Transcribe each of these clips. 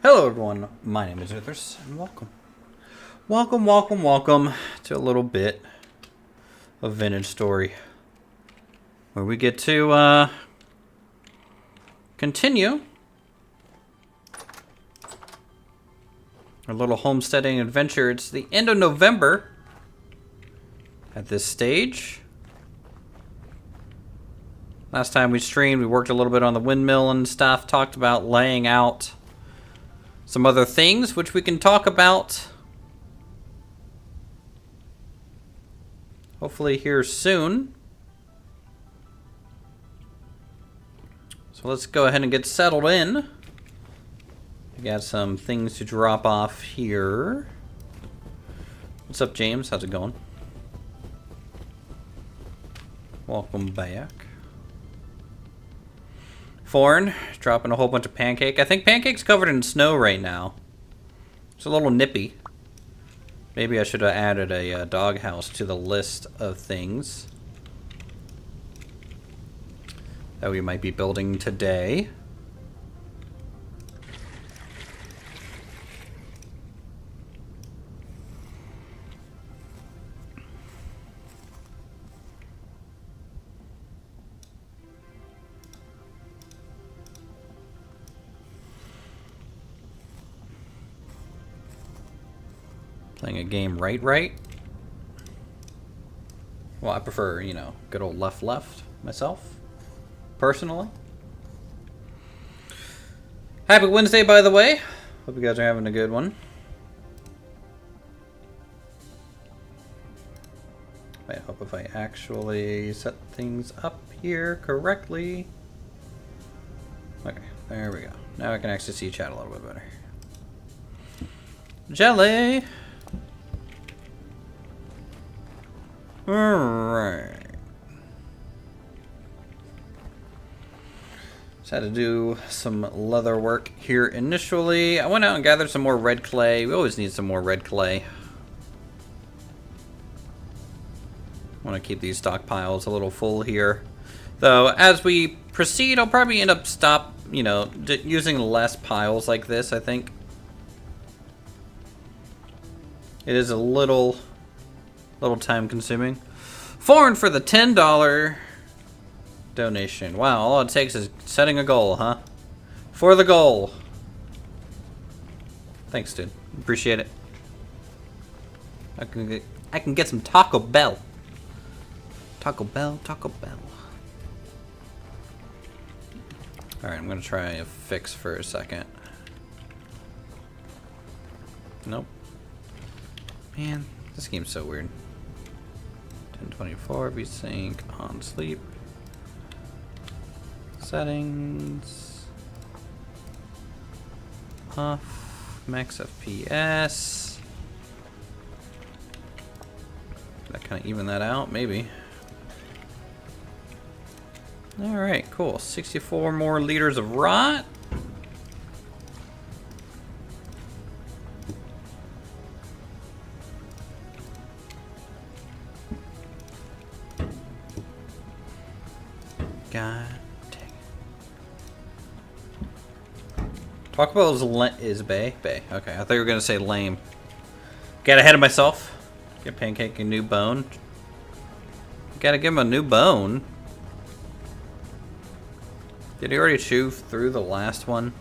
Hello everyone, my name is Uthris, and welcome. Welcome to a little bit of Vintage Story, where we get to, continue our little homesteading adventure. It's the end of November at this stage. Last time we streamed, we worked a little bit on the windmill and stuff, talked about laying out some other things, which we can talk about hopefully here soon. So let's go ahead and get settled in. We got some things to drop off here. What's up, James? How's it going? Welcome back. Foreign, dropping a whole bunch of pancake. I think pancake's covered in snow right now. It's a little nippy. Maybe I should have added a doghouse to the list of things that we might be building today. Playing a game right. Well, I prefer, you know, good old left myself, personally. Happy Wednesday, by the way. Hope you guys are having a good one. I hope if I actually set things up here correctly. Okay, there we go. Now I can actually see chat a little bit better. Jelly! Alright. Just had to do some leather work here initially. I went out and gathered some more red clay. We always need some more red clay. Want to keep these stockpiles a little full here. Though, as we proceed, I'll probably end up using less piles like this, I think. It is a little time consuming. Foreign for the $10 donation. Wow, all it takes is setting a goal, huh? For the goal. Thanks, dude. Appreciate it. I can get some Taco Bell. Taco Bell. Alright, I'm gonna try a fix for a second. Nope. Man, this game's so weird. 1024, VSync, on sleep. Settings. Off. Max FPS. That kind of even that out, maybe. Alright, cool. 64 more liters of rot. God dang it. Talk about is Bay? Bay. Okay, I thought you were gonna say lame. Got ahead of myself. Get Pancake a new bone. Gotta give him a new bone. Did he already chew through the last one?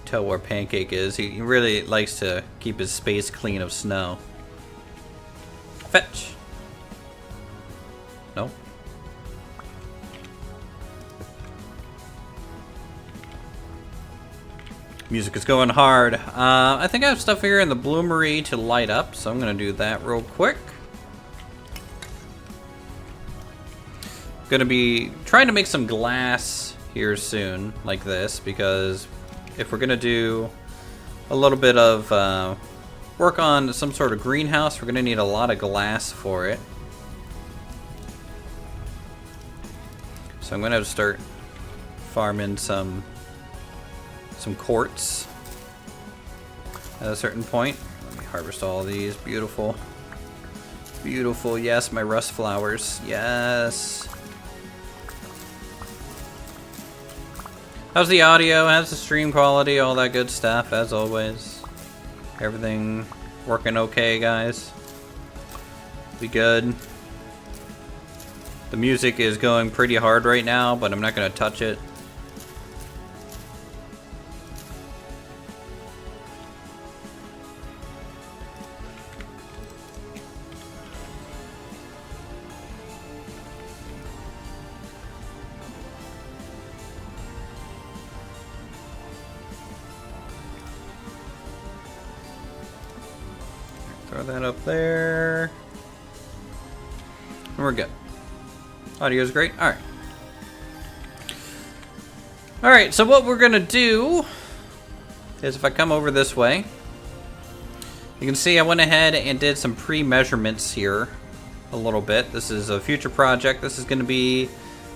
Tell where Pancake is. He really likes to keep his space clean of snow. Fetch. Nope. Music is going hard. I think I have stuff here in the bloomery to light up, so I'm gonna do that real quick. Gonna be trying to make some glass here soon, like this, because if we're gonna do a little bit of work on some sort of greenhouse, we're gonna need a lot of glass for it. So I'm gonna have to start farming some quartz at a certain point. Let me harvest all these. Beautiful. Beautiful. Yes, my rust flowers. Yes. How's the audio? How's the stream quality? All that good stuff, as always. Everything working okay, guys? Be good. The music is going pretty hard right now, but I'm not going to touch it. Throw that up there. And we're good. Audio is great. Alright. Alright, so what we're going to do is if I come over this way, you can see I went ahead and did some pre-measurements here a little bit. This is a future project. This is going to be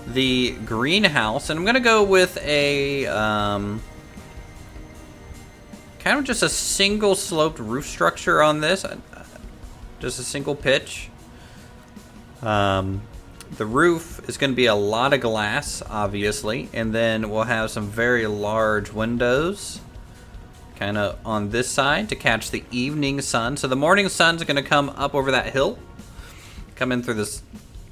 the greenhouse. And I'm going to go with a kind of just a single sloped roof structure on this. Just a single pitch. The roof is going to be a lot of glass, obviously, and then we'll have some very large windows kind of on this side to catch the evening sun. So the morning sun's going to come up over that hill, come in through this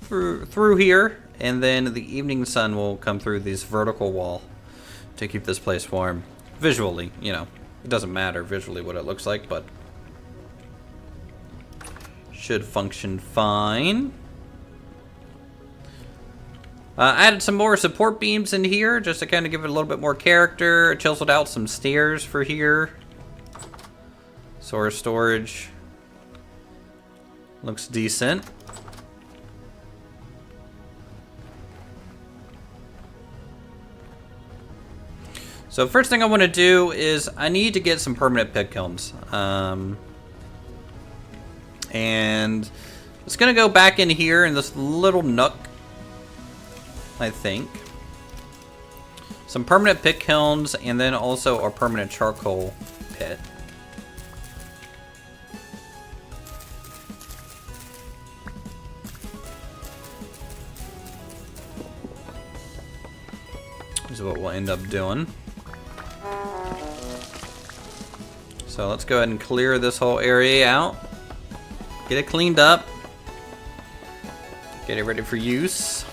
through here, and then the evening sun will come through this vertical wall to keep this place warm. Visually, you know, it doesn't matter visually what it looks like, but should function fine. Added some more support beams in here just to kind of give it a little bit more character. Chiseled out some stairs for here. So our storage looks decent. So first thing I want to do is I need to get some permanent pit kilns. And it's going to go back in here in this little nook, I think. Some permanent pit kilns and then also a permanent charcoal pit. This is what we'll end up doing. So let's go ahead and clear this whole area out. Get it cleaned up. Get it ready for use.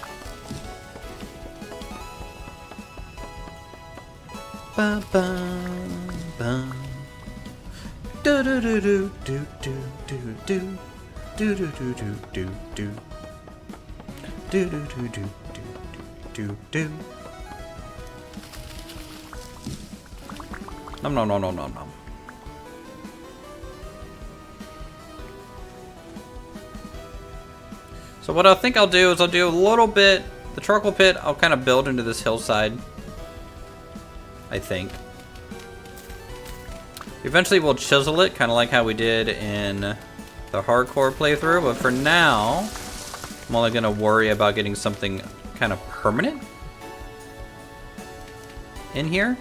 Ba ba ba. Do do do do do do do do do do do do do do do do do do do do. Nom nom nom nom nom nom. So what I think I'll do is I'll do a little bit, the charcoal pit I'll kind of build into this hillside, I think. Eventually we'll chisel it, kind of like how we did in the hardcore playthrough, but for now, I'm only going to worry about getting something kind of permanent in here.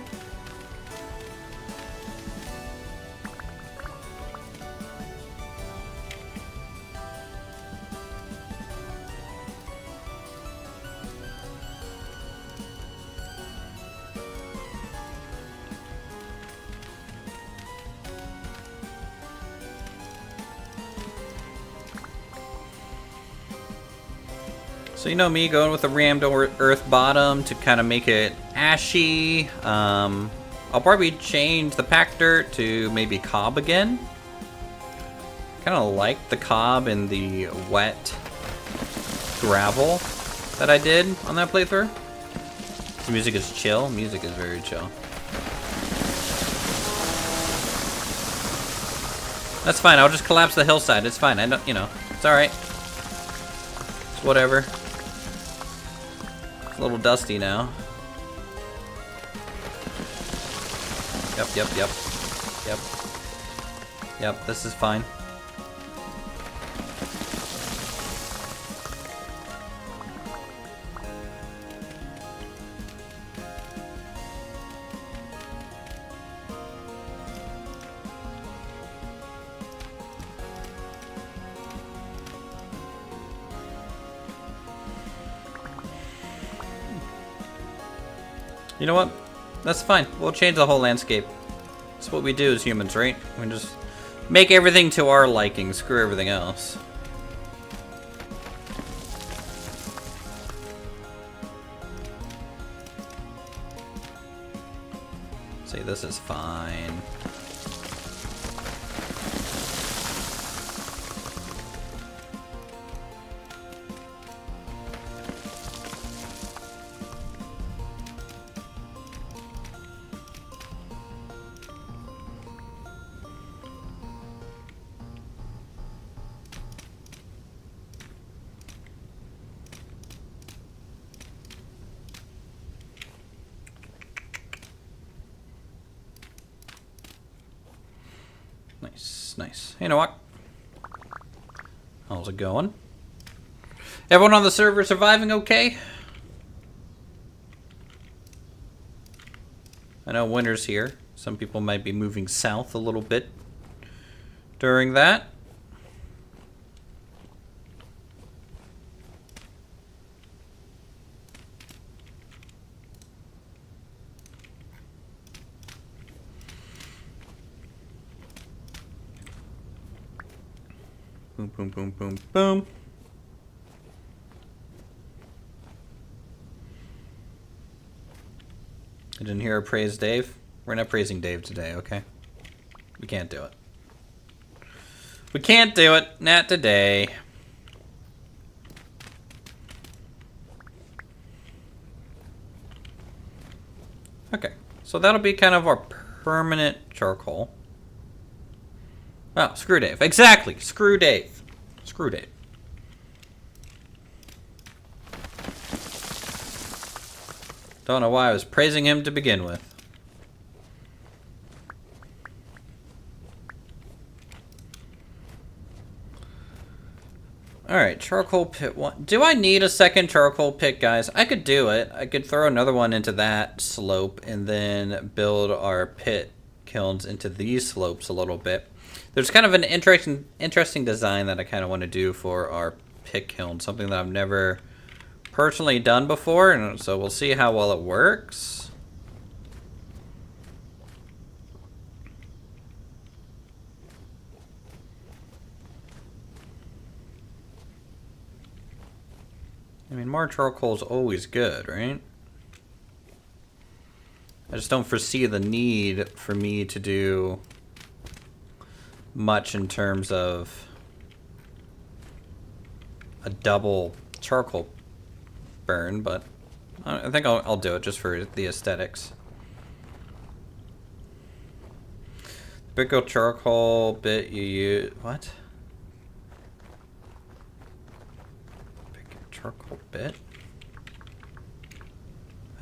So you know me, going with a rammed earth bottom to kind of make it ashy. I'll probably change the packed dirt to maybe cob again. Kind of like the cob and the wet gravel that I did on that playthrough. The music is chill. Music is very chill. That's fine. I'll just collapse the hillside. It's fine. I don't, you know, it's all right. It's whatever. It's a little dusty now. Yep, this is fine. You know what? That's fine. We'll change the whole landscape. That's what we do as humans, right? We just make everything to our liking. Screw everything else. See, this is fine. Nice, nice. You know what? How's it going? Everyone on the server surviving okay? I know winter's here. Some people might be moving south a little bit during that. Boom, boom, boom, boom, boom. I didn't hear her praise Dave. We're not praising Dave today, okay? We can't do it. We can't do it. Not today. Okay. So that'll be kind of our permanent charcoal. Oh, screw Dave. Exactly. Screw Dave. Screw Dave. Don't know why I was praising him to begin with. Alright, charcoal pit one. Do I need a second charcoal pit, guys? I could do it. I could throw another one into that slope and then build our pit kilns into these slopes a little bit. There's kind of an interesting design that I kind of want to do for our pit kiln. Something that I've never personally done before, and so we'll see how well it works. I mean, more charcoal is always good, right? I just don't foresee the need for me to do much in terms of a double charcoal burn, but I think I'll do it just for the aesthetics. Bigger charcoal bit you use. What? Bigger charcoal bit?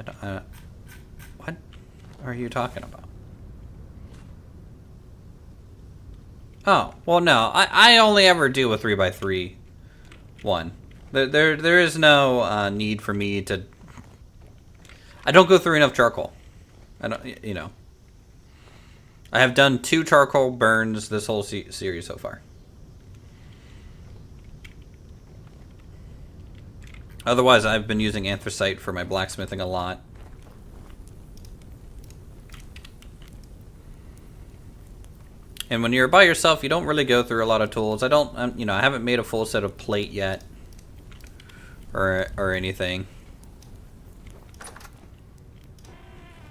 I don't. What are you talking about? Oh, well, no. I only ever do a 3x3 one. There is no need for me to. I don't go through enough charcoal. I don't, you know. I have done 2 charcoal burns this whole series so far. Otherwise, I've been using anthracite for my blacksmithing a lot. And when you're by yourself, you don't really go through a lot of tools. I don't, you know, I haven't made a full set of plate yet, or anything.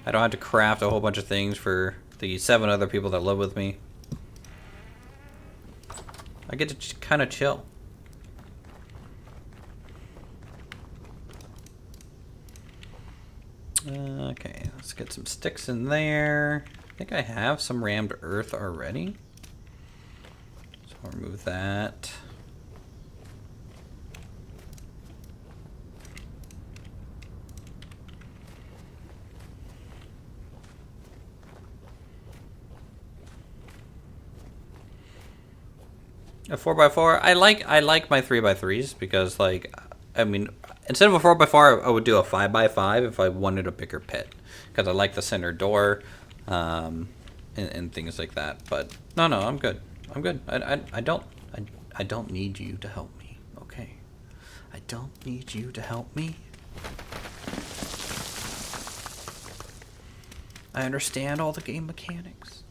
I don't have to craft a whole bunch of things for the 7 other people that live with me. I get to kind of chill. Okay, let's get some sticks in there. I think I have some rammed earth already. So I'll remove that. A 4x4. I like my 3x3s because, like, I mean, instead of a 4x4, I would do a 5x5 if I wanted a bigger pit because I like the center door, and things like that. But no, I'm good. I'm good. I don't need you to help me. Okay, I don't need you to help me. I understand all the game mechanics.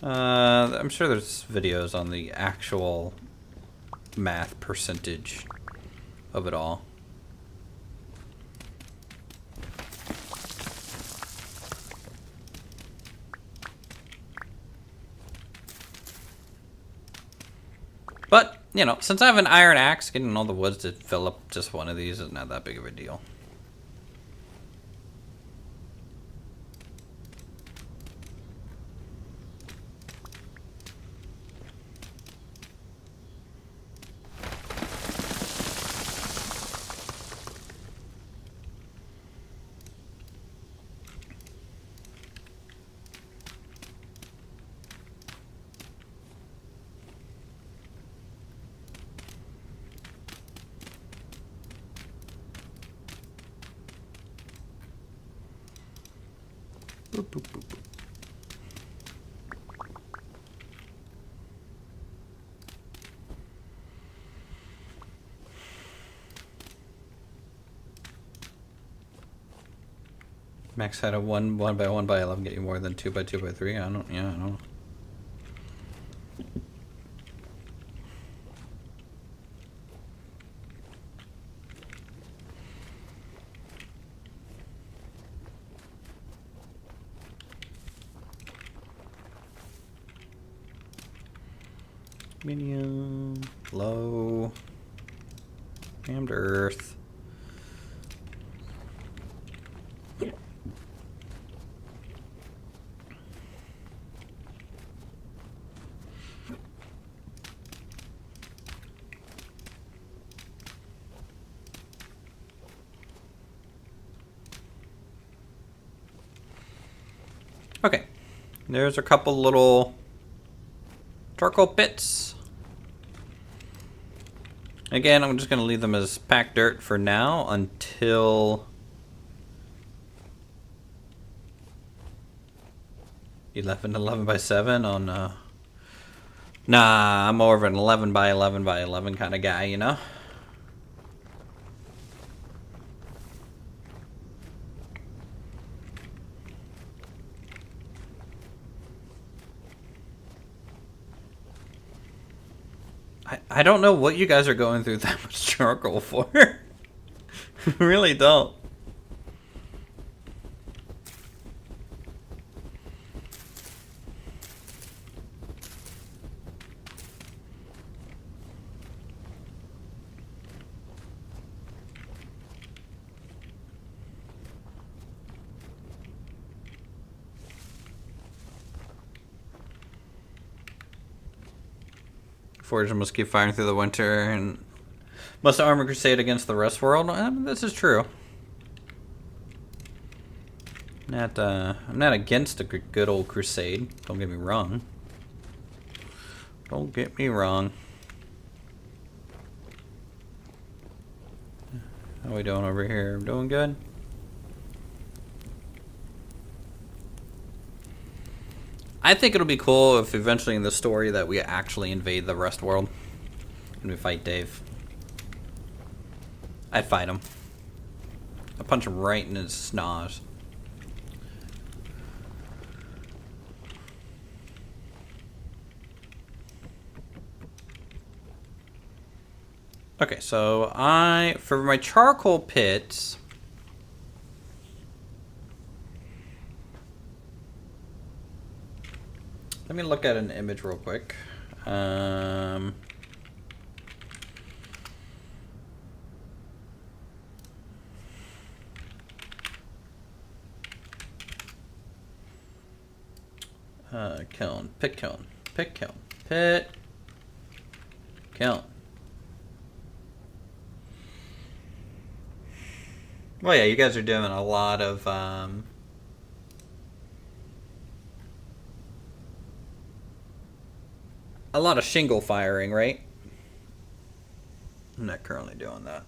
I'm sure there's videos on the actual math percentage of it all. But, you know, since I have an iron axe, getting all the woods to fill up just one of these is not that big of a deal. Boop, boop, boop, boop. Max had a 1 by 1 by 11 get you more than 2 by 2 by 3. I don't know. Medium, low, damned earth. Okay, there's a couple little charcoal pits. Again, I'm just going to leave them as packed dirt for now until 11 by 7 on nah, I'm more of an 11 by 11 by 11 kind of guy, you know? I don't know what you guys are going through that much charcoal for. I really don't. Forge must keep firing through the winter and must armor crusade against the rest world. This is true. I'm not against a good old crusade. Don't get me wrong. Don't get me wrong. How are we doing over here? Doing good? I think it'll be cool if eventually in the story that we actually invade the rest world and we fight Dave. I'd fight him. I'd punch him right in his snoz. Okay, so for my charcoal pits, let me look at an image real quick. Kiln, pit kiln, pit kiln, pit kiln. Well, yeah, you guys are doing a lot of shingle firing, right? I'm not currently doing that.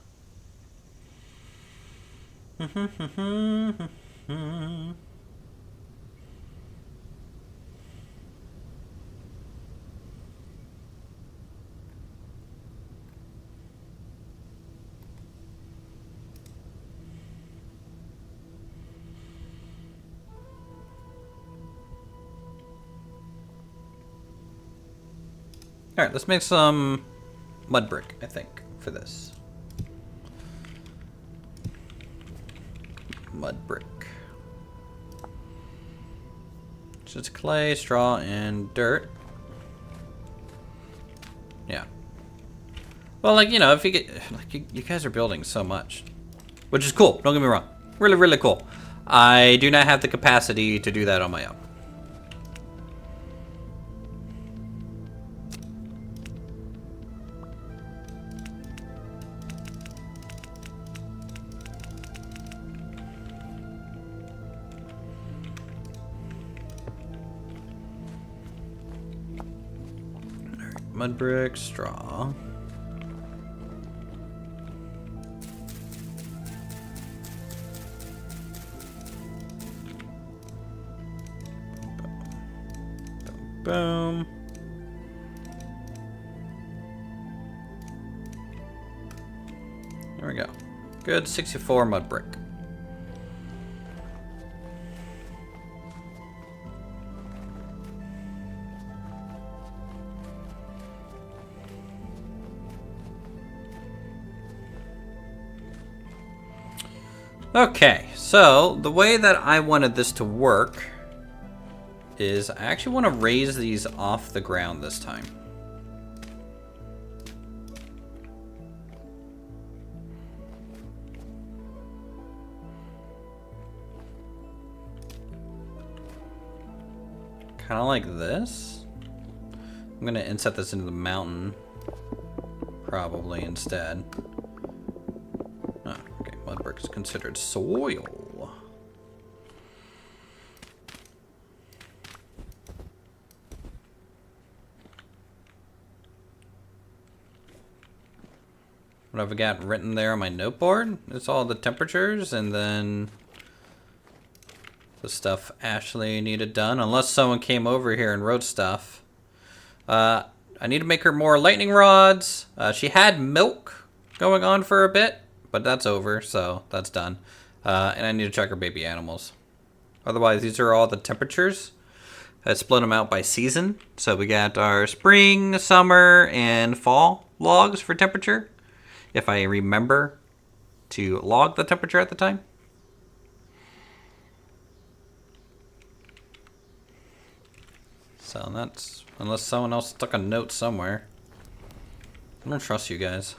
Alright, let's make some mud brick, I think, for this. Mud brick. Just clay, straw, and dirt. Yeah. Well, like, you know, if you get... Like, you guys are building so much. Which is cool, don't get me wrong. Really, really cool. I do not have the capacity to do that on my own. Mud brick, straw. Boom. Boom. There we go. Good 64 mud brick. Okay, so the way that I wanted this to work is I actually want to raise these off the ground this time. Kind of like this. I'm going to inset this into the mountain probably instead. Mud brick is considered soil. What have I got written there on my noteboard? It's all the temperatures and then the stuff Ashley needed done. Unless someone came over here and wrote stuff. I need to make her more lightning rods. She had milk going on for a bit. But that's over, so that's done. And I need to check our baby animals. Otherwise, these are all the temperatures. I split them out by season. So we got our spring, summer, and fall logs for temperature. If I remember to log the temperature at the time. So that's... Unless someone else stuck a note somewhere. I don't trust you guys.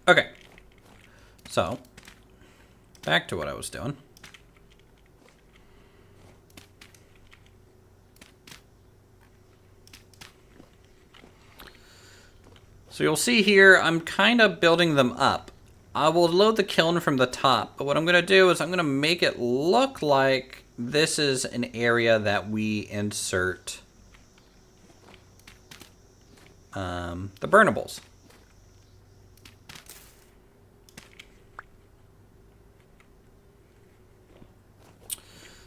Okay, so back to what I was doing. So you'll see here, I'm kind of building them up. I will load the kiln from the top, but what I'm going to do is I'm going to make it look like this is an area that we insert the burnables.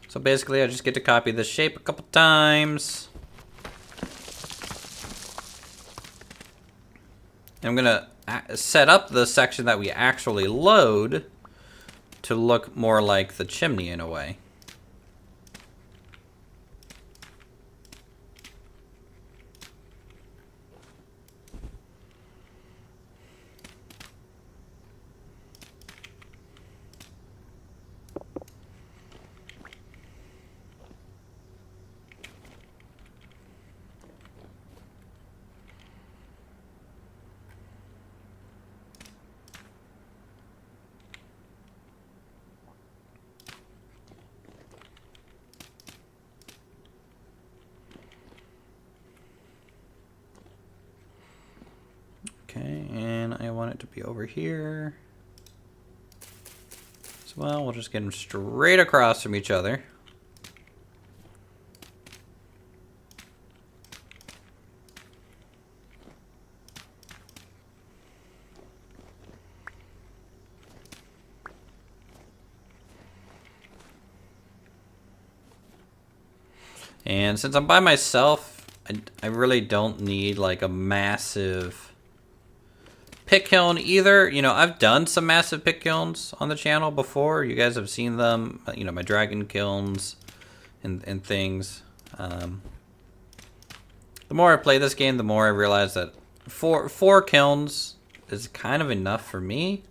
So basically, I just get to copy this shape a couple times. And I'm going to set up the section that we actually load to look more like the chimney in a way. Okay, and I want it to be over here as well. We'll just get them straight across from each other. And since I'm by myself, I really don't need like a massive pit kiln either. You know, I've done some massive pit kilns on the channel before. You guys have seen them. You know, my dragon kilns and things. The more I play this game, the more I realize that four kilns is kind of enough for me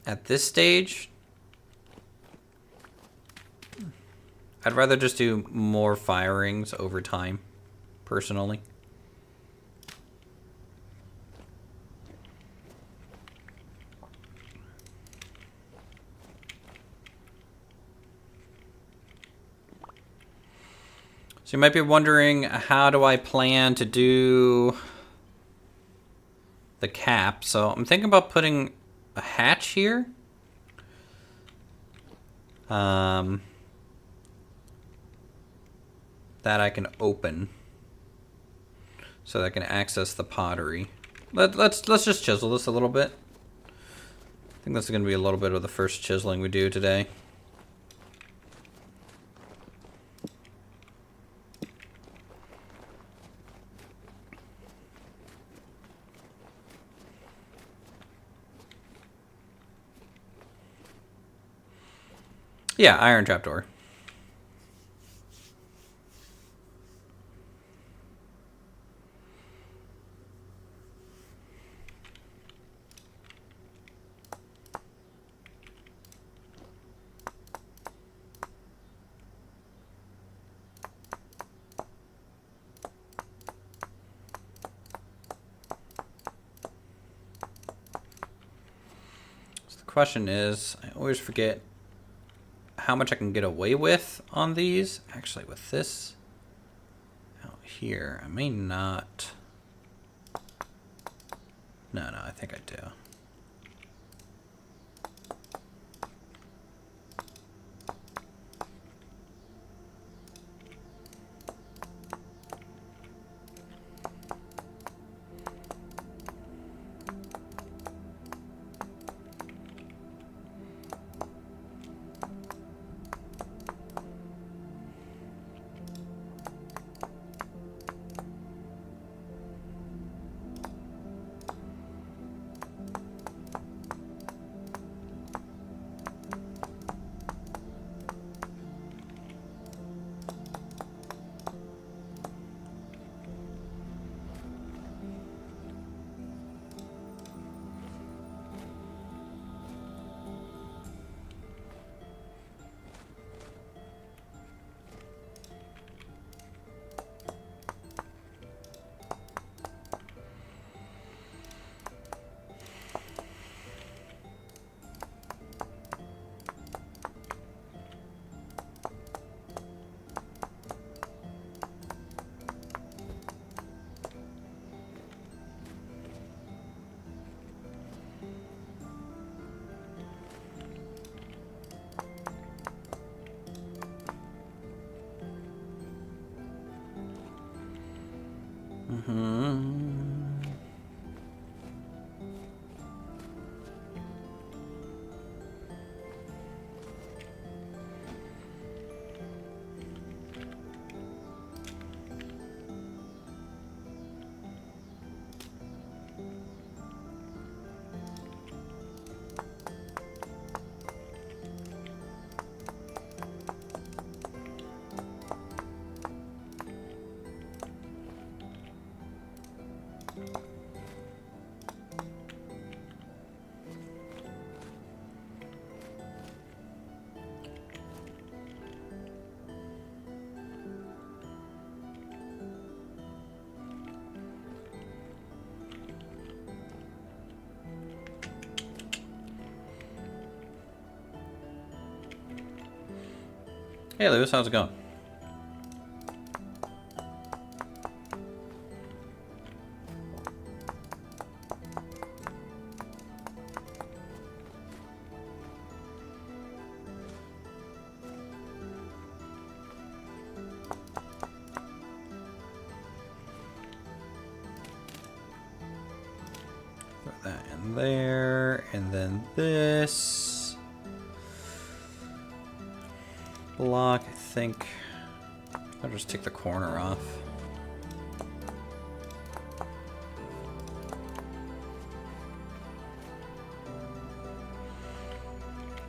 at this stage. I'd rather just do more firings over time, personally. So you might be wondering, how do I plan to do the cap? So I'm thinking about putting a hatch here. That I can open, so that I can access the pottery. Let's just chisel this a little bit. I think that's going to be a little bit of the first chiseling we do today. Yeah, iron trapdoor. Question is, I always forget how much I can get away with on these. Actually, with this out here, I may not. No, I think I do. Hey Lewis, how's it going? Put that in there, and then this block, I think I'll just take the corner off.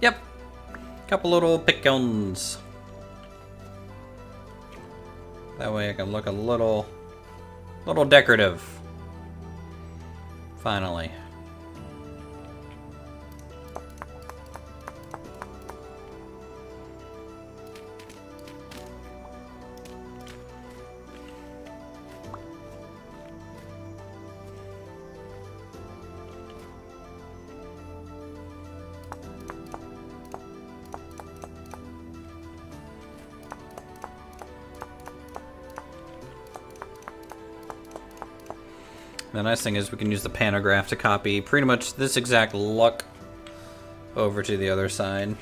Yep. Couple little pickons. That way I can look a little decorative. Finally. The nice thing is we can use the pantograph to copy pretty much this exact look over to the other side.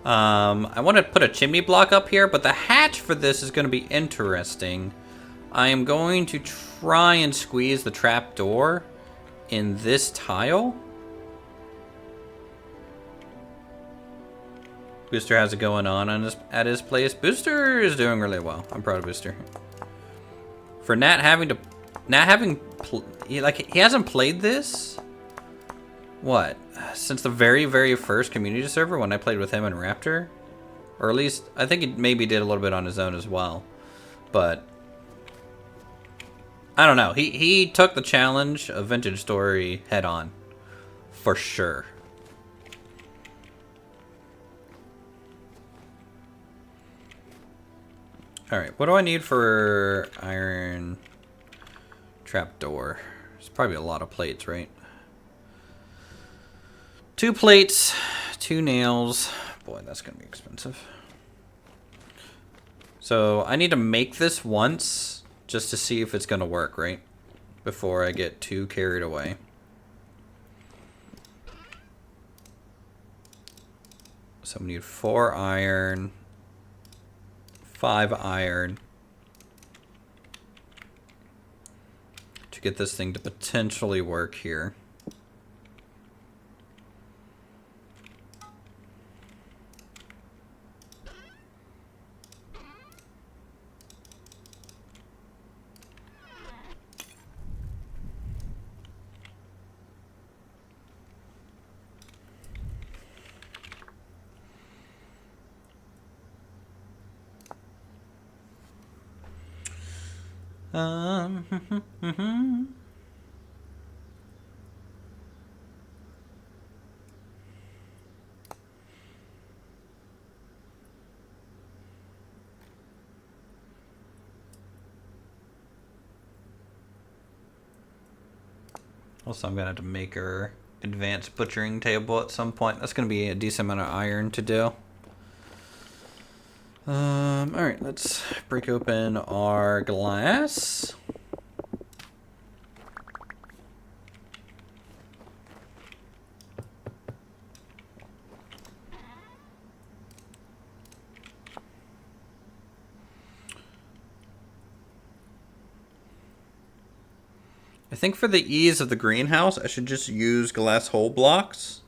I want to put a chimney block up here, but the hatch for this is going to be interesting. I am going to try and squeeze the trap door in this tile. Booster has it going on at his place. Booster is doing really well. I'm proud of Booster. For Nat having he hasn't played this, what, since the very, very first community server when I played with him and Raptor, or at least I think he maybe did a little bit on his own as well, but I don't know. He took the challenge of Vintage Story head on, for sure. All right, what do I need for iron trapdoor? There's probably a lot of plates, right? 2 plates, 2 nails. Boy, that's gonna be expensive. So I need to make this once just to see if it's gonna work, right? Before I get too carried away. So we need 4 iron, 5 iron to get this thing to potentially work here. Also, I'm gonna have to make our advanced butchering table at some point. That's gonna be a decent amount of iron to do. Alright, let's break open our glass. I think for the ease of the greenhouse, I should just use glass hole blocks.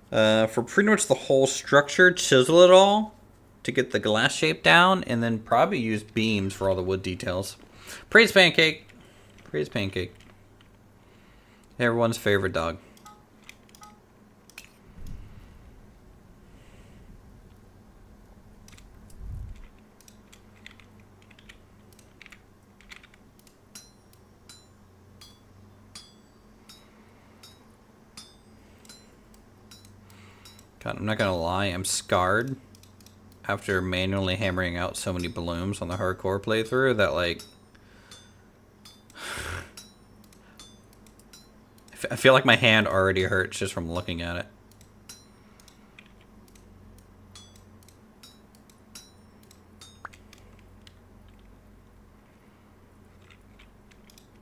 For pretty much the whole structure, chisel it all to get the glass shape down, and then probably use beams for all the wood details. Praise Pancake. Praise Pancake. Everyone's favorite dog. God, I'm not gonna lie, I'm scarred after manually hammering out so many blooms on the hardcore playthrough that, like, I feel like my hand already hurts just from looking at it.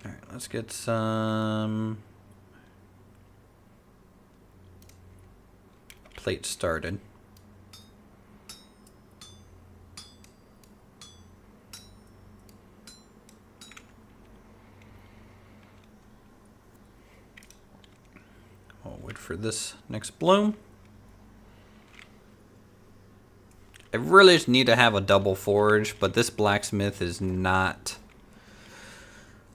Alright, let's get some plates started. I'll wait for this next bloom. I really just need to have a double forge, but this blacksmith is not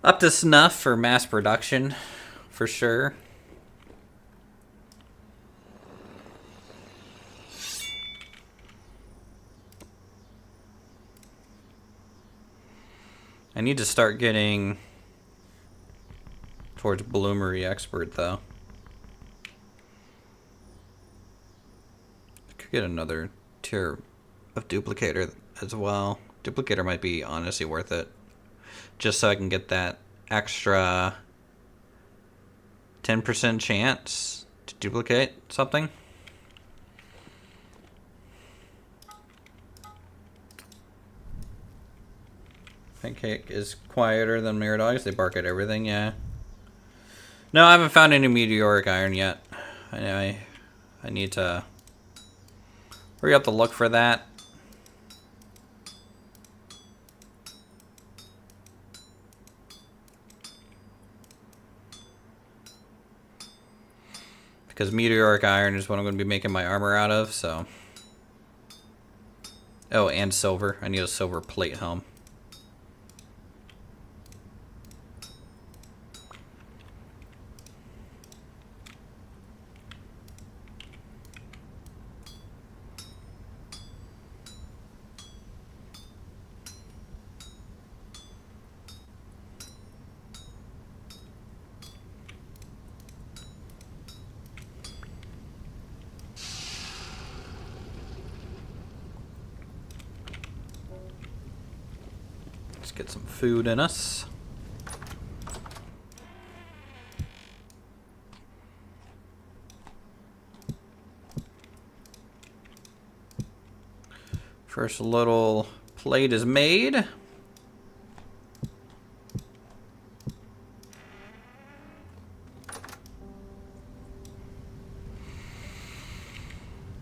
up to snuff for mass production, for sure. I need to start getting towards bloomery expert, though. I could get another tier of duplicator as well. Duplicator might be honestly worth it. Just so I can get that extra 10% chance to duplicate something. Pancake is quieter than mirror dogs. They bark at everything, yeah. No, I haven't found any meteoric iron yet. I need to hurry up to look for that. Because meteoric iron is what I'm going to be making my armor out of, so. Oh, and silver. I need a silver plate helm. Get some food in us. First little plate is made.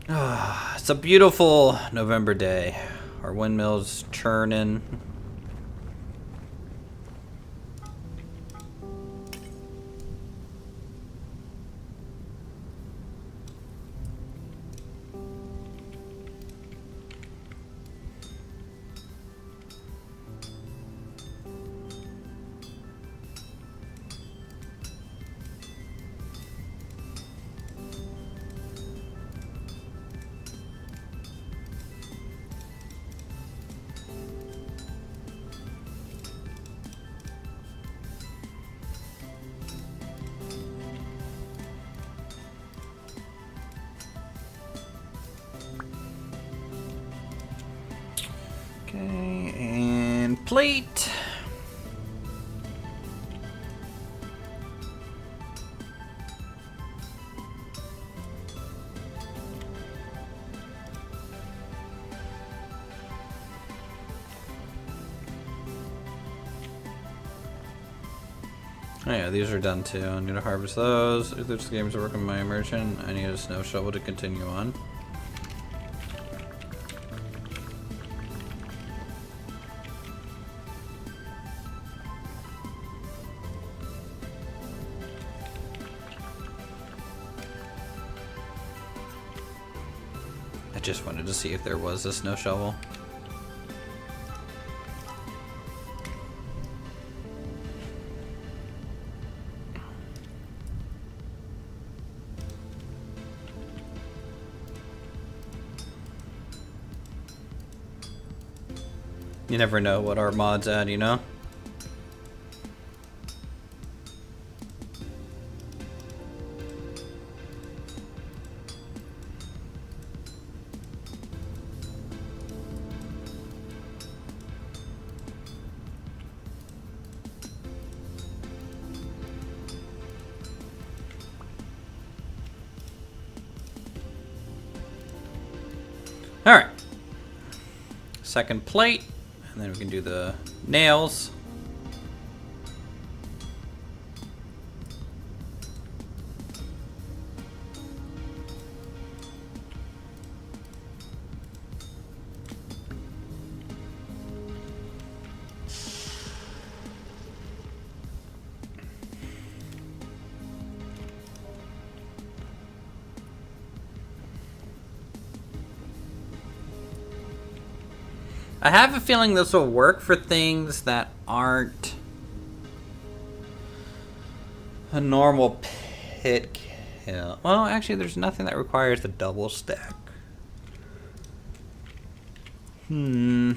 It's a beautiful November day. Our windmill's churning. Okay, and plate. Oh yeah, these are done too. I need to harvest those. Uthris games are working my immersion. I need a snow shovel to continue on. I just wanted to see if there was a snow shovel. You never know what our mod's at, you know? Alright. Second plate. And then we can do the nails. I have a feeling this will work for things that aren't a normal pit kill. Well, actually, there's nothing that requires the double stack. So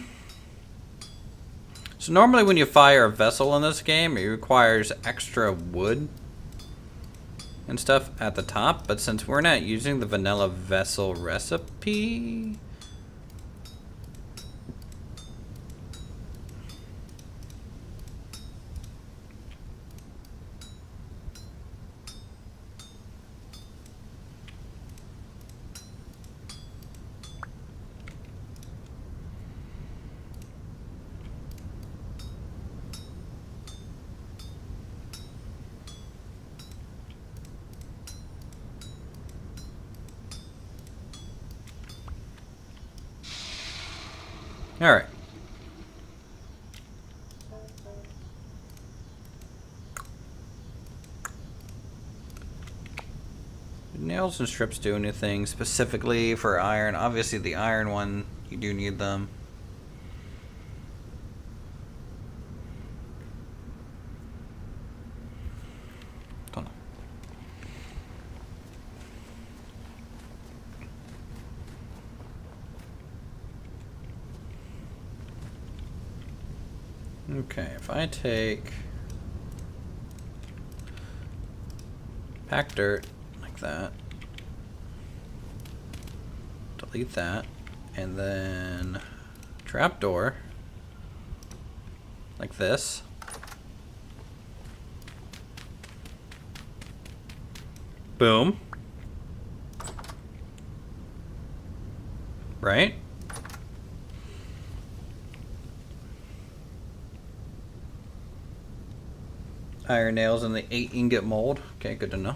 normally when you fire a vessel in this game, it requires extra wood and stuff at the top. But since we're not using the vanilla vessel recipe... All right. Did nails and strips do anything specifically for iron? Obviously, the iron one, you do need them. Don't know. Okay, if I take pack dirt like that, delete that, and then trapdoor like this, boom, right? Iron nails in the 8 ingot mold. Okay, good to know.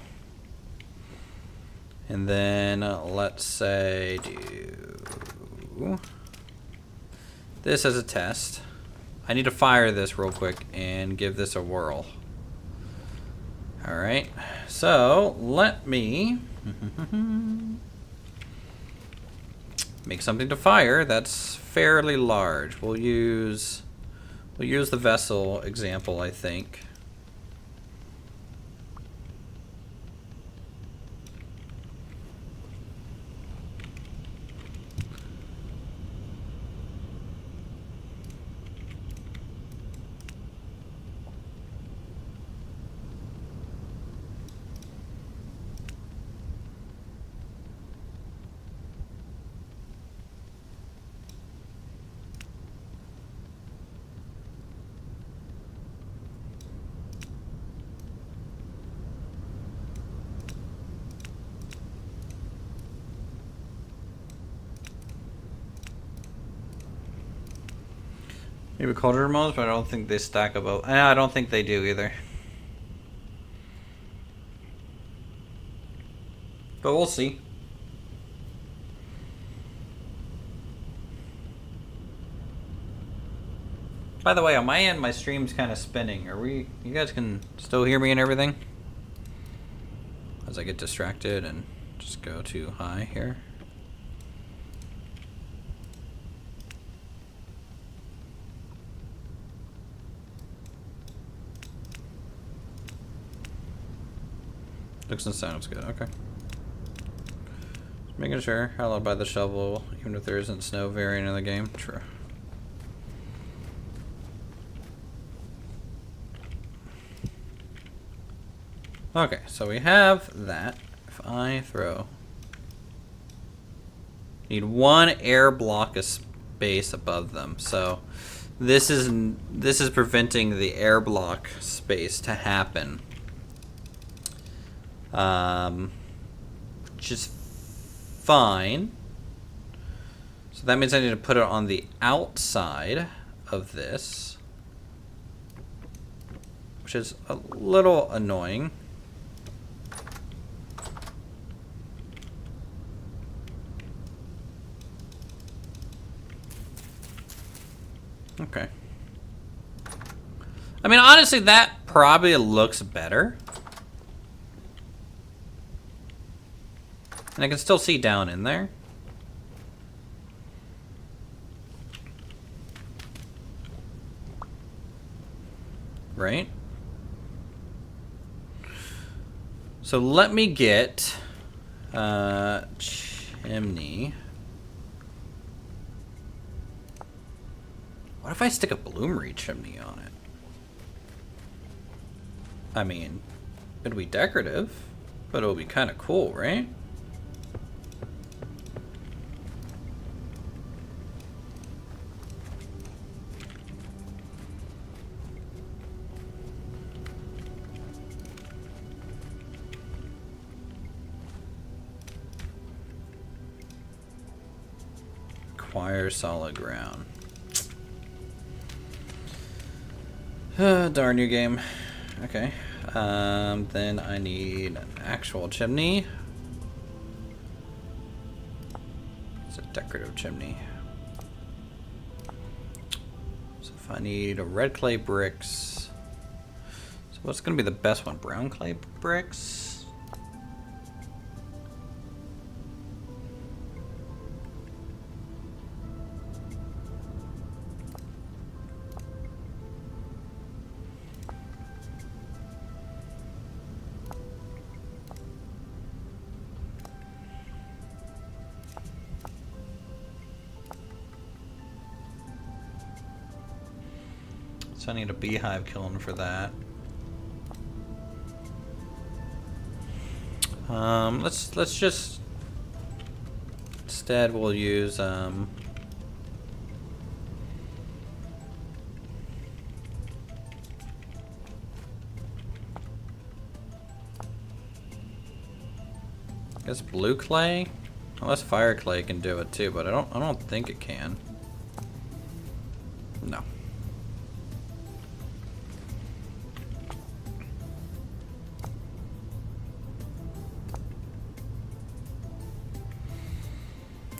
And then let's say do this as a test. I need to fire this real quick and give this a whirl. Alright, so let me make something to fire that's fairly large. We'll use the vessel example, I think. Maybe cauldron modes, but I don't think they stack about. I don't think they do either. But we'll see. By the way, on my end, my stream's kind of spinning. You guys can still hear me and everything? As I get distracted and just go too high here. Looks and sounds good, okay. Just making sure. Hallowed by the shovel, even if there isn't snow variant in the game. True. Okay, so we have that. If I throw... Need one air block of space above them. So this is preventing the air block space to happen. Which is fine. So that means I need to put it on the outside of this, which is a little annoying. Okay. I mean, honestly, that probably looks better. And I can still see down in there. right? So let me get chimney. What if I stick a bloomery chimney on it? I mean, it'll be decorative, but it'll be kind of cool, right? Acquire solid ground. Darn you, game. Okay. Then I need an actual chimney. It's a decorative chimney. So if I need a red clay bricks. So what's going to be the best one? Brown clay bricks? So I need a beehive kiln for that. Let's just instead we'll use I guess blue clay. Unless fire clay can do it too, but I don't think it can. No.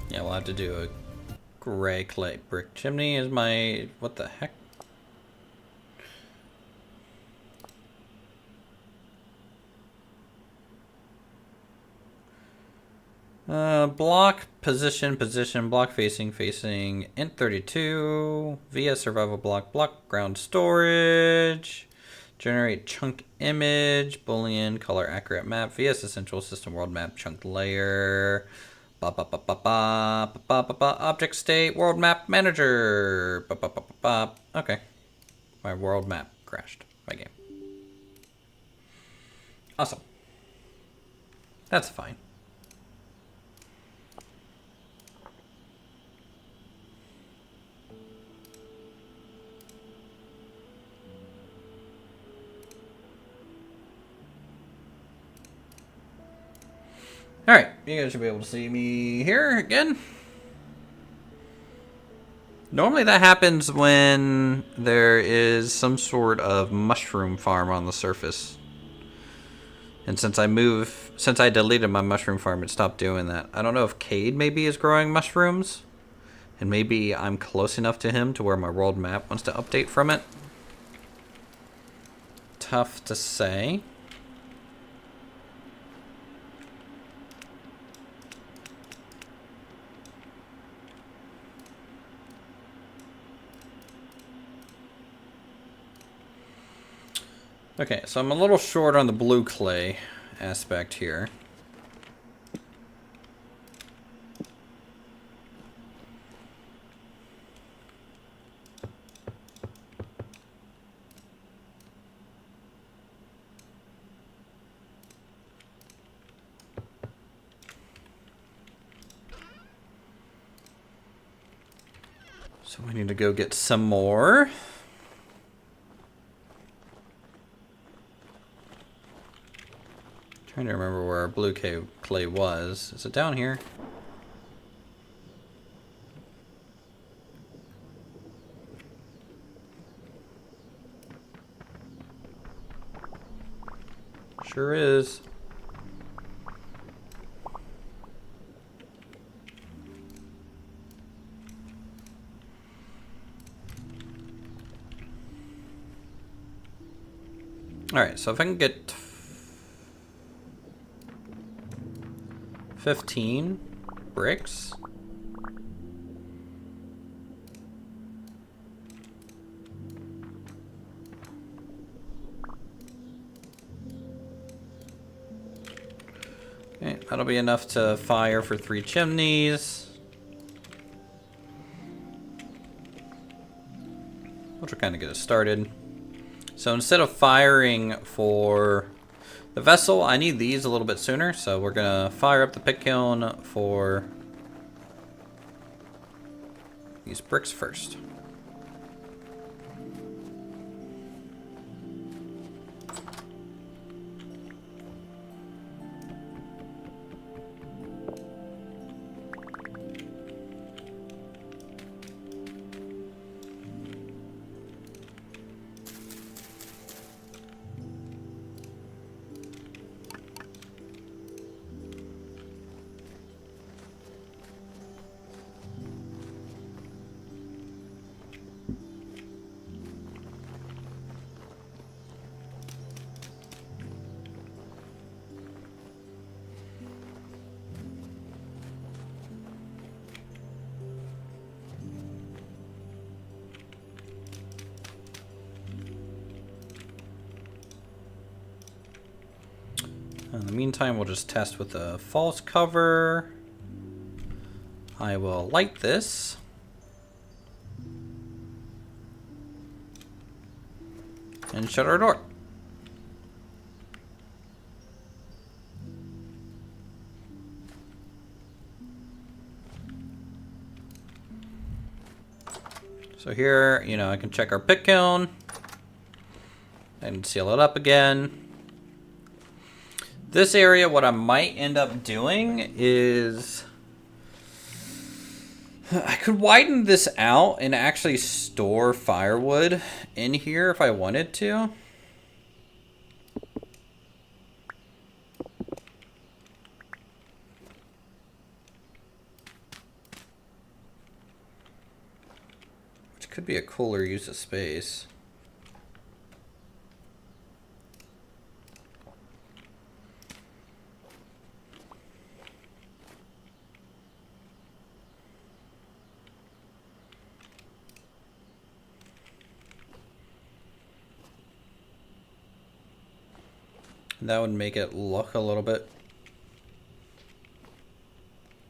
Yeah, we'll have to do a gray clay brick chimney is my... what the heck? Block, position, block facing, int 32, via survival block, ground storage, generate chunk image, boolean, color accurate map, vs essential system world map, chunk layer, object state, world map manager, okay. My world map crashed, my game. Awesome. That's fine. Alright, you guys should be able to see me here again. Normally that happens when there is some sort of mushroom farm on the surface. And since I deleted my mushroom farm, it stopped doing that. I don't know if Cade maybe is growing mushrooms. And maybe I'm close enough to him to where my world map wants to update from it. Tough to say. Okay, so I'm a little short on the blue clay aspect here. So we need to go get some more. Trying to remember where our blue clay was. Is it down here? Sure is. Alright, so if I can get 15 bricks. Okay, that'll be enough to fire for 3 chimneys. Which will kind of get us started. So instead of firing for the vessel, I need these a little bit sooner. So we're going to fire up the pit kiln for these bricks first. In the meantime, we'll just test with a false cover. I will light this. And shut our door. So here, you know, I can check our pit kiln and seal it up again. This area, what I might end up doing is I could widen this out and actually store firewood in here if I wanted to. Which could be a cooler use of space. That would make it look a little bit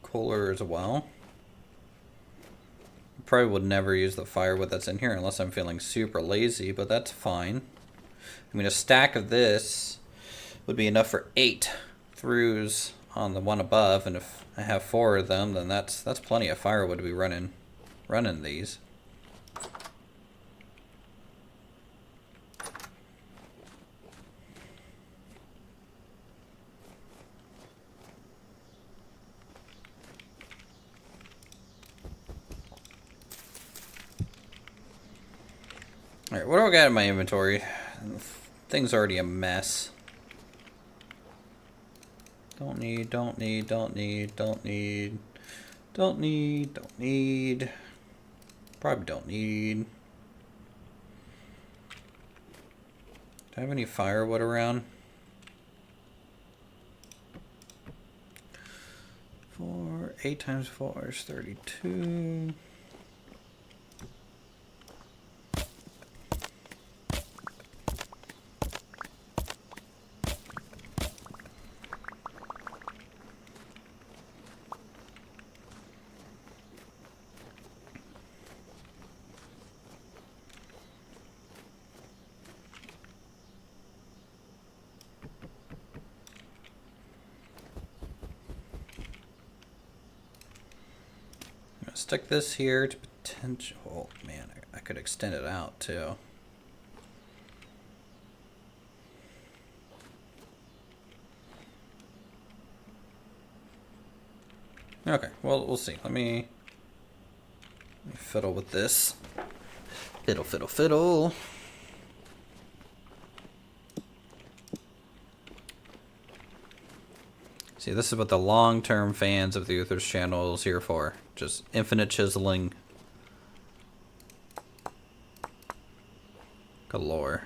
cooler as well. Probably would never use the firewood that's in here unless I'm feeling super lazy, but that's fine. I mean, a stack of this would be enough for 8 throughs on the one above, and if I have 4 of them, then that's plenty of firewood to be running these. Alright, what do I got in my inventory? Thing's already a mess. Don't need. Probably don't need. Do I have any firewood around? 8 times 4 is 32. Stick this here to potential. Oh man, I could extend it out too. Okay, well, we'll see. Let me fiddle with this. Fiddle. See, this is what the long-term fans of the Uthris channel is here for. Just infinite chiseling galore.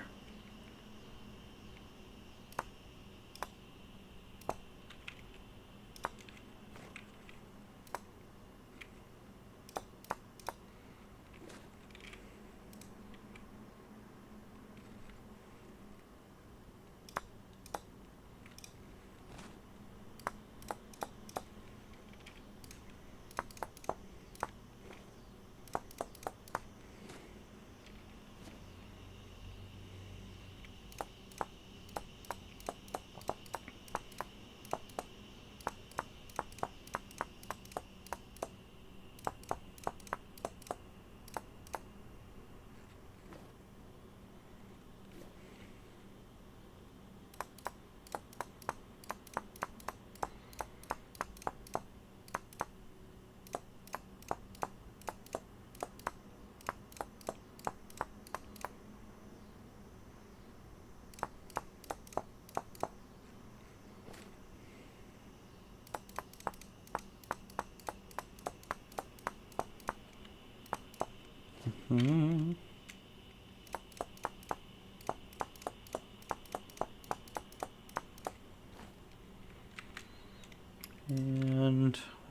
And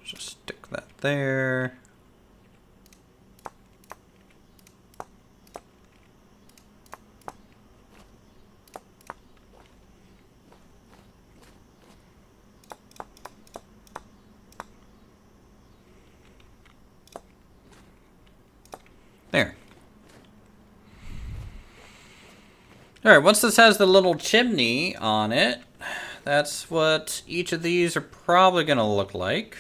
just stick that there. There. Alright, once this has the little chimney on it, that's what each of these are probably going to look like.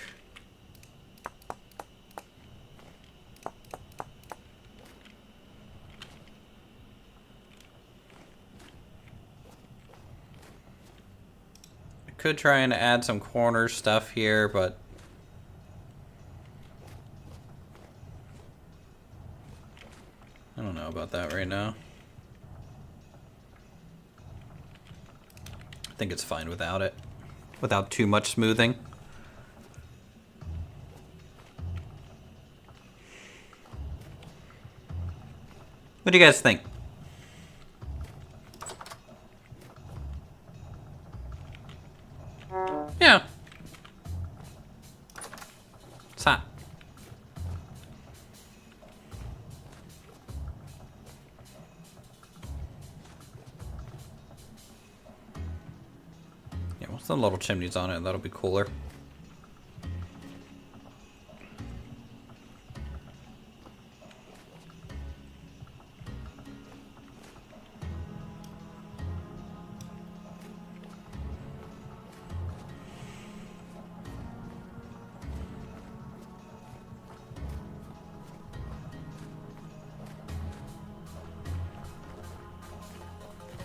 I could try and add some corner stuff here, but I don't know about that right now. I think it's fine without it. Without too much smoothing. What do you guys think? Yeah. It's hot. Yeah, with some little chimneys on it, that'll be cooler.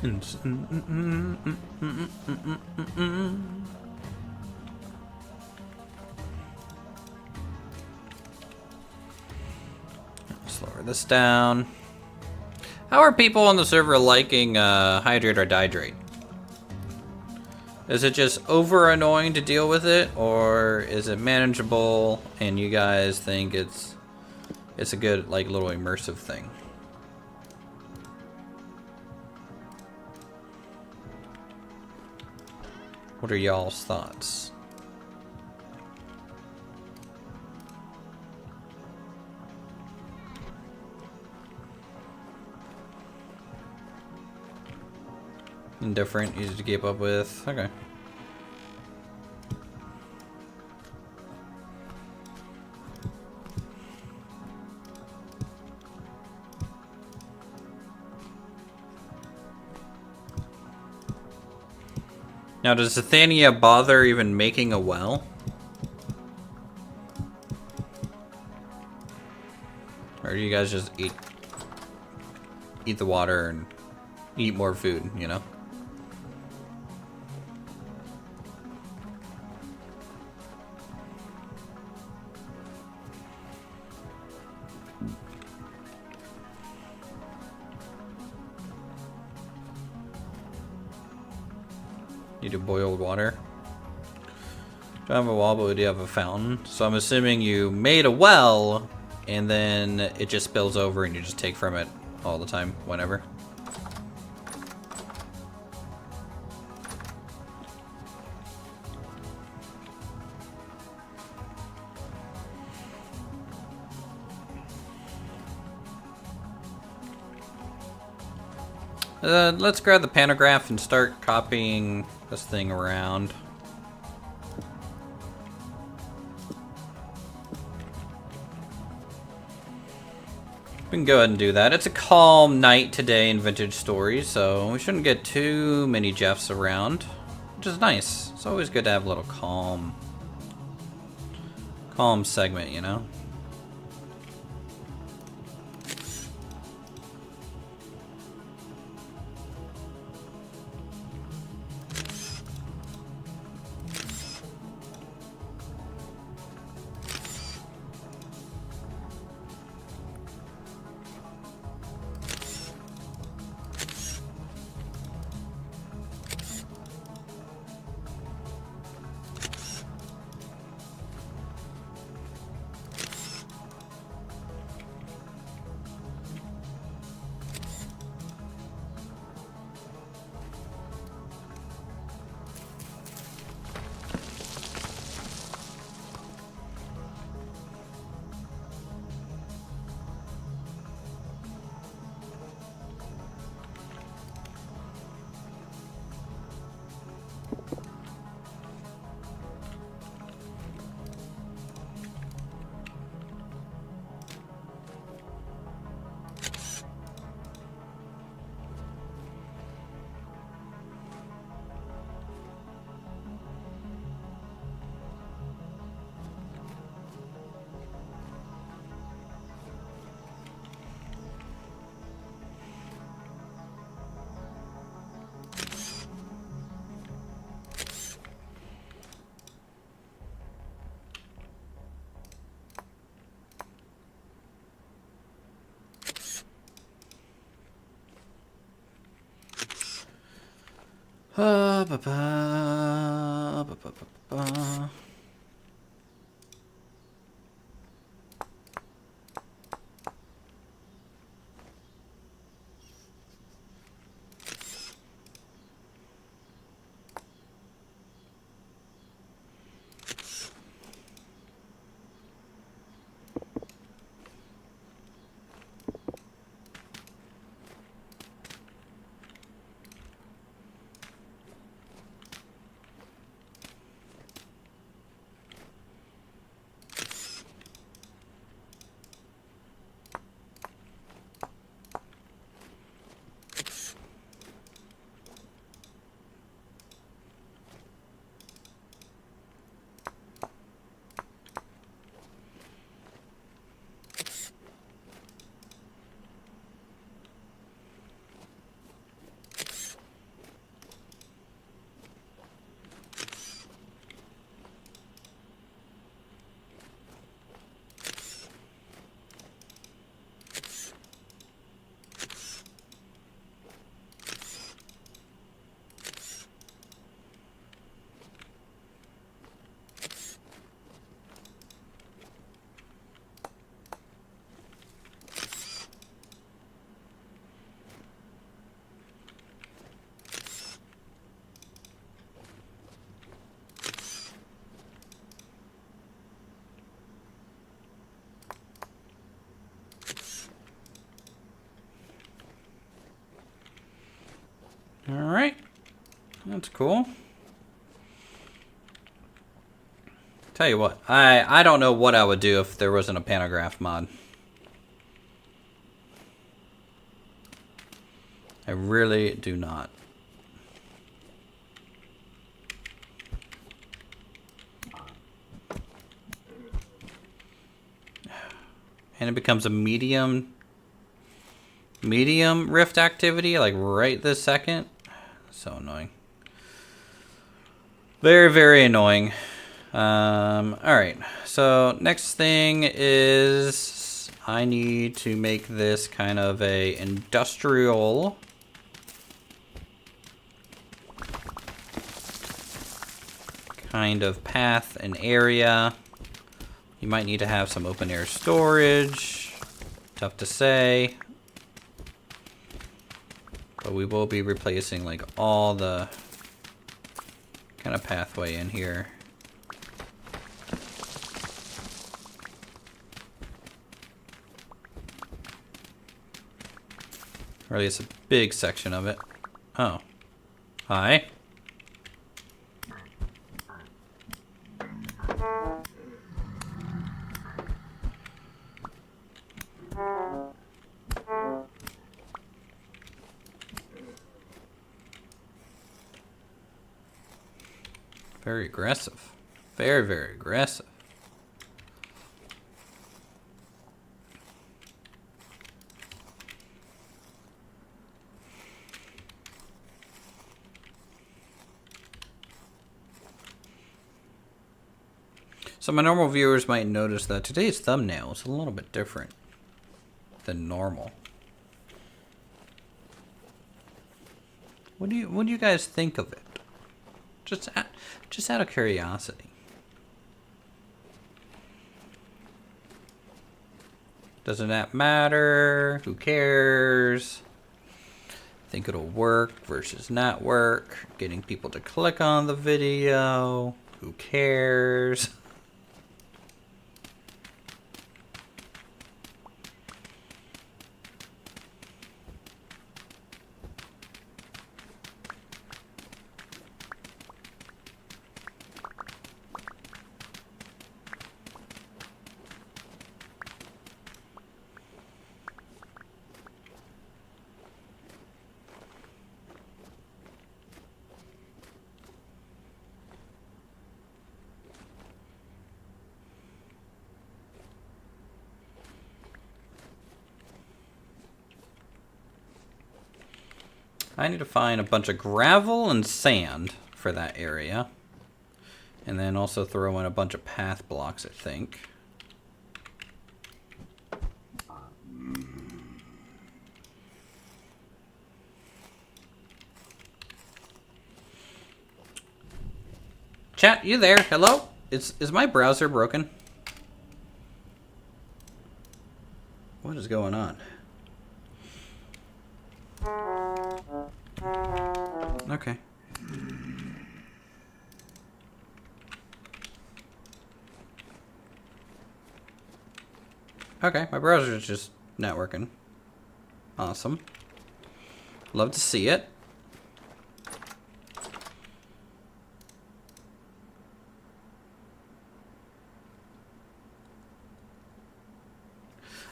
Let's lower this down. How are people on the server liking hydrate or dihydrate? Is it just over annoying to deal with it, or is it manageable and you guys think it's a good, like, little immersive thing? What are y'all's thoughts? Indifferent, easy to keep up with. Okay. Now, does Zathania bother even making a well? Or do you guys just eat the water and eat more food, you know? You do boiled water. Do I have a well, but we do have a fountain. So I'm assuming you made a well, and then it just spills over and you just take from it all the time, whenever. Let's grab the pantograph and start copying this thing around. We can go ahead and do that. It's a calm night today in Vintage Stories, so we shouldn't get too many Jeffs around, which is nice. It's always good to have a little calm segment, you know? Ba, ba, ba, ba, ba, ba, ba. Alright. That's cool. Tell you what, I don't know what I would do if there wasn't a pantograph mod. I really do not. And it becomes a medium rift activity, like right this second. So annoying. Very, very annoying. Alright, so next thing is I need to make this kind of a industrial kind of path and area. You might need to have some open air storage. Tough to say. But we will be replacing like all the kind of pathway in here. Or at least a big section of it. Oh. Hi. Very aggressive. Very, very aggressive. So my normal viewers might notice that today's thumbnail is a little bit different than normal. What do you guys think of it? Just out of curiosity. Doesn't that matter? Who cares? Think it'll work versus not work. Getting people to click on the video. Who cares? I need to find a bunch of gravel and sand for that area. And then also throw in a bunch of path blocks, I think. Chat, you there? Hello? Is my browser broken? What is going on? Okay. Okay, my browser is just not working. Awesome. Love to see it.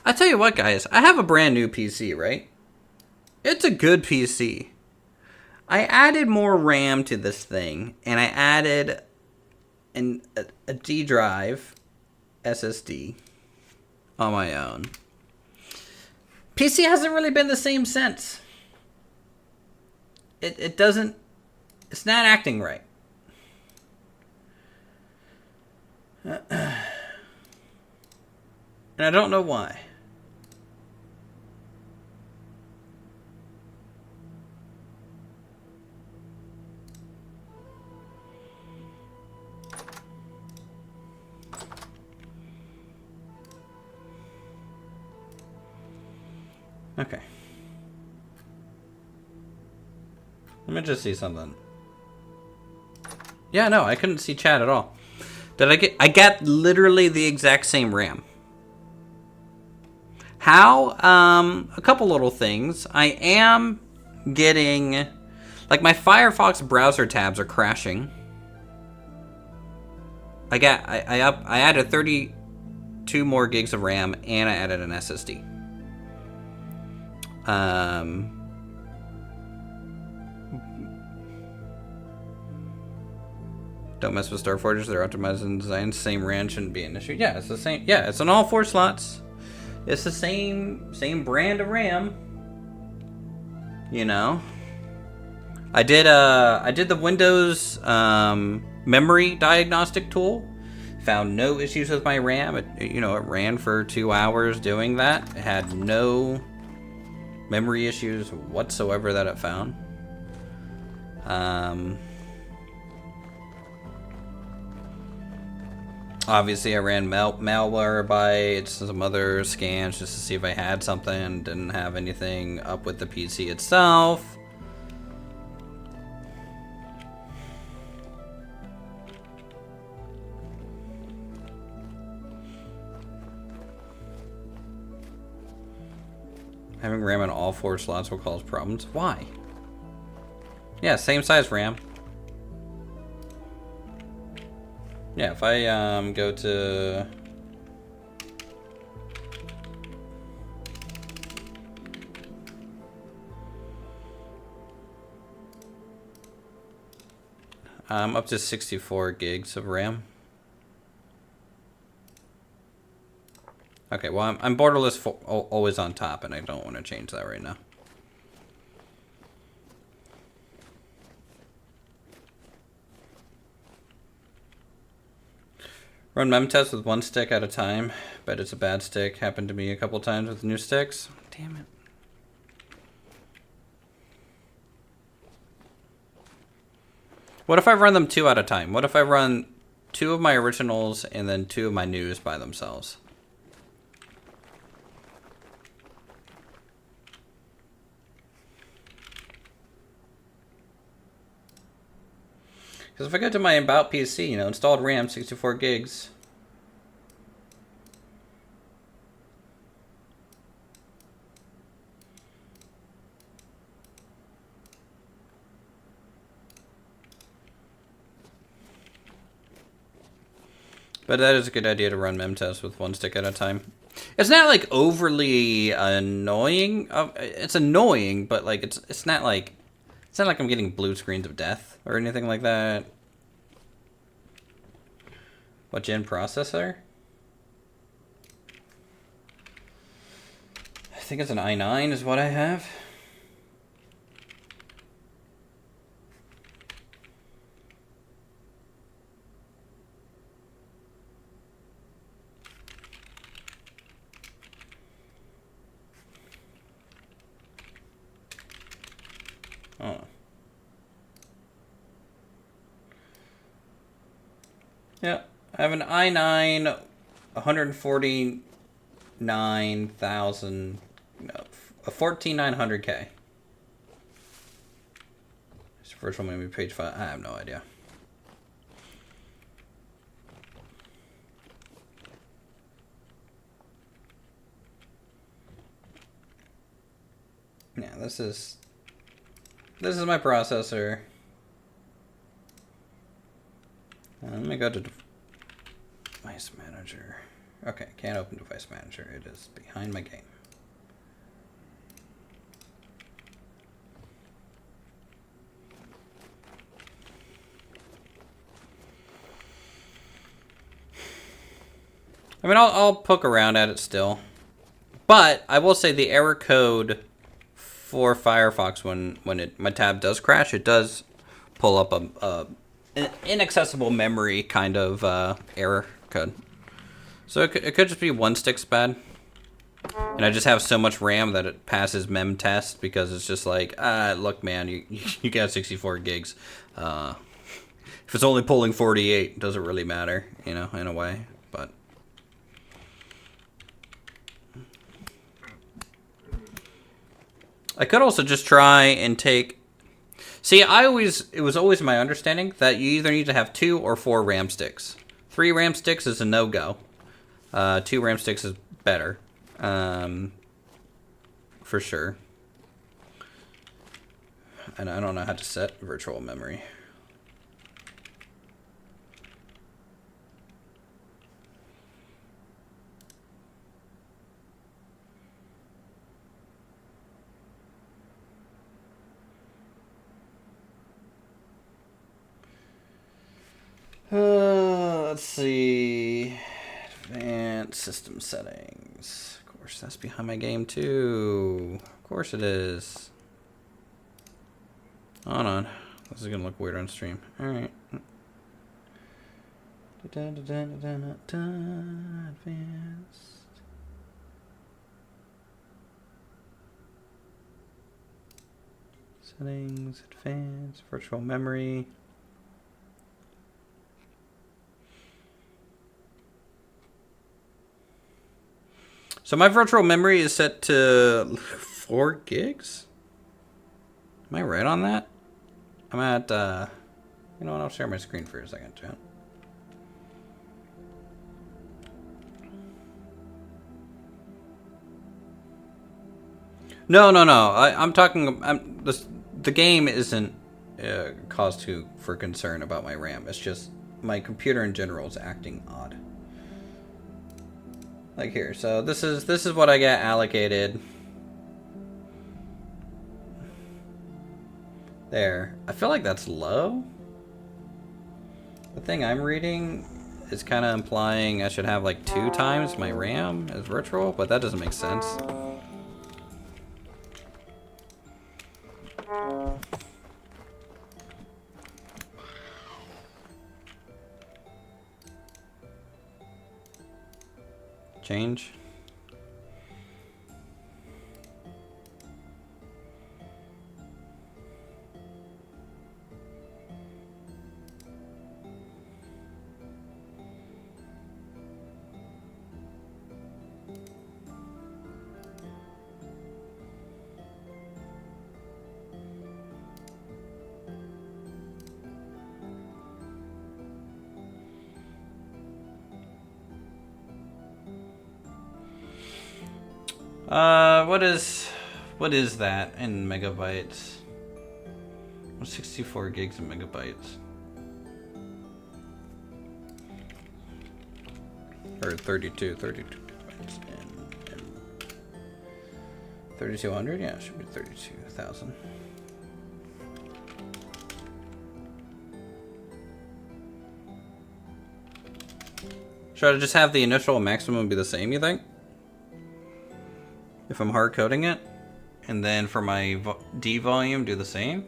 I tell you what, guys, I have a brand new PC, right? It's a good PC. I added more RAM to this thing, and I added a D drive SSD on my own. PC hasn't really been the same since. It doesn't... It's not acting right. And I don't know why. Okay. Let me just see something. Yeah, no, I couldn't see chat at all. Did I get... I got literally the exact same RAM. How? A couple little things. I am getting... Like, my Firefox browser tabs are crashing. I added 32 more gigs of RAM, and I added an SSD. Don't mess with Starforgers. They're optimized in design. Same RAM shouldn't be an issue. Yeah, it's the same. Yeah, it's on all 4 slots. It's the same brand of RAM. You know. I did the Windows memory diagnostic tool. Found no issues with my RAM. It ran for 2 hours doing that. It had no memory issues whatsoever that it found. Obviously, I ran malware by some other scans just to see if I had something. Didn't have anything up with the PC itself. Having RAM in all 4 slots will cause problems. Why? Yeah, same size RAM. Yeah, if I go to... up to 64 gigs of RAM. Okay, well, I'm borderless always on top, and I don't want to change that right now. Run mem tests with 1 stick at a time. Bet it's a bad stick. Happened to me a couple times with new sticks. Damn it. What if I run them 2 at a time? What if I run 2 of my originals and then 2 of my news by themselves? Because if I go to my About PC, installed RAM, 64 gigs. But that is a good idea to run mem tests with 1 stick at a time. It's not like overly annoying. It's annoying, but like it's not like I'm getting blue screens of death or anything like that. What gen processor? I think it's an i9 is what I have. Oh. Yeah, I have an i9, 149,000, no, a 14,900K. It's virtual memory page 5. I have no idea. Yeah, this is my processor. Let me go to device manager. Okay, can't open device manager. It is behind my game. I mean, I'll poke around at it still, but I will say the error code for Firefox when my tab does crash, it does pull up an inaccessible memory kind of error code. So it could just be one stick's bad, and I just have so much RAM that it passes mem test because it's just like, look, man, you got 64 gigs. If it's only pulling 48, it doesn't really matter, you know, in a way, but. I could also just try and take... See, it was always my understanding that you either need to have 2 or 4 RAM sticks. 3 RAM sticks is a no-go. 2 RAM sticks is better. For sure. And I don't know how to set virtual memory. Let's see. Advanced system settings. Of course, that's behind my game too. Of course it is. Hold on. This is gonna look weird on stream. Alright. Advanced. Settings, advanced, virtual memory. So my virtual memory is set to 4 gigs? Am I right on that? I'm at, you know what, I'll share my screen for a second, chat. No. I'm talking, the game isn't cause for concern about my RAM. It's just my computer in general is acting odd. Like here, so this is what I get allocated. There. I feel like that's low. The thing I'm reading is kind of implying I should have like 2 times my RAM as virtual, but that doesn't make sense. Change. What is that in megabytes? 64 gigs of megabytes. Or 32 gigabytes. And 3,200? Yeah, it should be 32,000. Should I just have the initial maximum be the same, you think? If I'm hard coding it? And then for my D volume, do the same?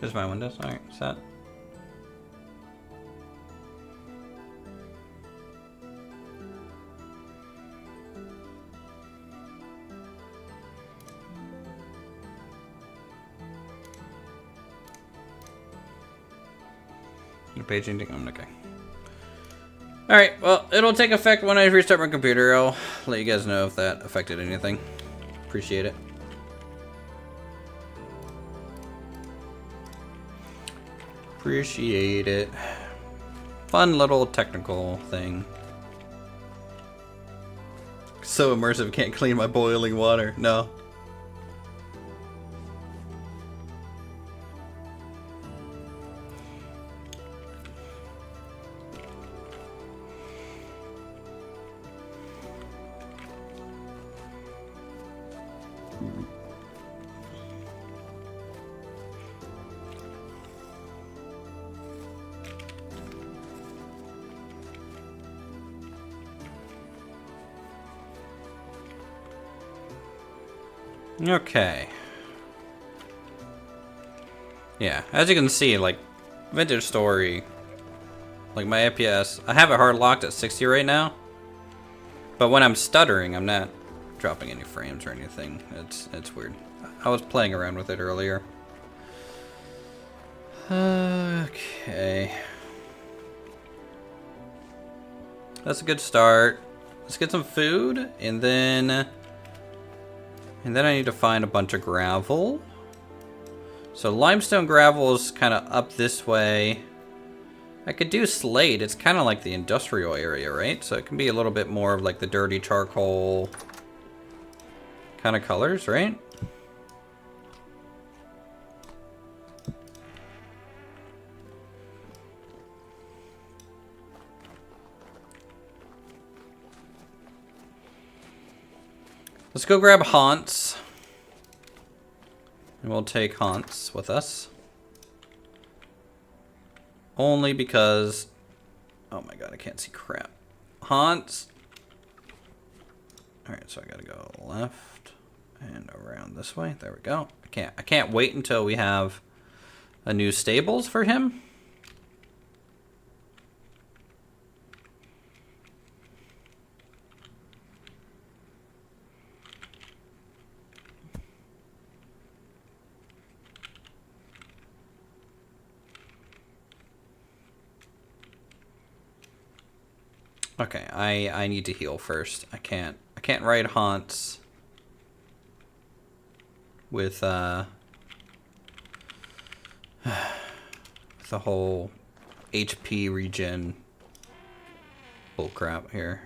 Here's my windows. Alright, set. Your paging, okay. Alright, well, it'll take effect when I restart my computer. I'll let you guys know if that affected anything. Appreciate it. Appreciate it. Fun little technical thing. So immersive, can't clean my boiling water. No. Okay. Yeah, as you can see, like, Vintage Story, like my FPS, I have it hard locked at 60 right now, but when I'm stuttering, I'm not dropping any frames or anything. It's weird. I was playing around with it earlier. Okay. That's a good start. Let's get some food, and then I need to find a bunch of gravel. So limestone gravel is kind of up this way. I could do slate. It's kind of like the industrial area, right? So it can be a little bit more of like the dirty charcoal kind of colors, right? Let's go grab Haunts. And we'll take Haunts with us. Only because... Oh my god, I can't see crap. Haunts. Alright, so I gotta go left and around this way. There we go. I can't wait until we have a new stables for him. Okay, I need to heal first. I can't ride Haunts with the whole HP regen bullcrap here.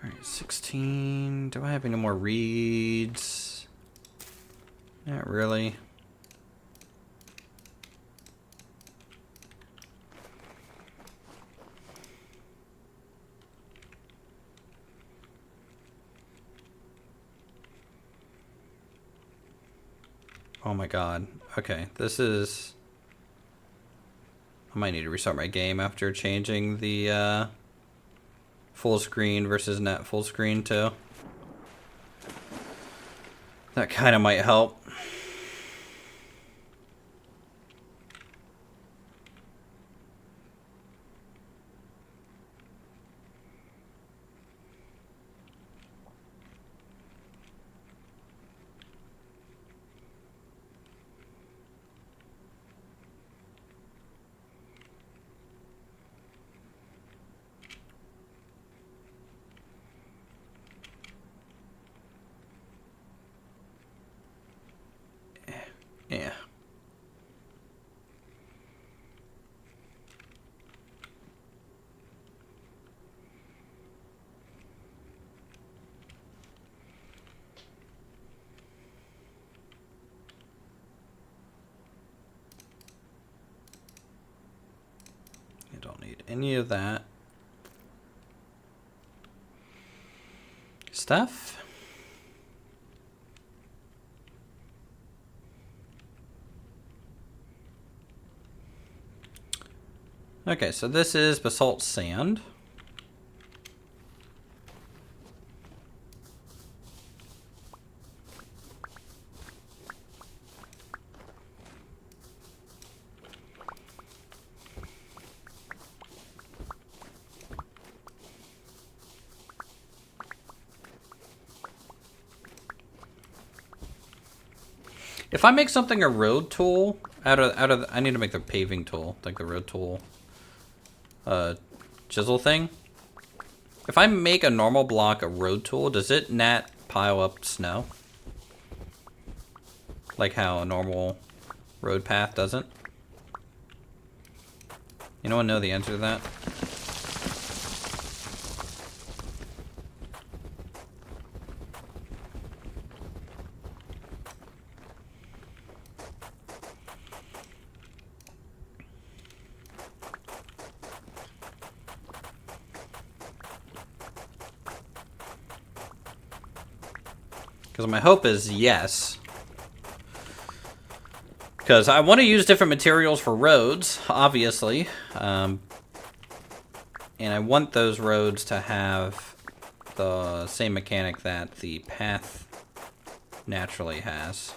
Alright, 16. Do I have any more reeds? Not really. Oh my god. Okay, this is... I might need to restart my game after changing the full screen versus not full screen too. That kind of might help. Yeah. You don't need any of that stuff. Okay, so this is basalt sand. If I make something a road tool out of I need to make the paving tool, like the road tool chisel thing. If I make a normal block a road tool, does it not pile up snow? Like how a normal road path doesn't? Anyone know the answer to that? Because my hope is yes. Because I want to use different materials for roads, obviously. And I want those roads to have the same mechanic that the path naturally has.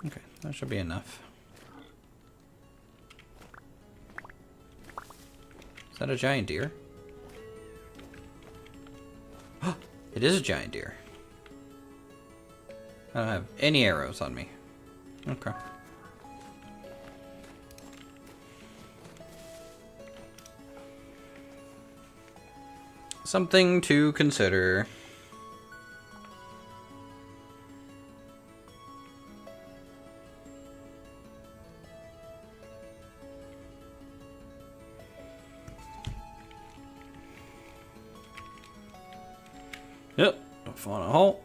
Okay, that should be enough. Is that a giant deer? It is a giant deer. I don't have any arrows on me. Okay. Something to consider. Yep, don't fall in a hole.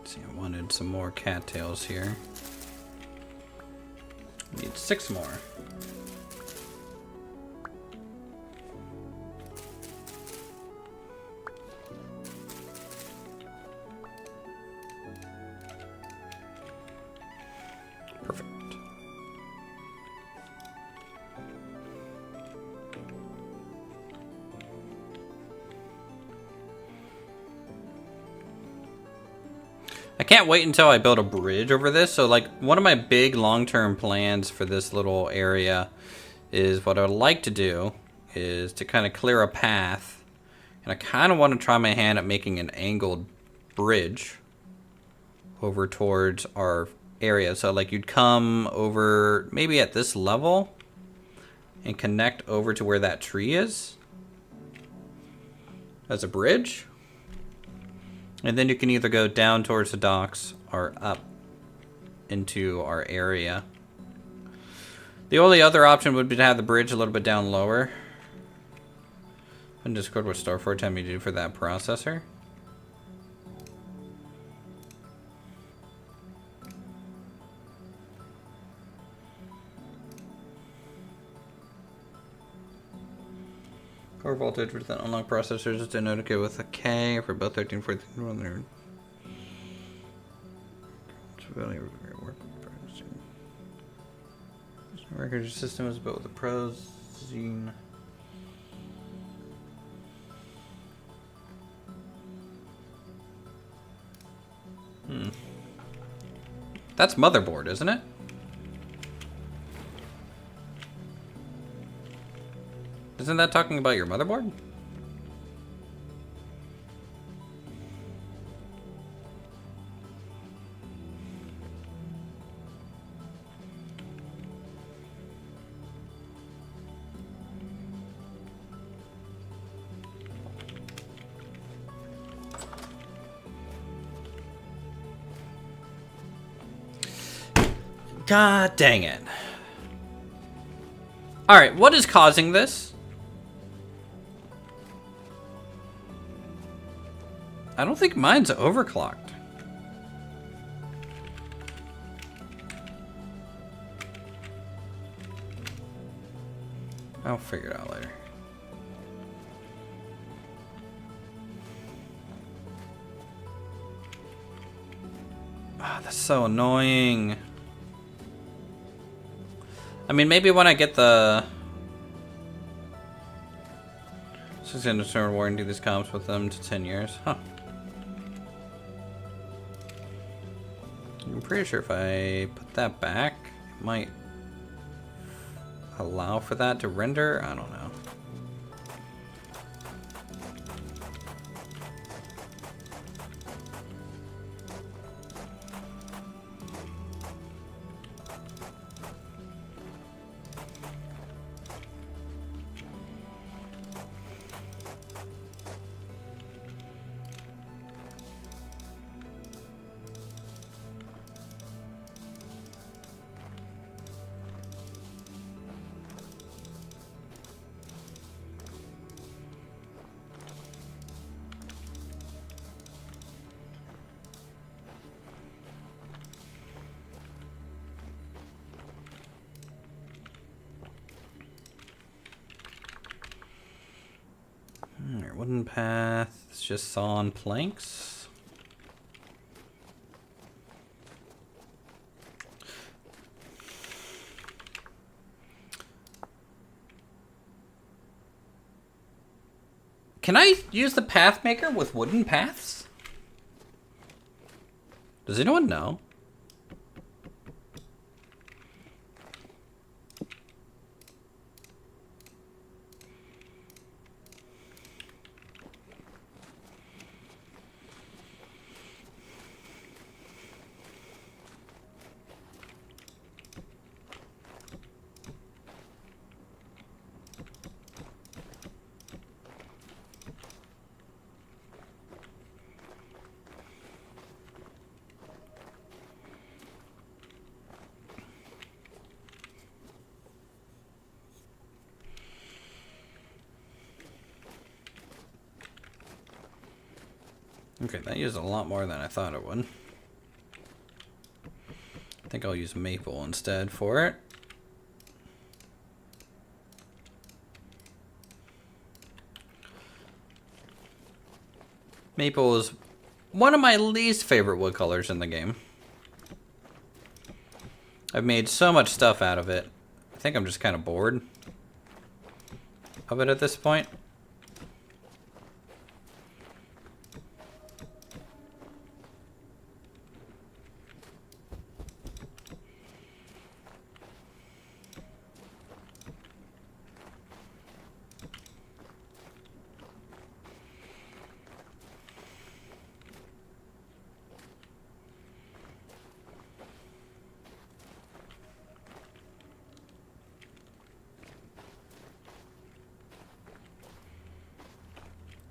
See, I wanted some more cattails here. Need 6 more. Perfect. I can't wait until I build a bridge over this. So like one of my big long-term plans for this little area is what I would like to do is to kind of clear a path. And I kind of want to try my hand at making an angled bridge over towards our area. So like you'd come over maybe at this level and connect over to where that tree is as a bridge. And then you can either go down towards the docks or up into our area. The only other option would be to have the bridge a little bit down lower. In Discord, what Starford tell me to do for that processor? Core voltage with the unlock processors is denoted with a K for both 13 and 14. Record system is built with the pros. That's motherboard, isn't it? Isn't that talking about your motherboard? God dang it. Alright, what is causing this? I don't think mine's overclocked. I'll figure it out later. Ah, that's so annoying. I mean, maybe when I get the 600 warranty, this comes with them to 10 years. Huh. I'm pretty sure if I put that back, it might allow for that to render. I don't know. Wooden path, it's just sawn planks. Can I use the path maker with wooden paths? Does anyone know? Okay, that used a lot more than I thought it would. I think I'll use maple instead for it. Maple is one of my least favorite wood colors in the game. I've made so much stuff out of it. I think I'm just kind of bored of it at this point.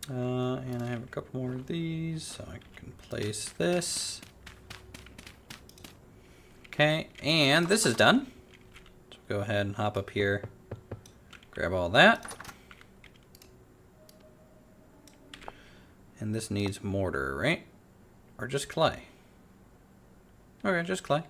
And I have a couple more of these, so I can place this. Okay, and this is done. So go ahead and hop up here, grab all that. And this needs mortar, right? Or just clay? Okay, just clay.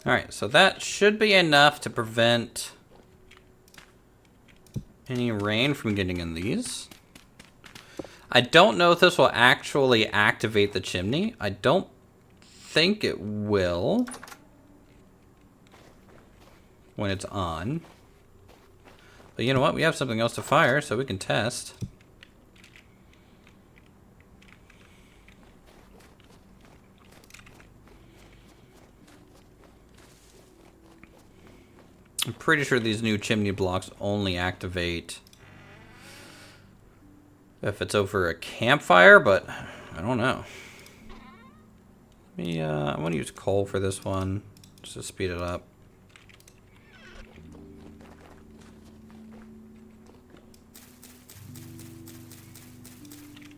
Alright, so that should be enough to prevent any rain from getting in these. I don't know if this will actually activate the chimney. I don't think it will when it's on. But you know what? We have something else to fire, so we can test. I'm pretty sure these new chimney blocks only activate if it's over a campfire, but I don't know. I want to use coal for this one, just to speed it up.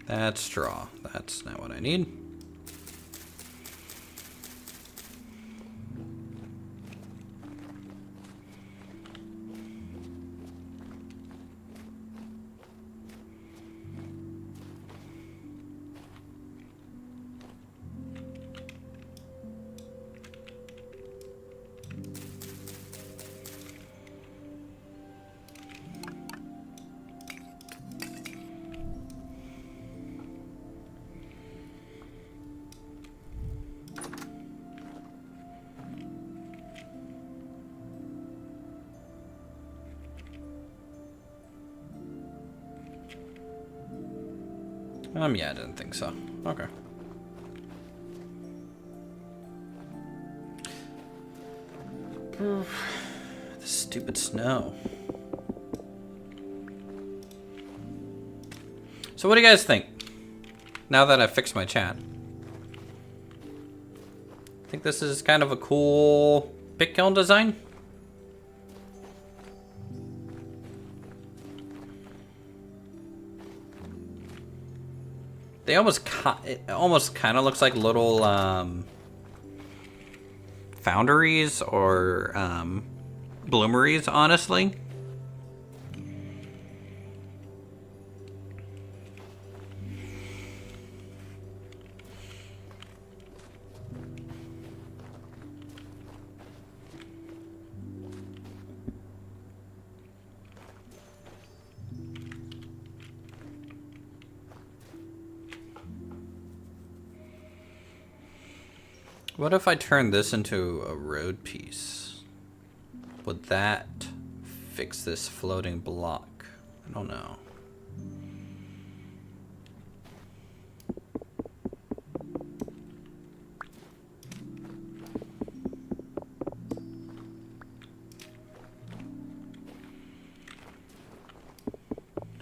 That's straw. That's not what I need. Yeah, I didn't think so. Okay. The stupid snow. So what do you guys think? Now that I've fixed my chat. I think this is kind of a cool pit kiln design. They it almost kind of looks like little foundries or bloomeries, honestly. What if I turn this into a road piece? Would that fix this floating block? I don't know.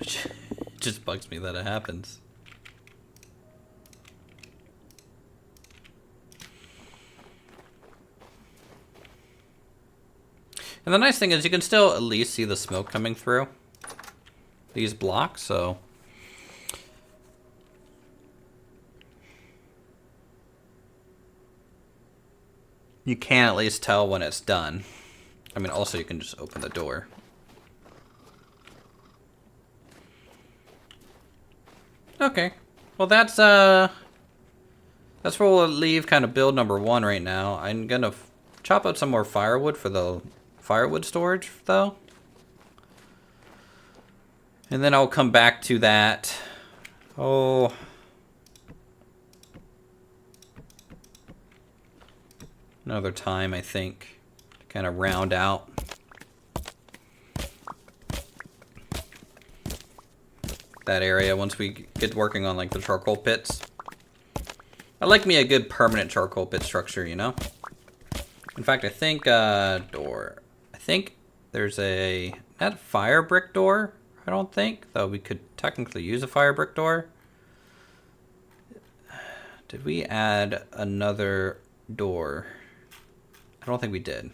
It just bugs me that it happens. And the nice thing is you can still at least see the smoke coming through these blocks, so you can at least tell when it's done. I mean, also you can just open the door. Okay. Well, that's where we'll leave kind of build number 1 right now. I'm gonna chop up some more firewood for the firewood storage, though. And then I'll come back to that. Oh. Another time, I think, to kind of round out. That area once we get working on like the charcoal pits. I like me a good permanent charcoal pit structure, you know? In fact, I think door. I think there's a not fire brick door. I don't think, though we could technically use a fire brick door. Did we add another door? I don't think we did.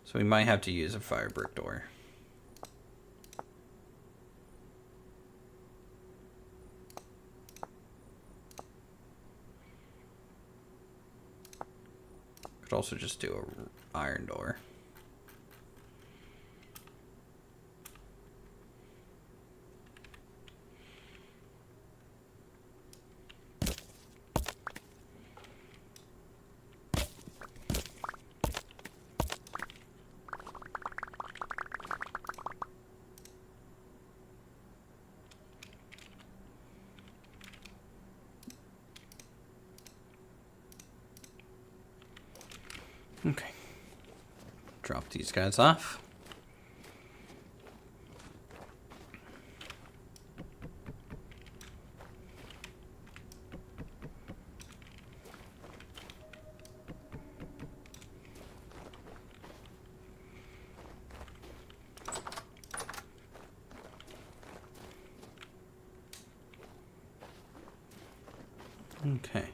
So we might have to use a fire brick door. Could also just do an iron door. Okay. Drop these guys off. Okay.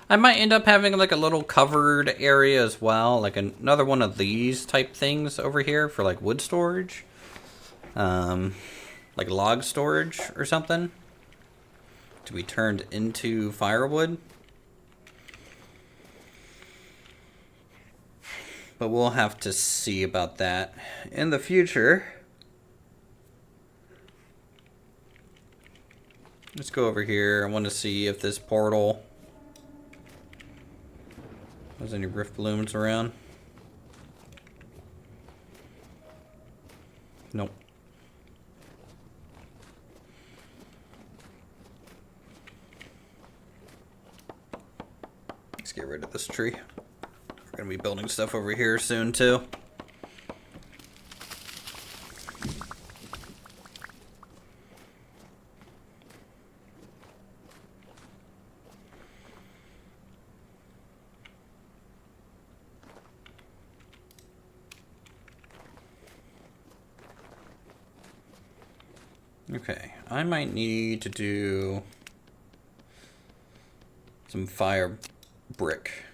I might end up having like a little covered area as well, like another one of these type things over here for like wood storage. Like log storage or something to be turned into firewood. But we'll have to see about that in the future. Let's go over here. I want to see if this portal has any rift blooms around. Nope. Let's get rid of this tree. We're going to be building stuff over here soon too. Okay, I might need to do some fire brick.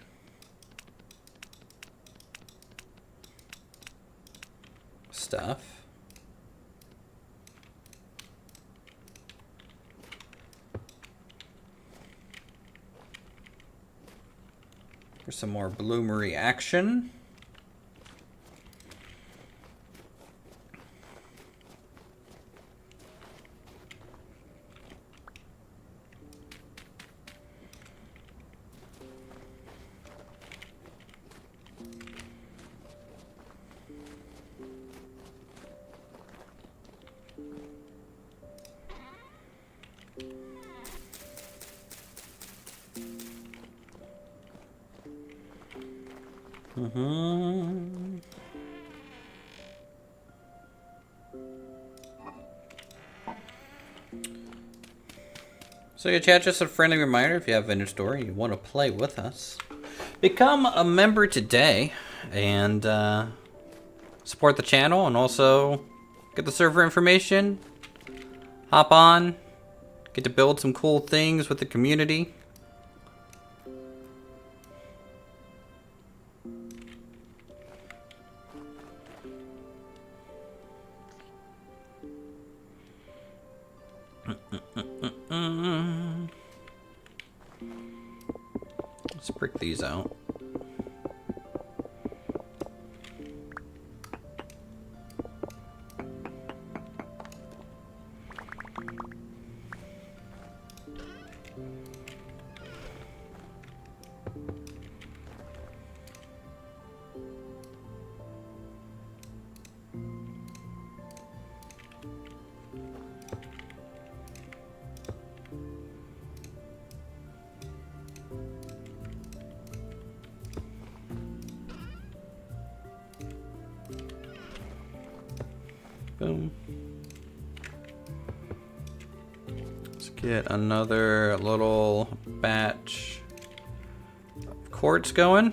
Stuff. For some more bloomery action. So yeah, chat, just a friendly reminder, if you have a story you want to play with us, become a member today and support the channel, and also get the server information, hop on, get to build some cool things with the community. Let's brick these out. Boom. Let's get another little batch of quartz going.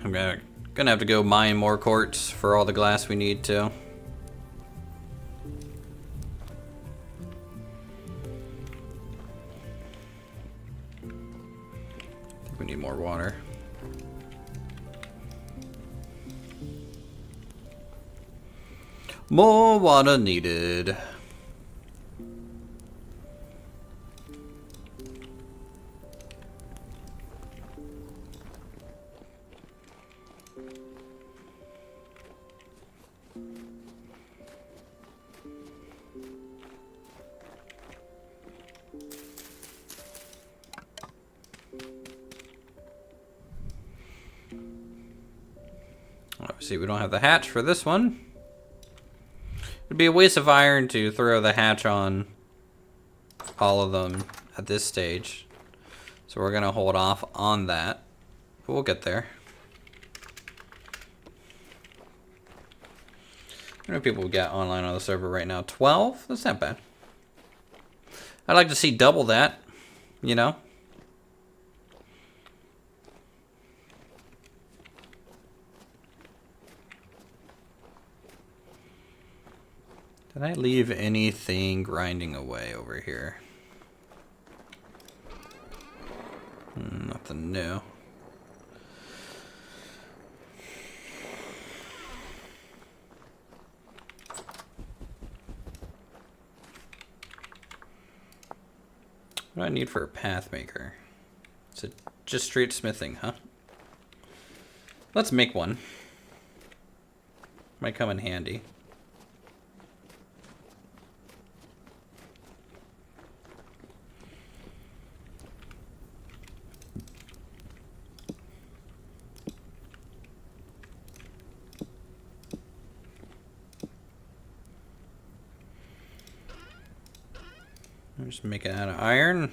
I'm gonna have to go mine more quartz for all the glass we need to. We need more water. More water needed. Obviously, we don't have the hatch for this one. It'd be a waste of iron to throw the hatch on all of them at this stage. So we're going to hold off on that. But we'll get there. How many people we got online on the server right now? 12? That's not bad. I'd like to see double that, you know? Did I leave anything grinding away over here? Nothing new. What do I need for a path maker? Is it just straight smithing, huh? Let's make one. Might come in handy. I'm just making it out of iron.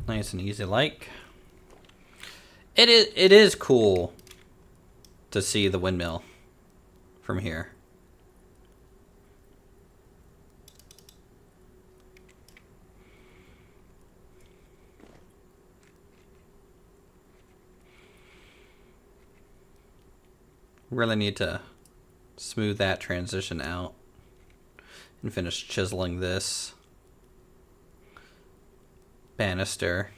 Nice and easy like. It is cool to see the windmill from here. Really need to smooth that transition out and finish chiseling this banister.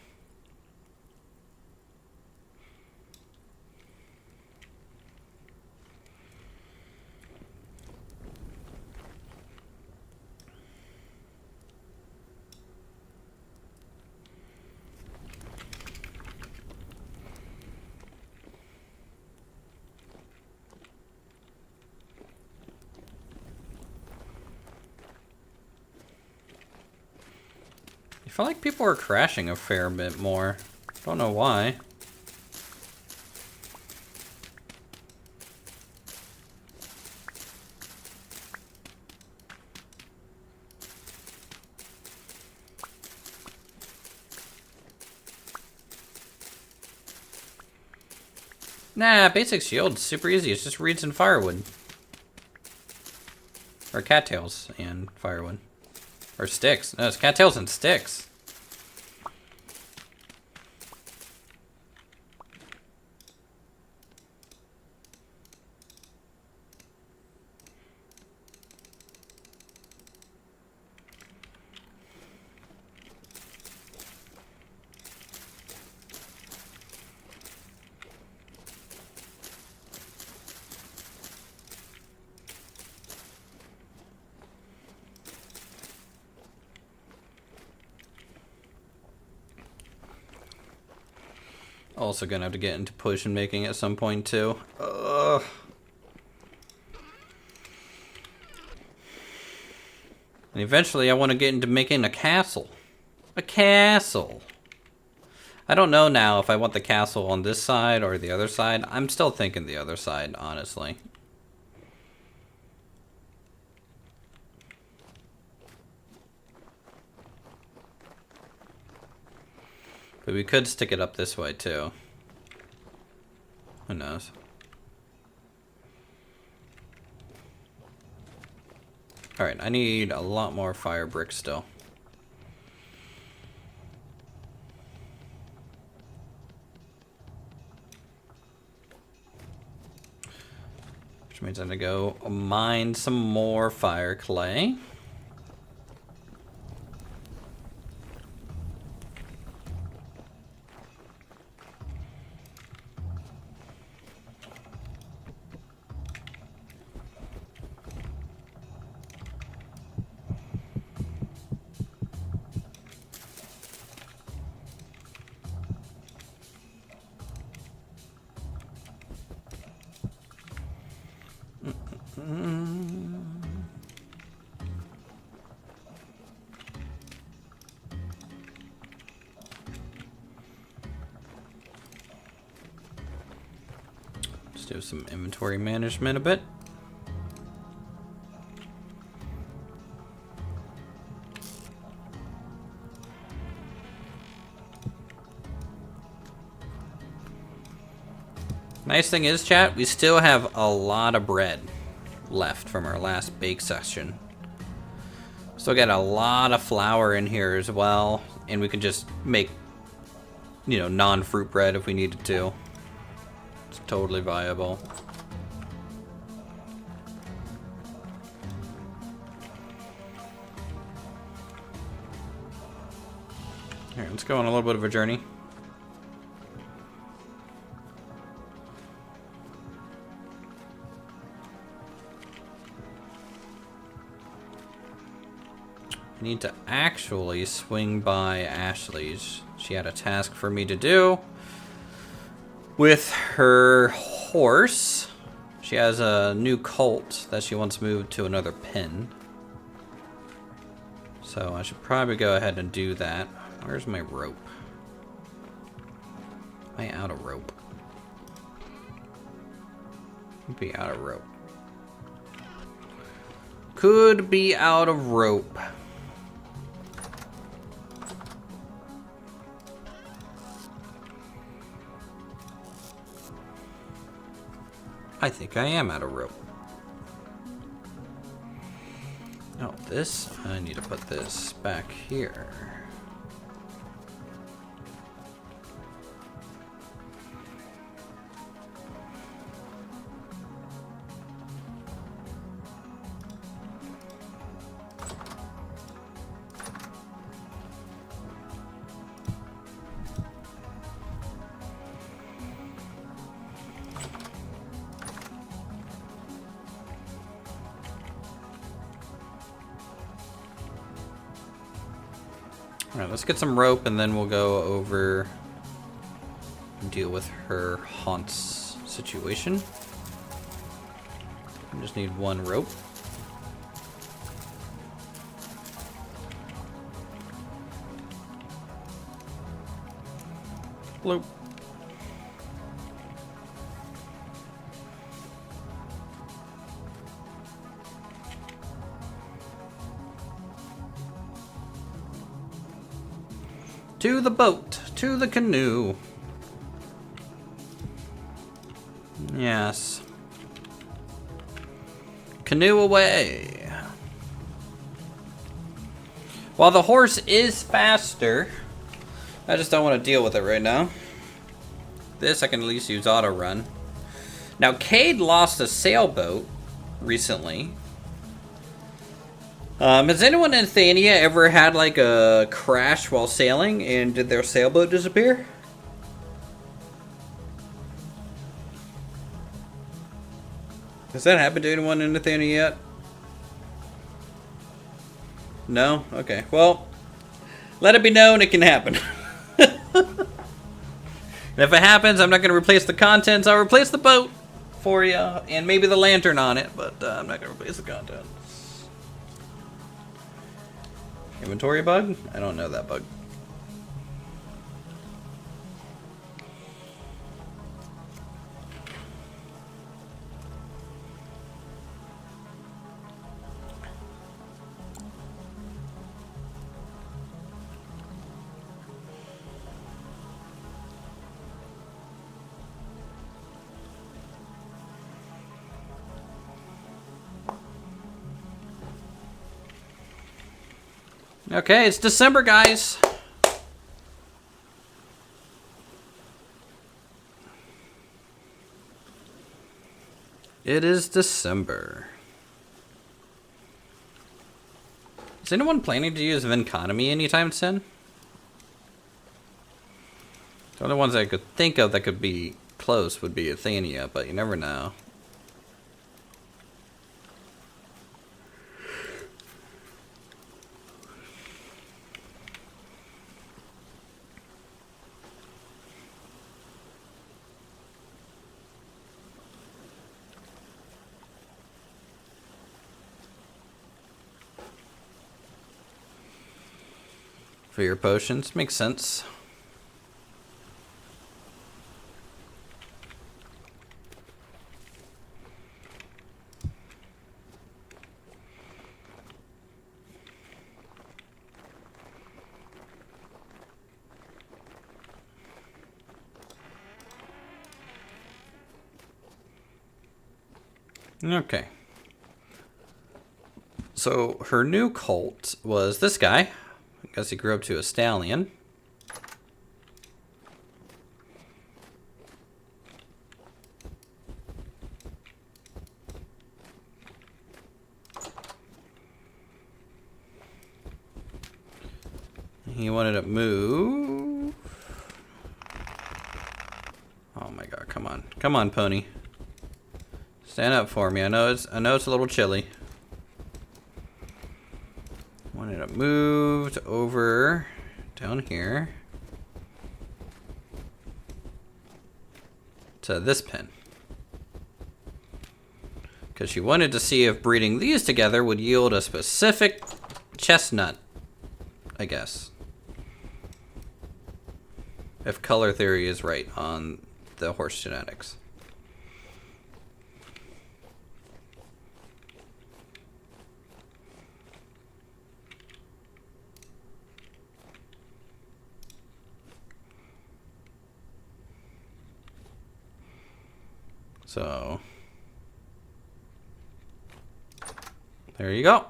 I feel like people are crashing a fair bit more. Don't know why. Nah, basic shield's super easy. It's just reeds and firewood. Or cattails and firewood. Or sticks. No, it's cattails and sticks. Also gonna have to get into potion making at some point too. Ugh. And eventually I want to get into making a castle. A castle. I don't know now if I want the castle on this side or the other side. I'm still thinking the other side, honestly. But we could stick it up this way too. Who knows? Alright, I need a lot more fire bricks still. Which means I'm gonna go mine some more fire clay. Just do some inventory management a bit. Nice thing is, chat, we still have a lot of bread left from our last bake session. Still got a lot of flour in here as well, and we can just make you know, non-fruit bread if we needed to. It's totally viable. Here, let's go on a little bit of a journey. I need to actually swing by Ashley's. She had a task for me to do with her horse. She has a new colt that she wants moved to another pen. So I should probably go ahead and do that. Where's my rope? Am I out of rope? Could be out of rope. Could be out of rope. I think I am out of rope. Oh, this, I need to put this back here. Alright, let's get some rope and then we'll go over and deal with her haunts situation. I just need one rope. Bloop. To the boat, to the canoe. Yes. Canoe away. While the horse is faster, I just don't want to deal with it right now. This I can at least use auto run. Now, Cade lost a sailboat recently. Has anyone in Thania ever had like a crash while sailing and did their sailboat disappear? Has that happened to anyone in Thania yet? No? Okay. Well, let it be known it can happen. And if it happens, I'm not going to replace the contents. I'll replace the boat for you and maybe the lantern on it, but I'm not going to replace the contents. Inventory bug? I don't know that bug. Okay, it's December, guys. It is December. Is anyone planning to use Vinconomy anytime soon? The only ones I could think of that could be close would be Athenia, but you never know. For your potions, makes sense. Okay. So her new colt was this guy. I guess he grew up to a stallion. He wanted to move. Oh my god, come on. Come on, pony. Stand up for me. I know it's a little chilly. Wanted to move over down here to this pin. Because she wanted to see if breeding these together would yield a specific chestnut, I guess. If color theory is right on the horse genetics. So, there you go.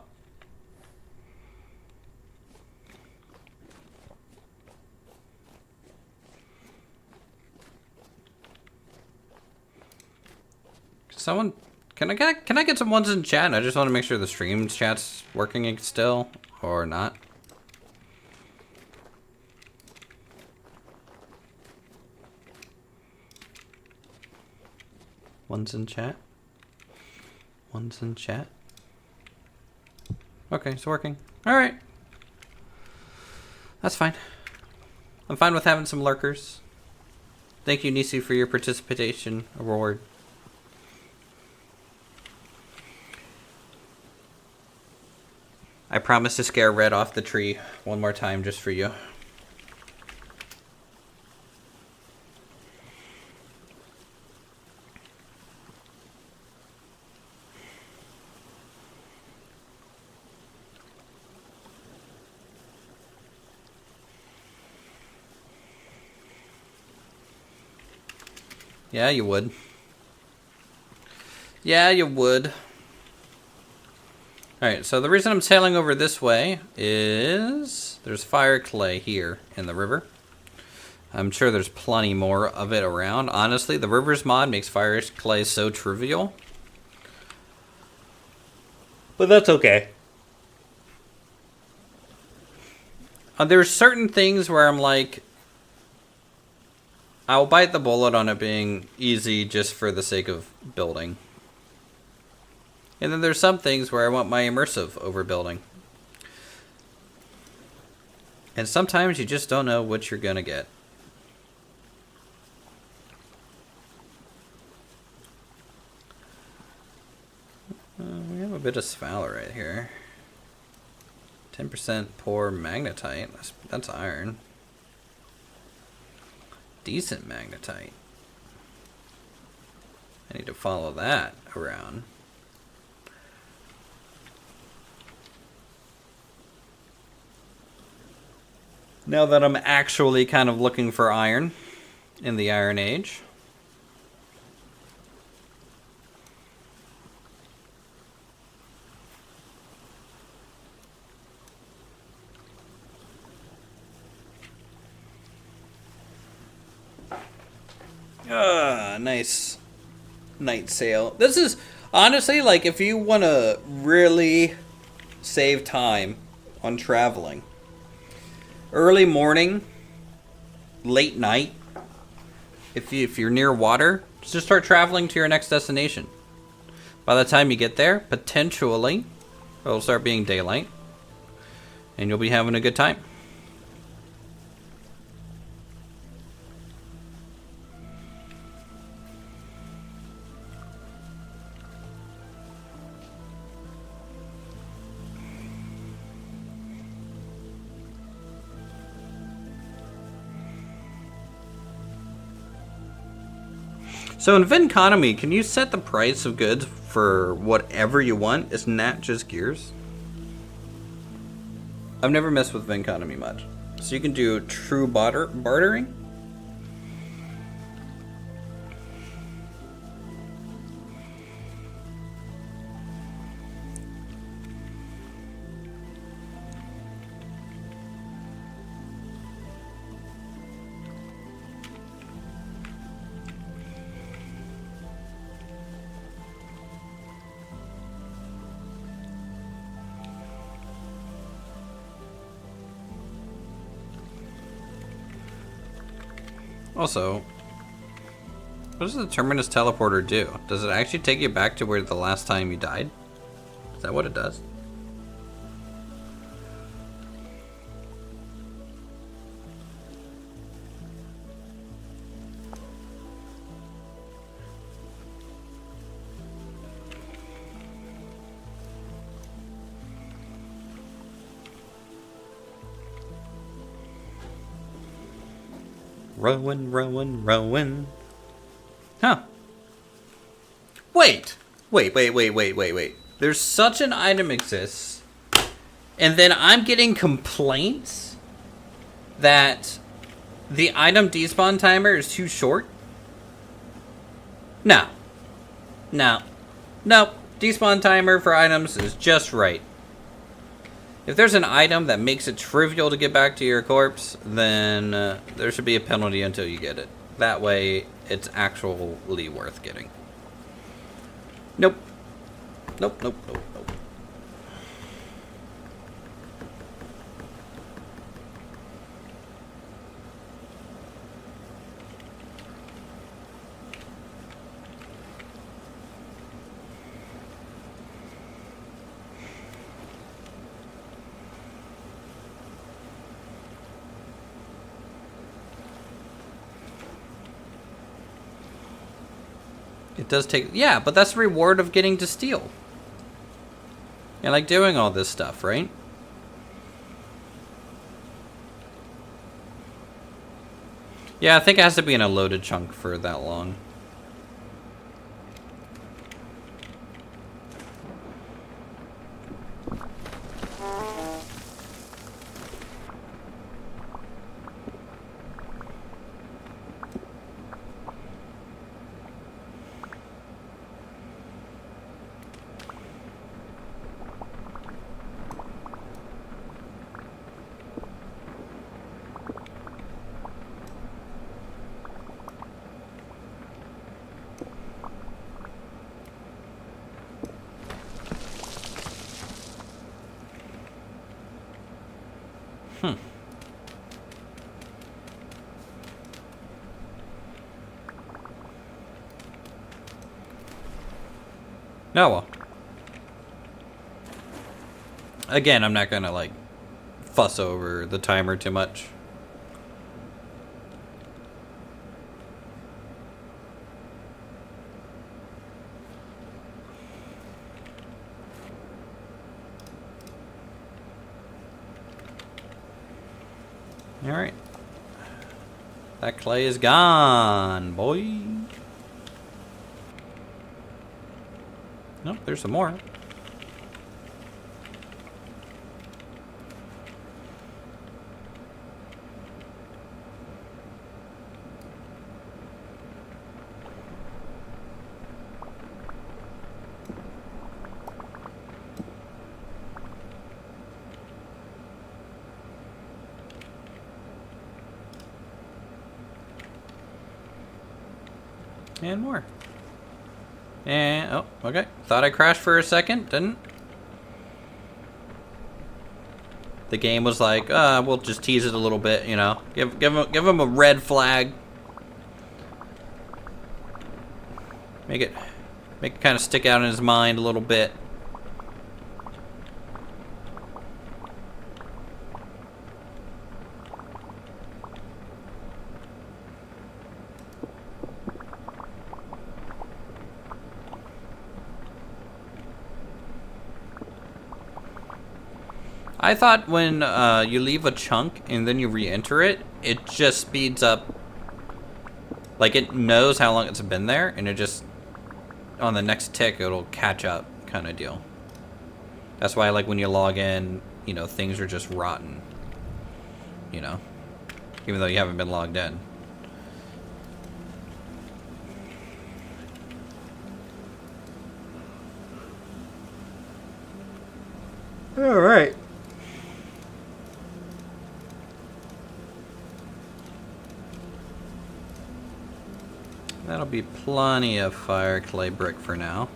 Someone, can I get some ones in chat? I just want to make sure the stream chat's working still or not. One's in chat. One's in chat. Okay, it's working. All right. That's fine. I'm fine with having some lurkers. Thank you, Nisi, for your participation award. I promise to scare Red off the tree one more time just for you. Yeah, you would. Yeah, you would. Alright, so the reason I'm sailing over this way is there's fire clay here in the river. I'm sure there's plenty more of it around. Honestly, the Rivers mod makes fire clay so trivial. But that's okay. There's certain things where I'm like, I'll bite the bullet on it being easy just for the sake of building. And then there's some things where I want my immersive overbuilding. And sometimes you just don't know what you're gonna get. We have a bit of sphalerite here. 10% poor magnetite. That's iron. Decent magnetite. I need to follow that around. Now that I'm actually kind of looking for iron in the Iron Age. Nice night sail. This is honestly like if you want to really save time on traveling. Early morning, late night, if you're near water, just start traveling to your next destination. By the time you get there, potentially, it'll start being daylight, and you'll be having a good time. So in Vinconomy, can you set the price of goods for whatever you want? Isn't that just gears? I've never messed with Vinconomy much. So you can do true bartering? Also, what does the Terminus teleporter do? Does it actually take you back to where the last time you died? Is that what it does? Rowing, rowing, rowing. Huh. Wait. There's such an item exists, and then I'm getting complaints that the item despawn timer is too short? No. Despawn timer for items is just right. If there's an item that makes it trivial to get back to your corpse, then there should be a penalty until you get it. That way, it's actually worth getting. Nope. It does take... Yeah, but that's the reward of getting to steal. And like doing all this stuff, right? Yeah, I think it has to be in a loaded chunk for that long. No, well. Again, I'm not gonna, like, fuss over the timer too much. Alright. That clay is gone, boy. Nope, there's some more. And more. And, oh, okay. Thought I crashed for a second, didn't. The game was like, we'll just tease it a little bit, you know. Give him a red flag. Make it kind of stick out in his mind a little bit. I thought when you leave a chunk and then you re-enter it, it just speeds up. Like, it knows how long it's been there, and it just, on the next tick, it'll catch up kind of deal. That's why, like, when you log in, you know, things are just rotten. You know? Even though you haven't been logged in. Alright. That'll be plenty of fire clay brick for now.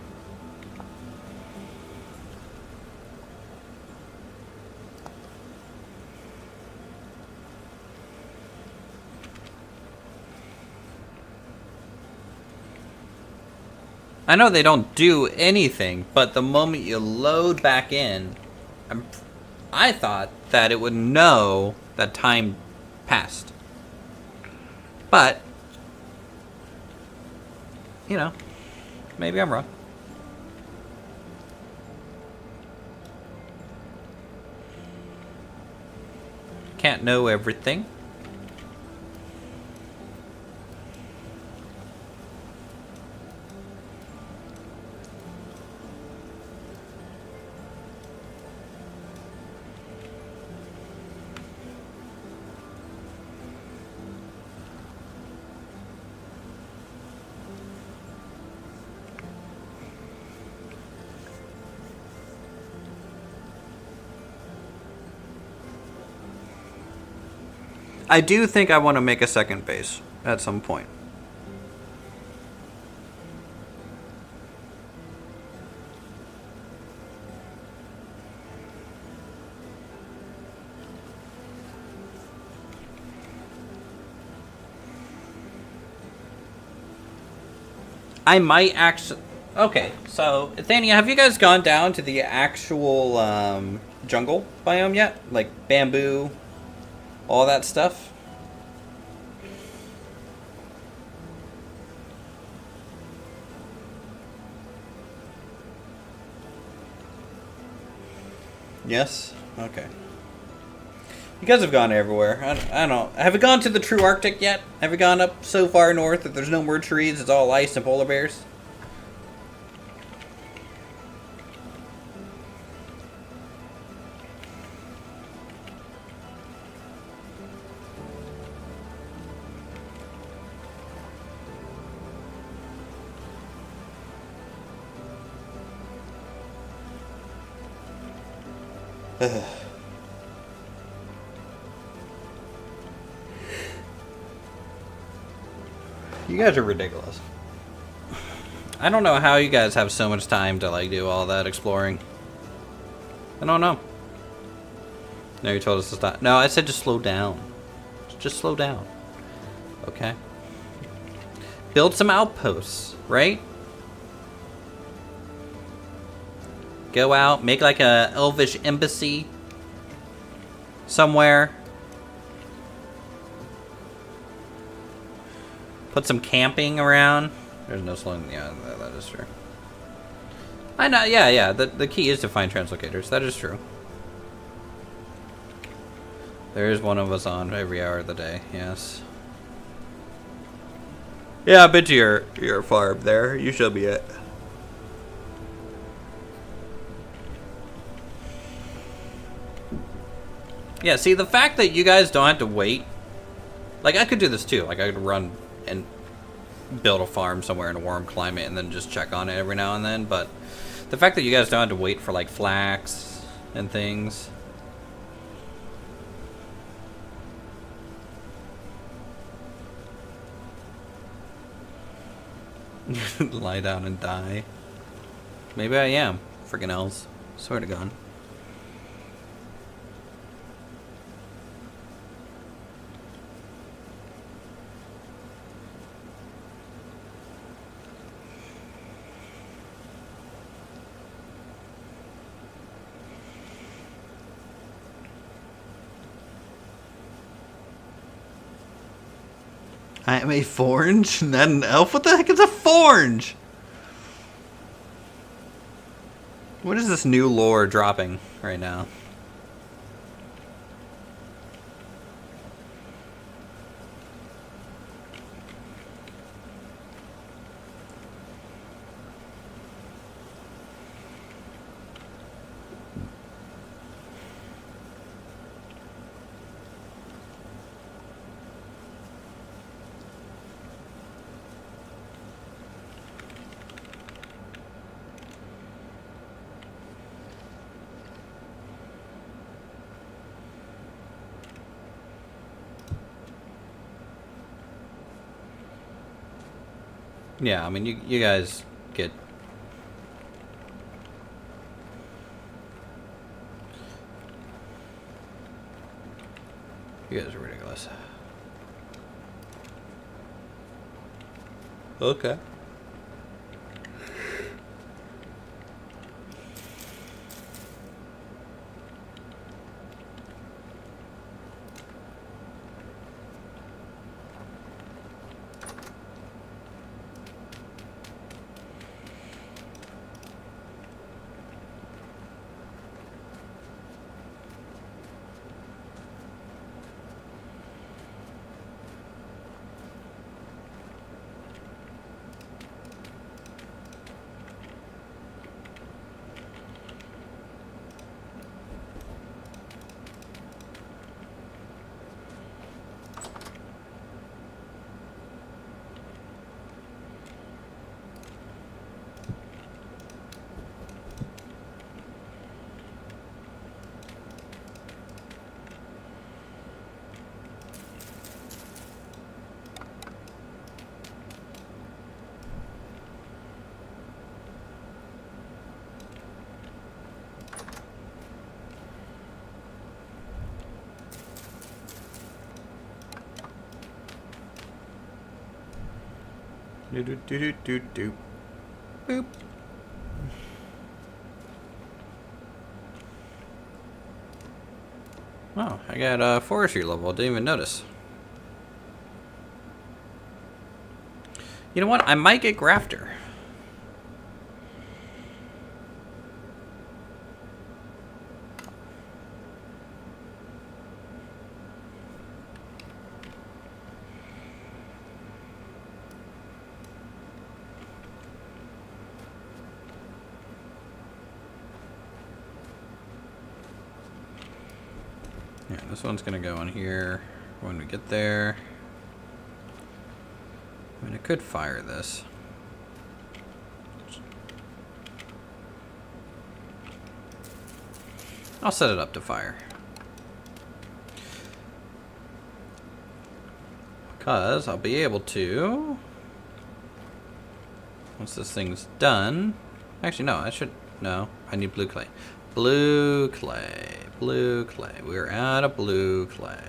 I know they don't do anything, but the moment you load back in, I thought that it would know that time passed. But, you know, maybe I'm wrong. Can't know everything. I do think I want to make a second base at some point. I might actually... Okay, so, Thania, have you guys gone down to the actual jungle biome yet? Like bamboo, all that stuff? Yes? Okay. You guys have gone everywhere. I don't know. Have you gone to the true Arctic yet? Have you gone up so far north that there's no more trees, it's all ice and polar bears? You guys are ridiculous. I don't know how you guys have so much time to like do all that exploring. I don't know. No, you told us to stop. No, I said just slow down. Just slow down. Okay. Build some outposts, right? Go out, make like a elvish embassy somewhere. Put some camping around. There's no slowing. Yeah, that is true. I know. Yeah. The key is to find translocators. That is true. There is one of us on every hour of the day. Yes. Yeah, I've been to your farm there. You show me it. Yeah, see, the fact that you guys don't have to wait. Like, I could do this too. Like, I could run and build a farm somewhere in a warm climate and then just check on it every now and then. But the fact that you guys don't have to wait for, like, flax and things. Lie down and die. Maybe I am. Freaking elves. Swear to God. I am a forge? Not an elf? What the heck is a forge? What is this new lore dropping right now? Yeah, I mean, you guys get... You guys are ridiculous. Okay. Do do do do do do. Boop. Oh, I got a forestry level. Didn't even notice. You know what? I might get grafter. Yeah, this one's gonna go in here when we get there. I mean, I could fire this. I'll set it up to fire. Because I'll be able to, once this thing's done. Actually, no, I need blue clay. Blue clay. Blue clay. We're out of blue clay.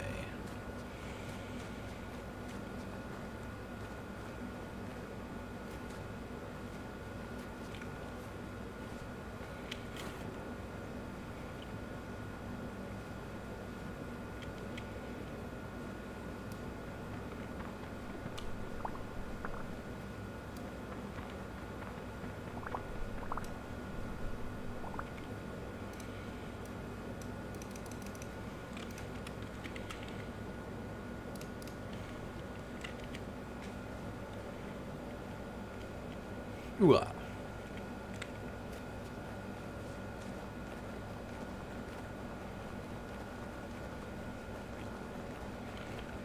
Ooh.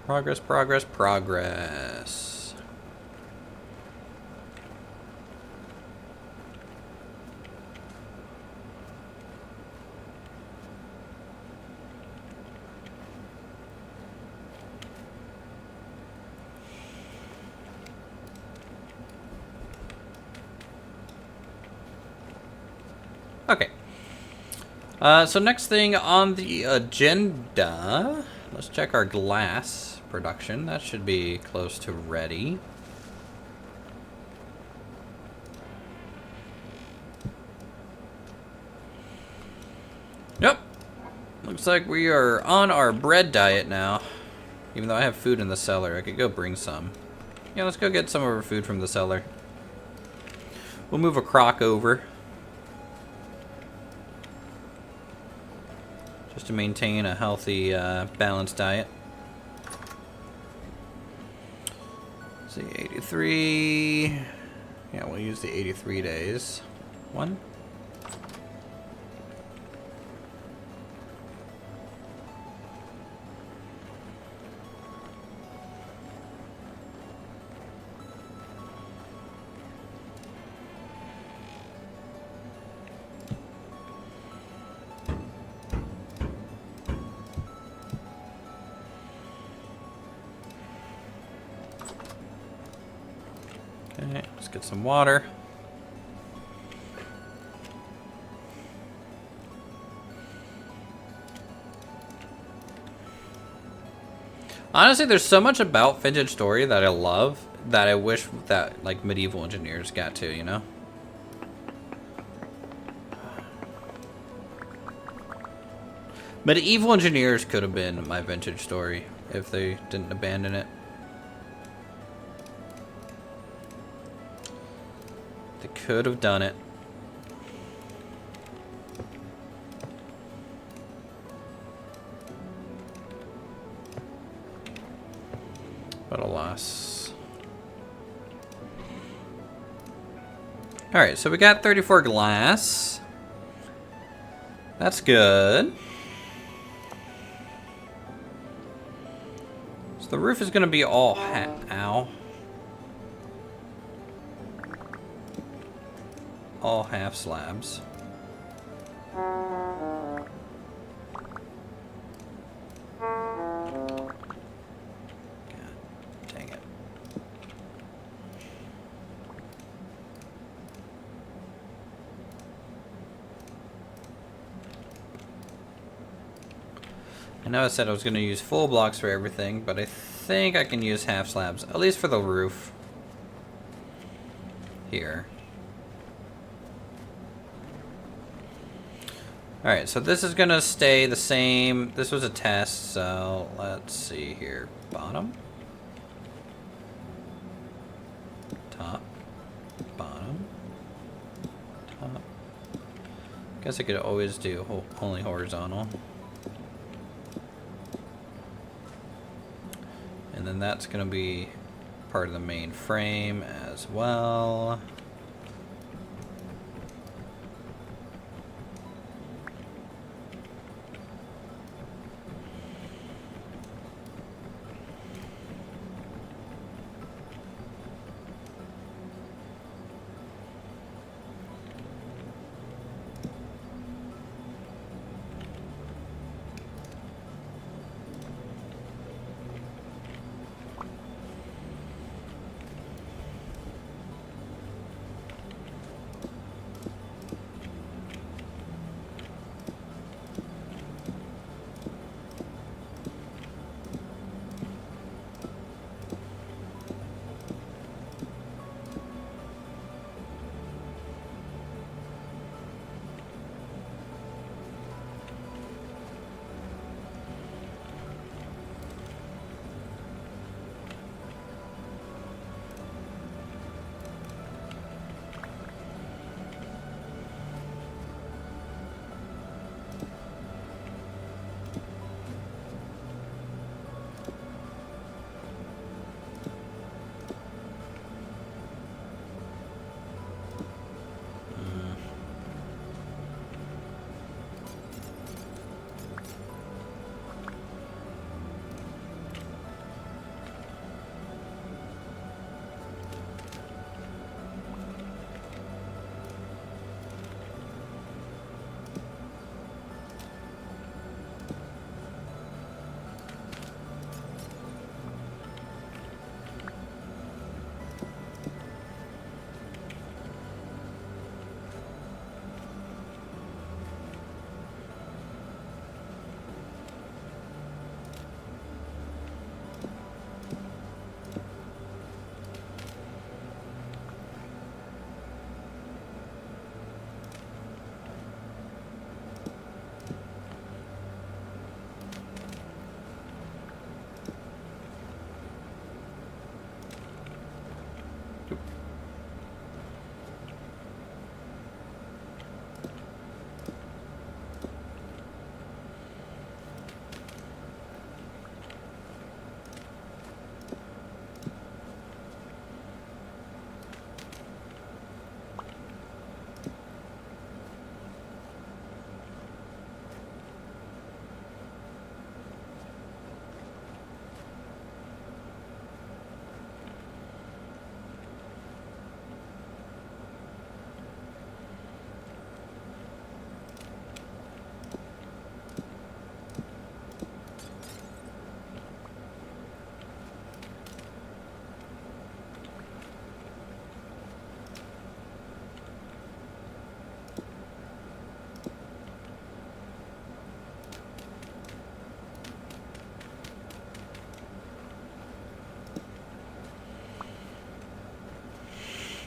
Progress, progress, progress. Okay. So next thing on the agenda, let's check our glass production. That should be close to ready. Yep. Looks like we are on our bread diet now. Even though I have food in the cellar, I could go bring some. Yeah, let's go get some of our food from the cellar. We'll move a crock over. Just to maintain a healthy, balanced diet. Let's see, 83. Yeah, we'll use the 83 days. One. Okay, let's get some water. Honestly, there's so much about Vintage Story that I love that I wish that like medieval engineers got to, you know? Medieval engineers could have been my Vintage Story if they didn't abandon it. They could have done it. But alas. Alright, so we got 34 glass. That's good. So the roof is going to be all ow. All half slabs. I know I said I was going to use full blocks for everything, but I think I can use half slabs, at least for the roof. here. Alright, so this is going to stay the same. This was a test, so let's see here. Bottom. Top. Bottom. Top. Guess I could always do only horizontal. And then that's going to be part of the main frame as well.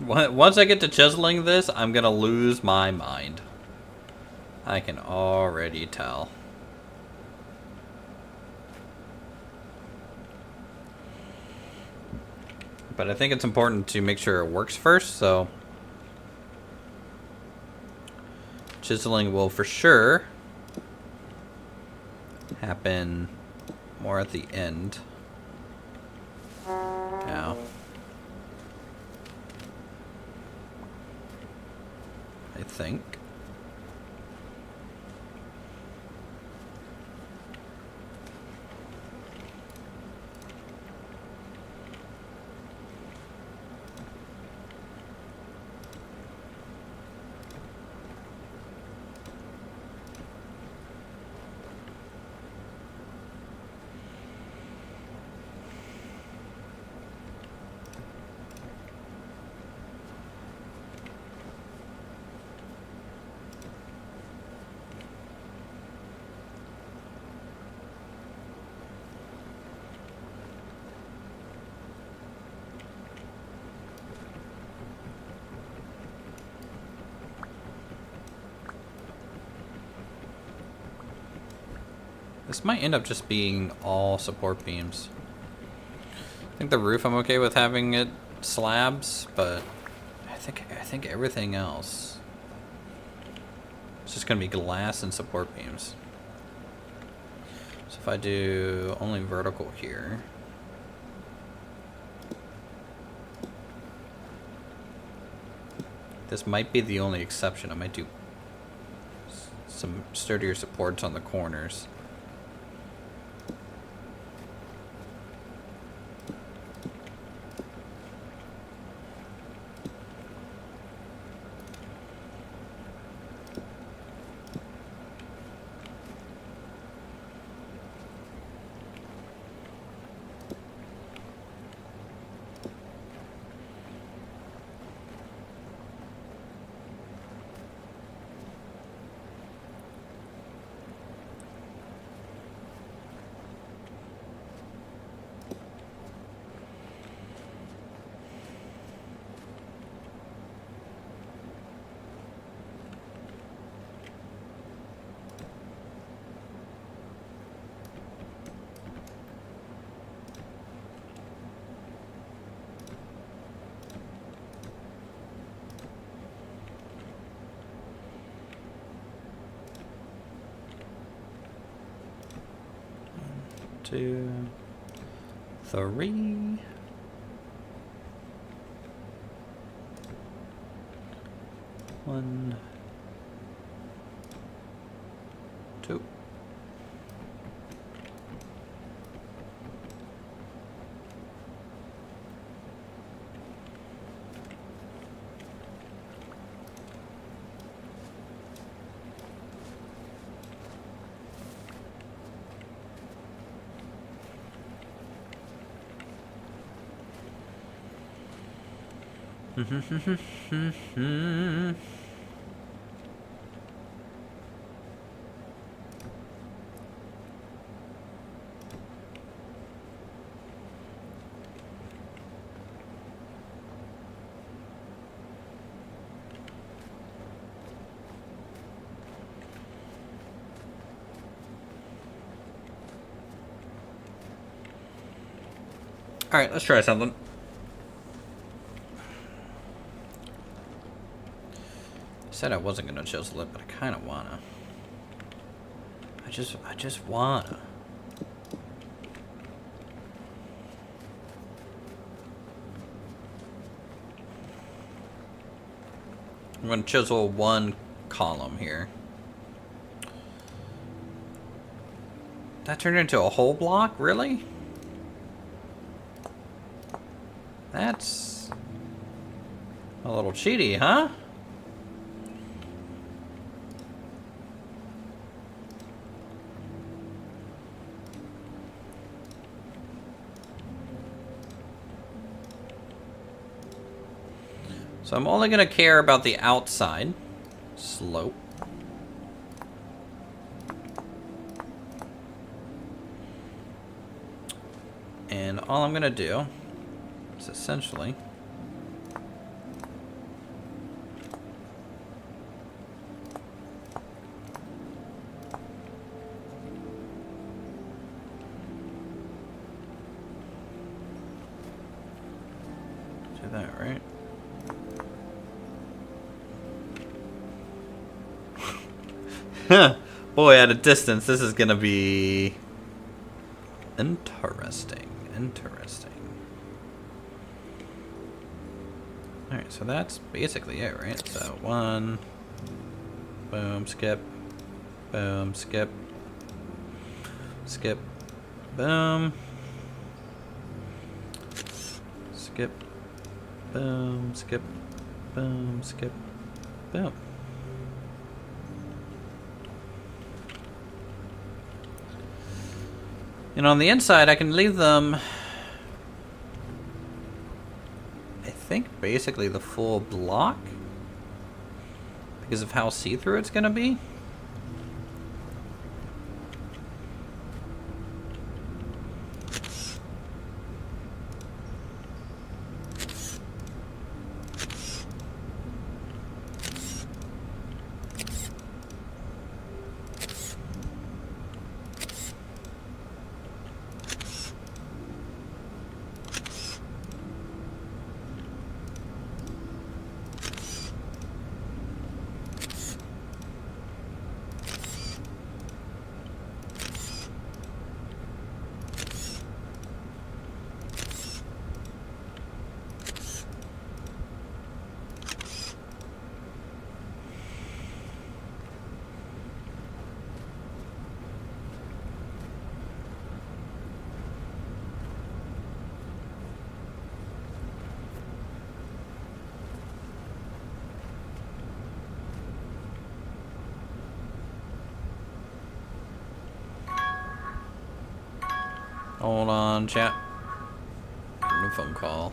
Once I get to chiseling this, I'm gonna lose my mind. I can already tell. But I think it's important to make sure it works first, so chiseling will for sure happen more at the end. Now, I think. This might end up just being all support beams. I think the roof I'm okay with having it slabs, but I think everything else is just gonna be glass and support beams. So if I do only vertical here. This might be the only exception. I might do some sturdier supports on the corners. Two, three. One, two. All right, let's try something. Said I wasn't gonna chisel it, but I kind of wanna. I just wanna. I'm gonna chisel one column here. That turned into a whole block, really? That's a little cheaty, huh? So I'm only going to care about the outside slope. And all I'm going to do is essentially do that, right? Boy, at a distance, this is gonna be interesting. Interesting. Alright, so that's basically it, right? So one, boom, skip, boom, skip, skip, boom, skip, boom, skip, boom, skip, boom. And on the inside, I can leave them, I think, basically the full block because of how see-through it's going to be. Hold on, chat. Getting a phone call.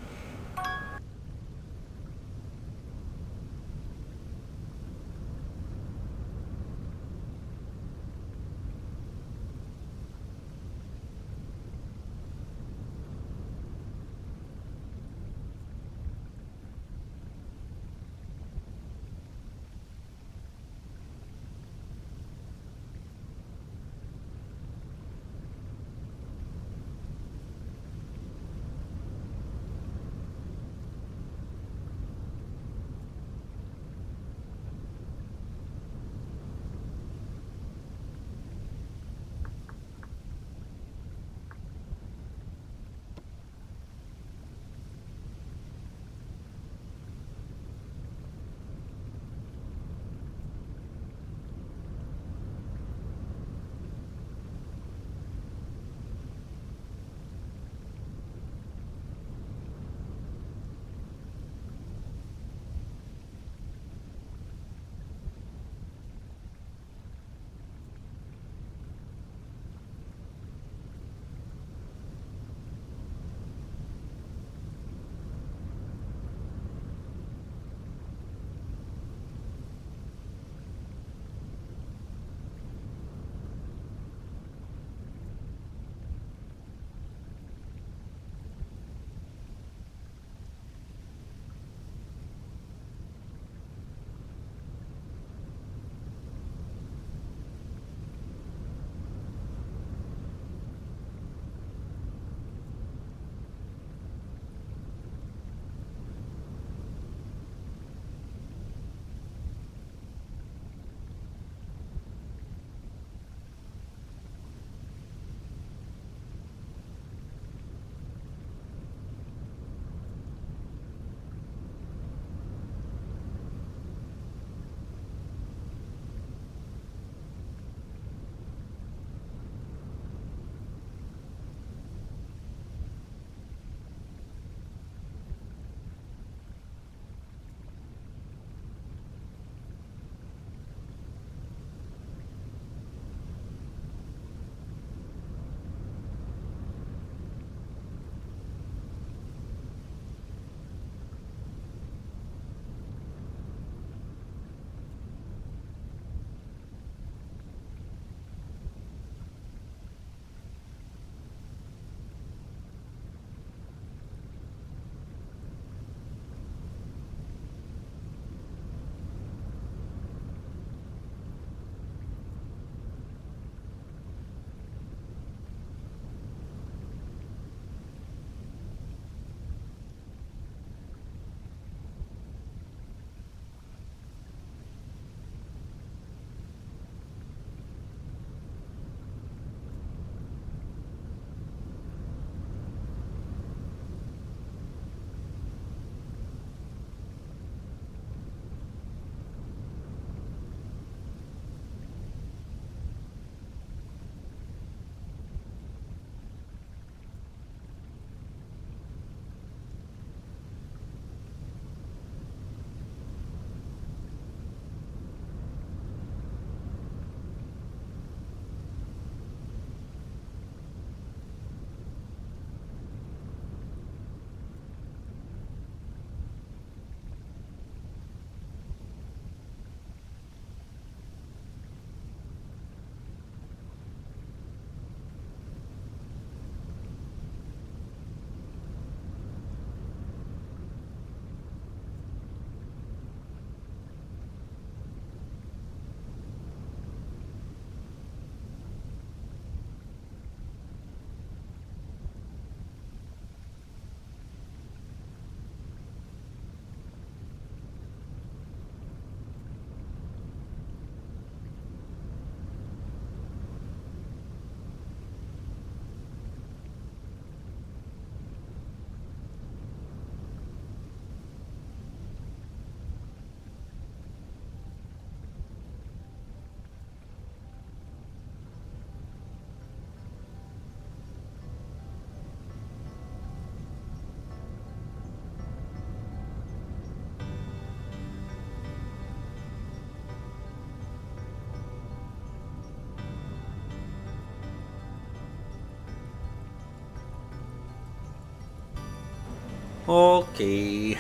Okay.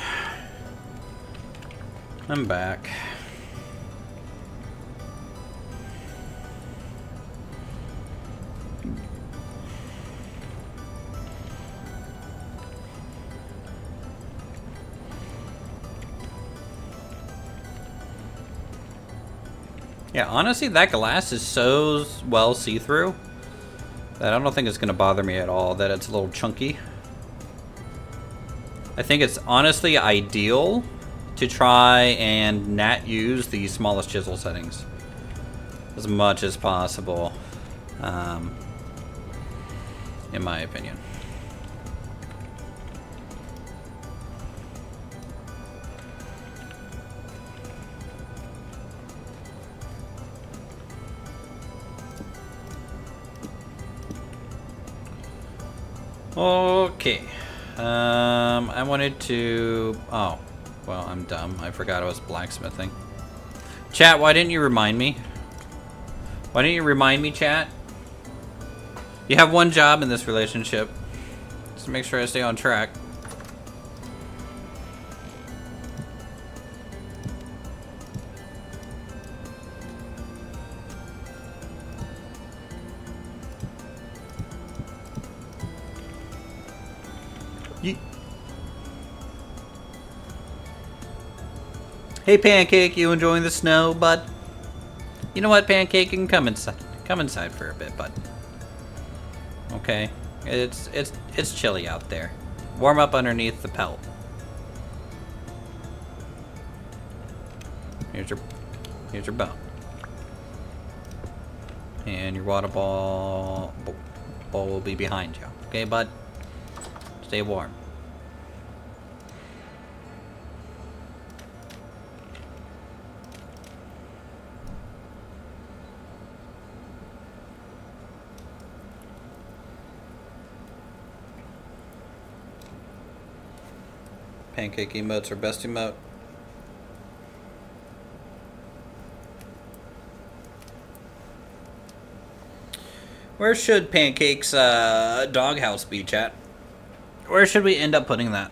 I'm back. Yeah, honestly, that glass is so well see-through that I don't think it's going to bother me at all that it's a little chunky. I think it's honestly ideal to try and not use the smallest chisel settings as much as possible, in my opinion. Okay. I wanted to... Oh. Well, I'm dumb. I forgot I was blacksmithing. Chat, why didn't you remind me? Why didn't you remind me, chat? You have one job in this relationship. Just make sure I stay on track. Hey Pancake, you enjoying the snow, bud? You know what, Pancake, you can come inside. Come inside for a bit, bud. Okay, it's chilly out there. Warm up underneath the pelt. Here's your bone. And your water bowl will be behind you. Okay, bud? Stay warm. Pancake emotes are best emote. Where should Pancake's doghouse be, chat? Where should we end up putting that?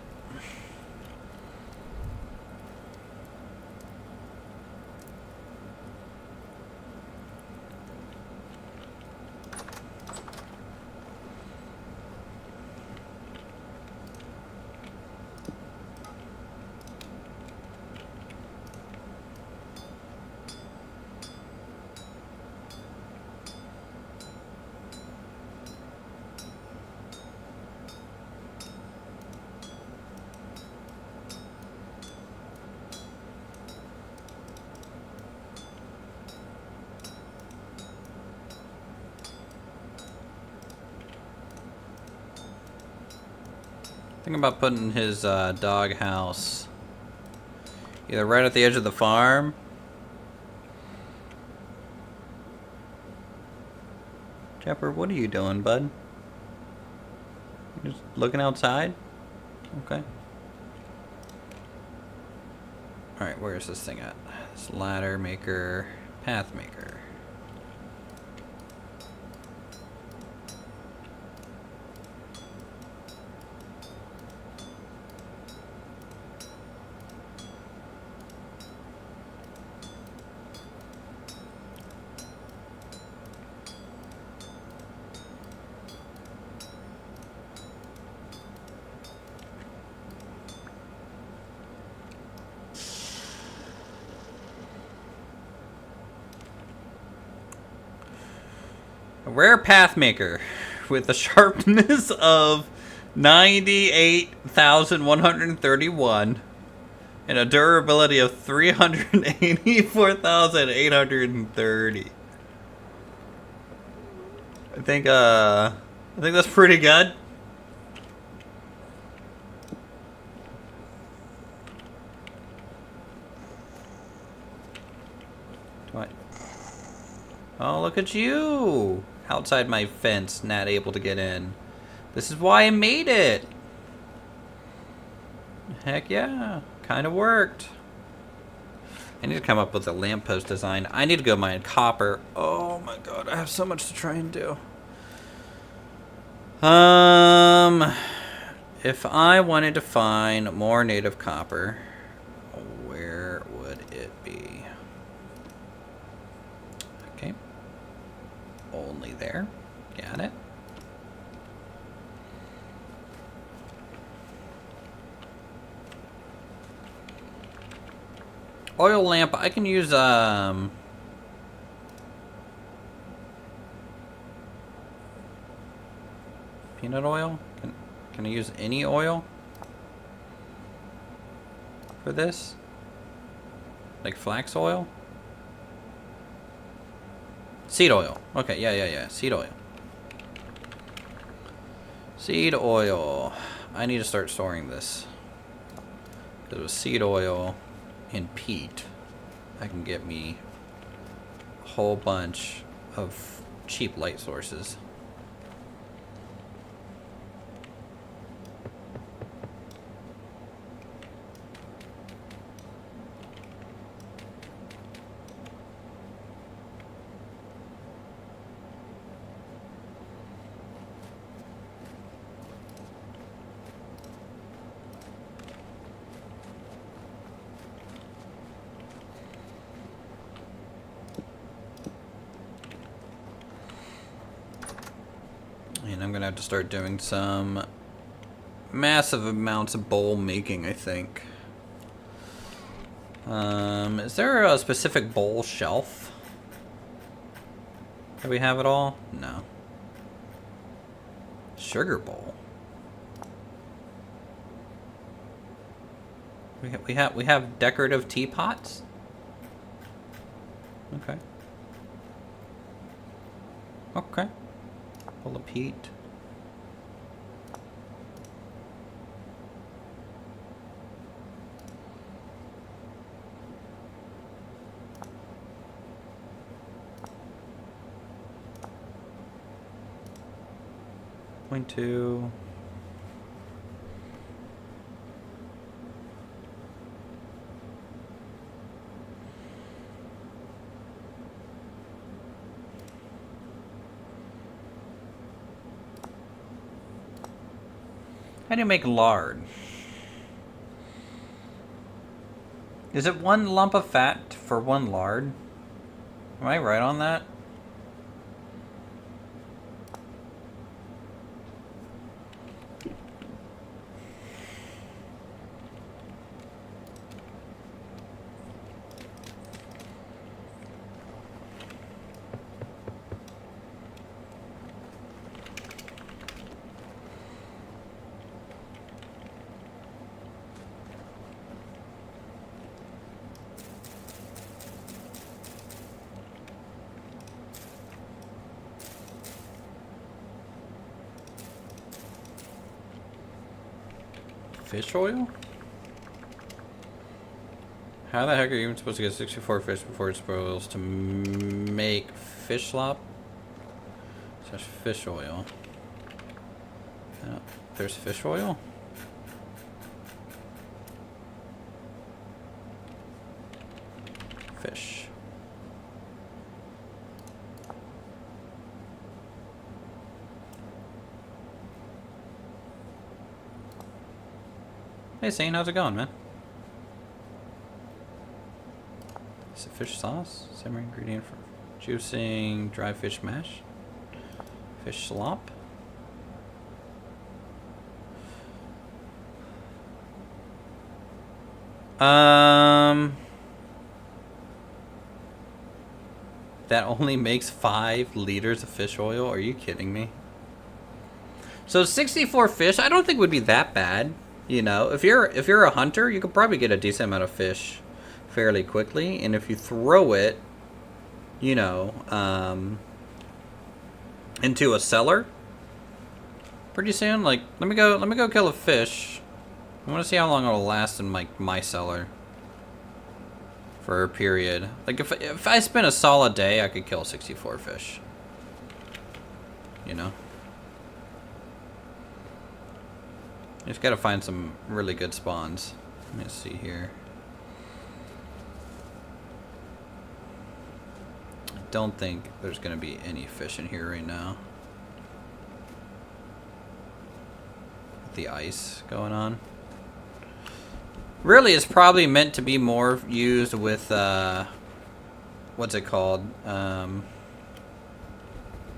Think about putting his dog house either right at the edge of the farm. Chopper, what are you doing, bud? You just looking outside? Okay. Alright, where is this thing at? This ladder maker, path maker. A rare pathmaker with a sharpness of 98,131 and a durability of 384,830. I think that's pretty good. Oh, look at you! Outside my fence, not able to get in. This is why I made it! Heck yeah, kind of worked. I need to come up with a lamppost design. I need to go mine copper. Oh my god, I have so much to try and do. If I wanted to find more native copper, where would it be? Okay. Only there. Got it. Oil lamp, I can use, peanut oil? Can I use any oil for this? Like flax oil? Seed oil. Okay, yeah. Seed oil. Seed oil. I need to start storing this. Because with seed oil and peat, I can get me a whole bunch of cheap light sources. And I'm gonna have to start doing some massive amounts of bowl making, I think. Is there a specific bowl shelf? Do we have it all? No. Sugar bowl. We have decorative teapots? Okay. Okay. Full of peat. Point two. How do you make lard? Is it 1 lump of fat for 1 lard? Am I right on that? Fish oil? How the heck are you even supposed to get 64 fish before it spoils to make fish slop? Such fish oil. Oh, there's fish oil? Fish. Hey, Sane, how's it going, man? Is it fish sauce? Same ingredient for juicing, dry fish mash, fish slop. That only makes 5 liters of fish oil? Are you kidding me? So 64 fish, I don't think would be that bad. You know, if you're a hunter, you could probably get a decent amount of fish fairly quickly, and if you throw it, you know, into a cellar pretty soon, like let me go kill a fish. I want to see how long it'll last in my cellar for a period. Like if I spent a solid day, I could kill 64 fish. You know. Just gotta find some really good spawns. Let me see here. I don't think there's gonna be any fish in here right now. I the ice going on. Really, it's probably meant to be more used with, what's it called?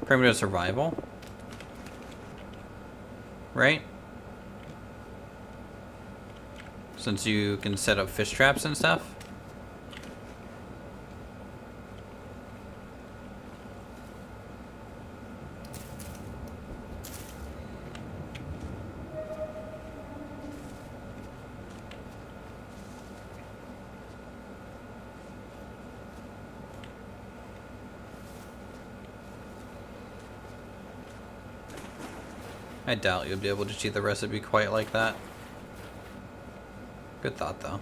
Primitive survival. Right? Since you can set up fish traps and stuff. I doubt you'll be able to cheat the recipe quite like that. Good thought, though.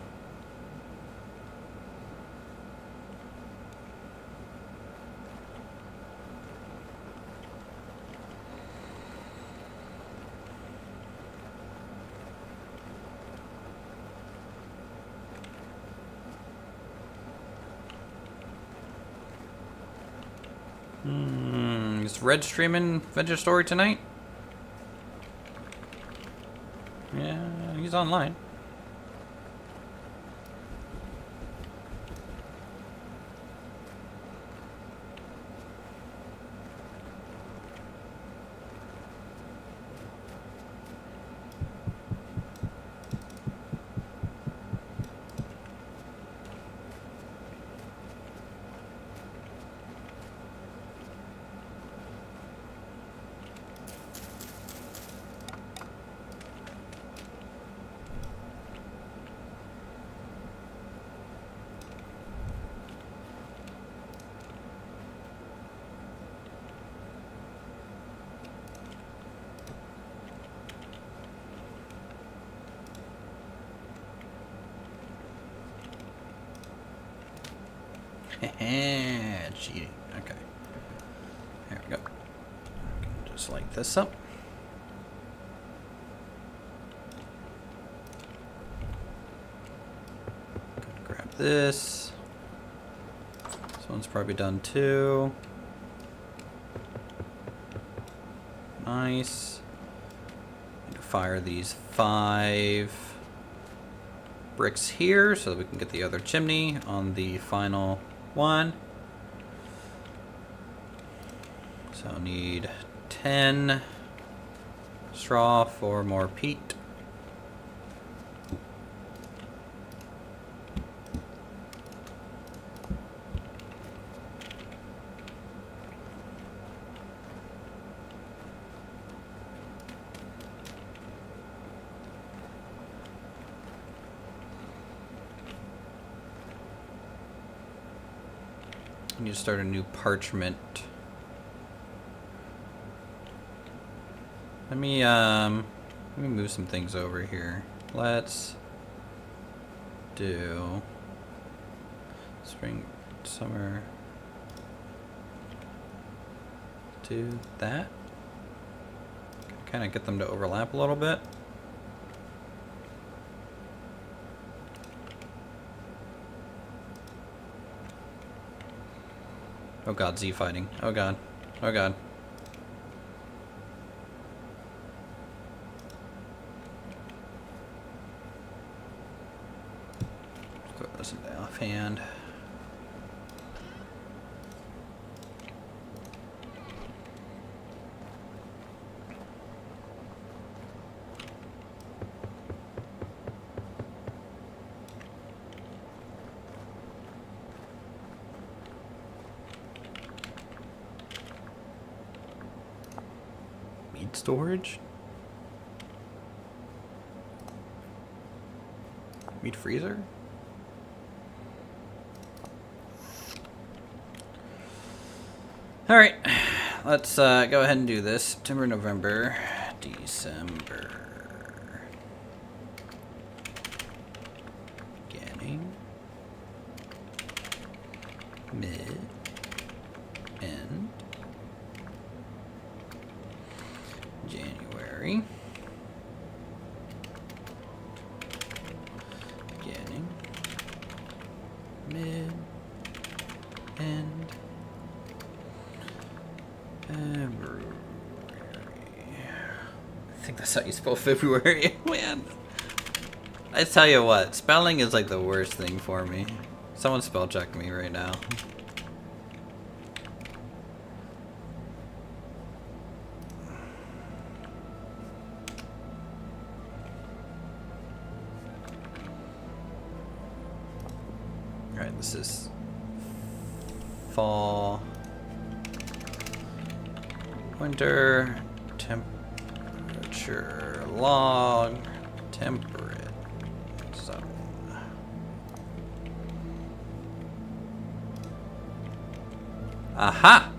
Is Red streaming Venture Story tonight? Yeah, he's online. Cheating. Okay. There we go. Just light this up. Grab this. This one's probably done too. Nice. Fire these 5 bricks here so that we can get the other chimney on the final one. So need 10 straw for more peat. I need to start a new parchment. Let me move some things over here. Let's do spring, summer. Do that. Kind of get them to overlap a little bit. Oh god, Z fighting. Oh god. Oh god. Throw this in the offhand. Storage? Meat freezer? Alright, let's go ahead and do this. September, November, December. Beginning. Mid. End. January. Beginning. Mid. End. February. I think think that's how you spell February. Man. I tell you what, spelling is like the worst thing for me. Someone spell check me right now. Alright, this is fall, winter, temperature, log, temperate zone. Aha!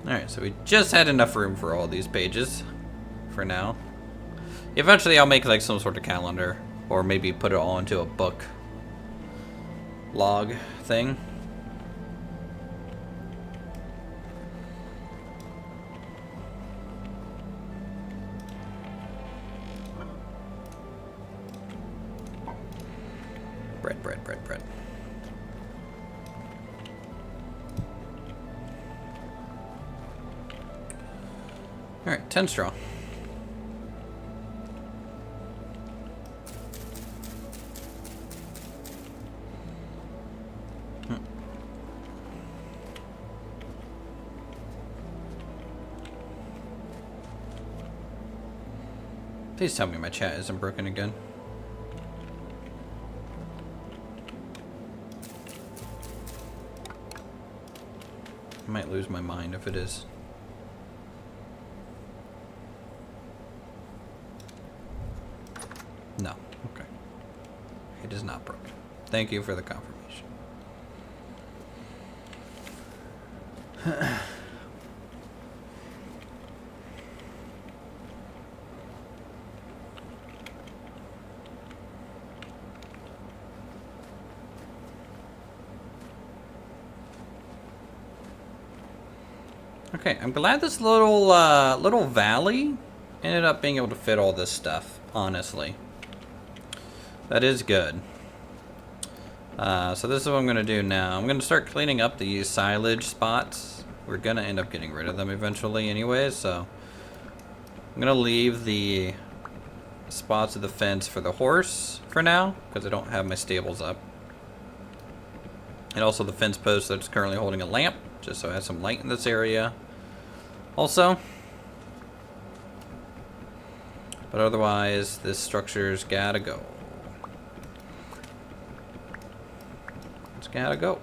Alright, so we just had enough room for all these pages for now. Eventually I'll make like some sort of calendar, or maybe put it all into a book log thing. Bread. Alright, 10 straw. Please tell me my chat isn't broken again. I might lose my mind if it is. No. Okay. It is not broken. Thank you for the confirmation. Okay, I'm glad this little valley ended up being able to fit all this stuff, honestly. That is good. So this is what I'm going to do now. I'm going to start cleaning up these silage spots. We're going to end up getting rid of them eventually anyways, so I'm going to leave the spots of the fence for the horse for now, because I don't have my stables up. And also the fence post that's currently holding a lamp, just so I have some light in this area also. But otherwise, this structure's gotta go. It's gotta go.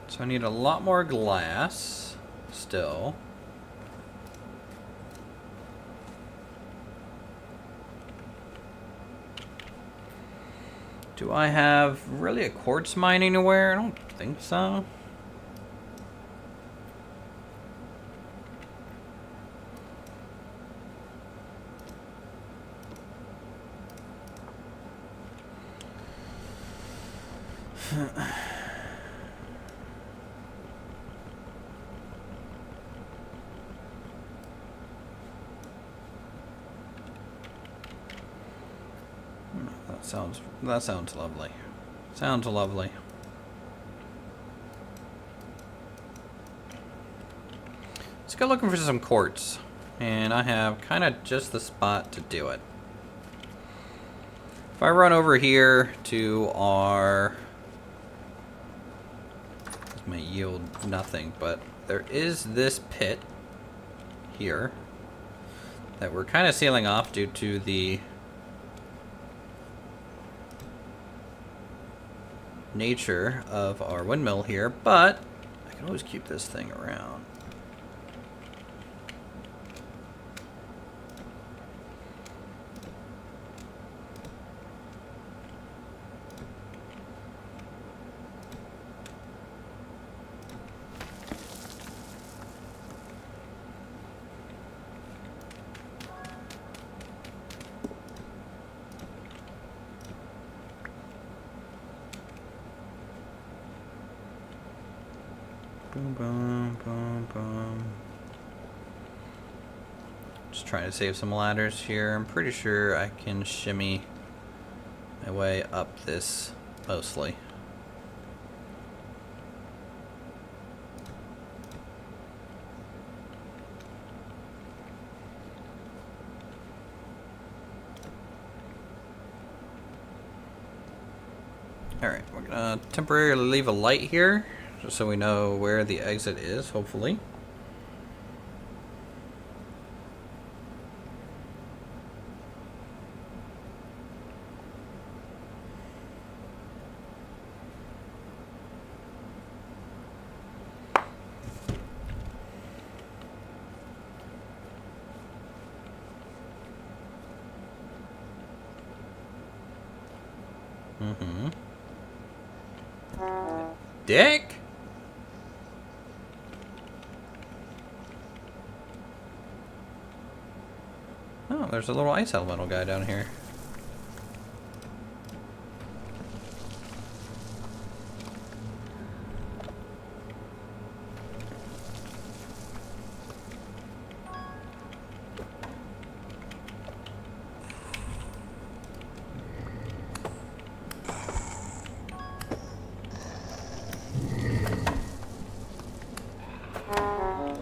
So I need a lot more glass still. Do I have really a quartz mine anywhere? I don't think so. That sounds lovely. Sounds lovely. Let's go looking for some quartz. And I have kind of just the spot to do it. If I run over here to our... This may yield nothing, but there is this pit here that we're kind of sealing off due to the nature of our windmill here, but I can always keep this thing around. Boom, boom, boom. Just trying to save some ladders here. I'm pretty sure I can shimmy my way up this mostly. Alright, we're gonna temporarily leave a light here, just so we know where the exit is, hopefully. Mm-hmm. Dick? Oh, there's a little ice elemental guy down here.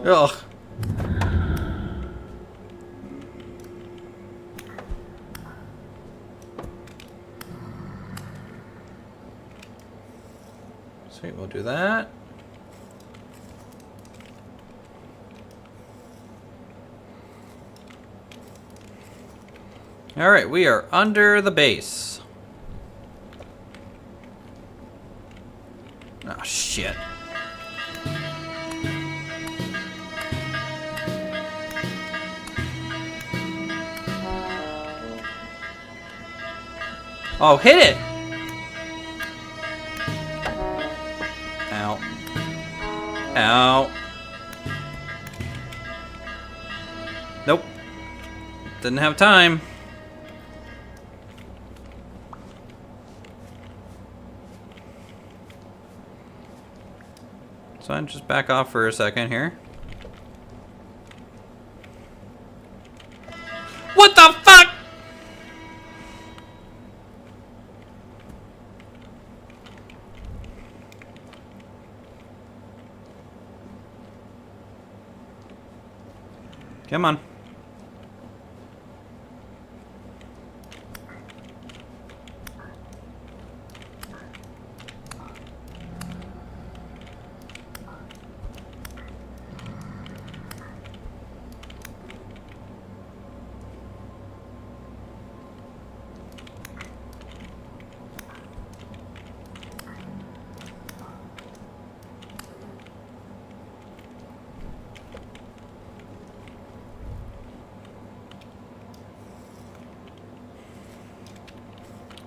Ugh. Sweet, we'll do that. All right, we are under the base. Oh, shit. Oh, hit it! Ow. Ow. Nope. Didn't have time. So I just back off for a second here. What the fuck? Come on.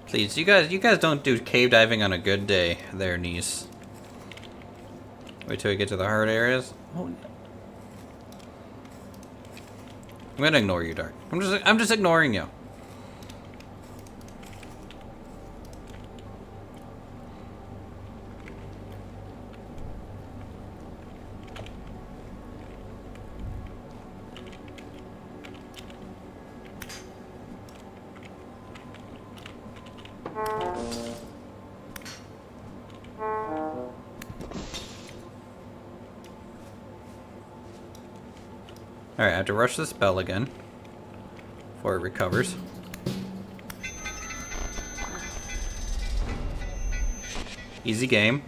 Please, you guys don't do cave diving on a good day there, niece. Wait till we get to the hard areas. Oh. I'm gonna ignore you, Dark. I'm just ignoring you. Alright, I have to rush this bell again before it recovers. Easy game.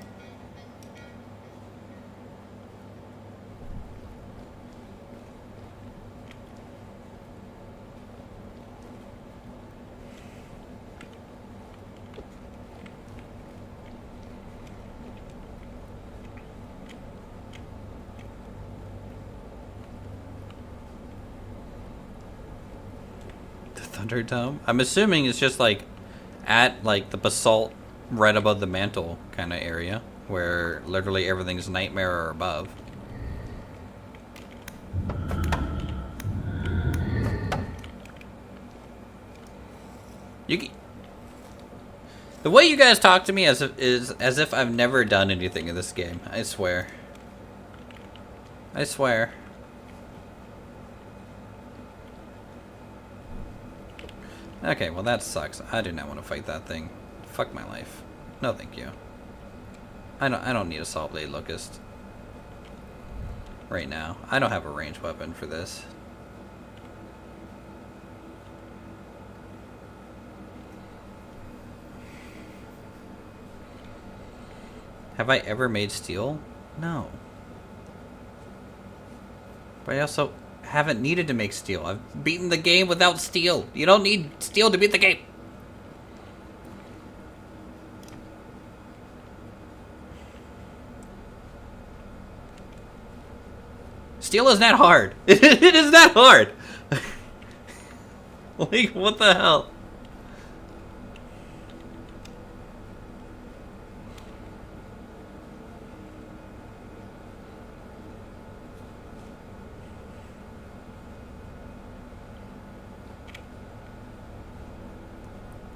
Thunderdome? I'm assuming it's just like at like the basalt right above the mantle kind of area where literally everything's nightmare or above. The way you guys talk to me is as if I've never done anything in this game, I swear. I swear. Okay, well that sucks. I do not want to fight that thing. Fuck my life. No, thank you. I don't need a saw blade locust right now. I don't have a ranged weapon for this. Have I ever made steel? No. But I also haven't needed to make steel. I've beaten the game without steel. You don't need steel to beat the game. Steel is not hard. It is not hard. Like, what the hell?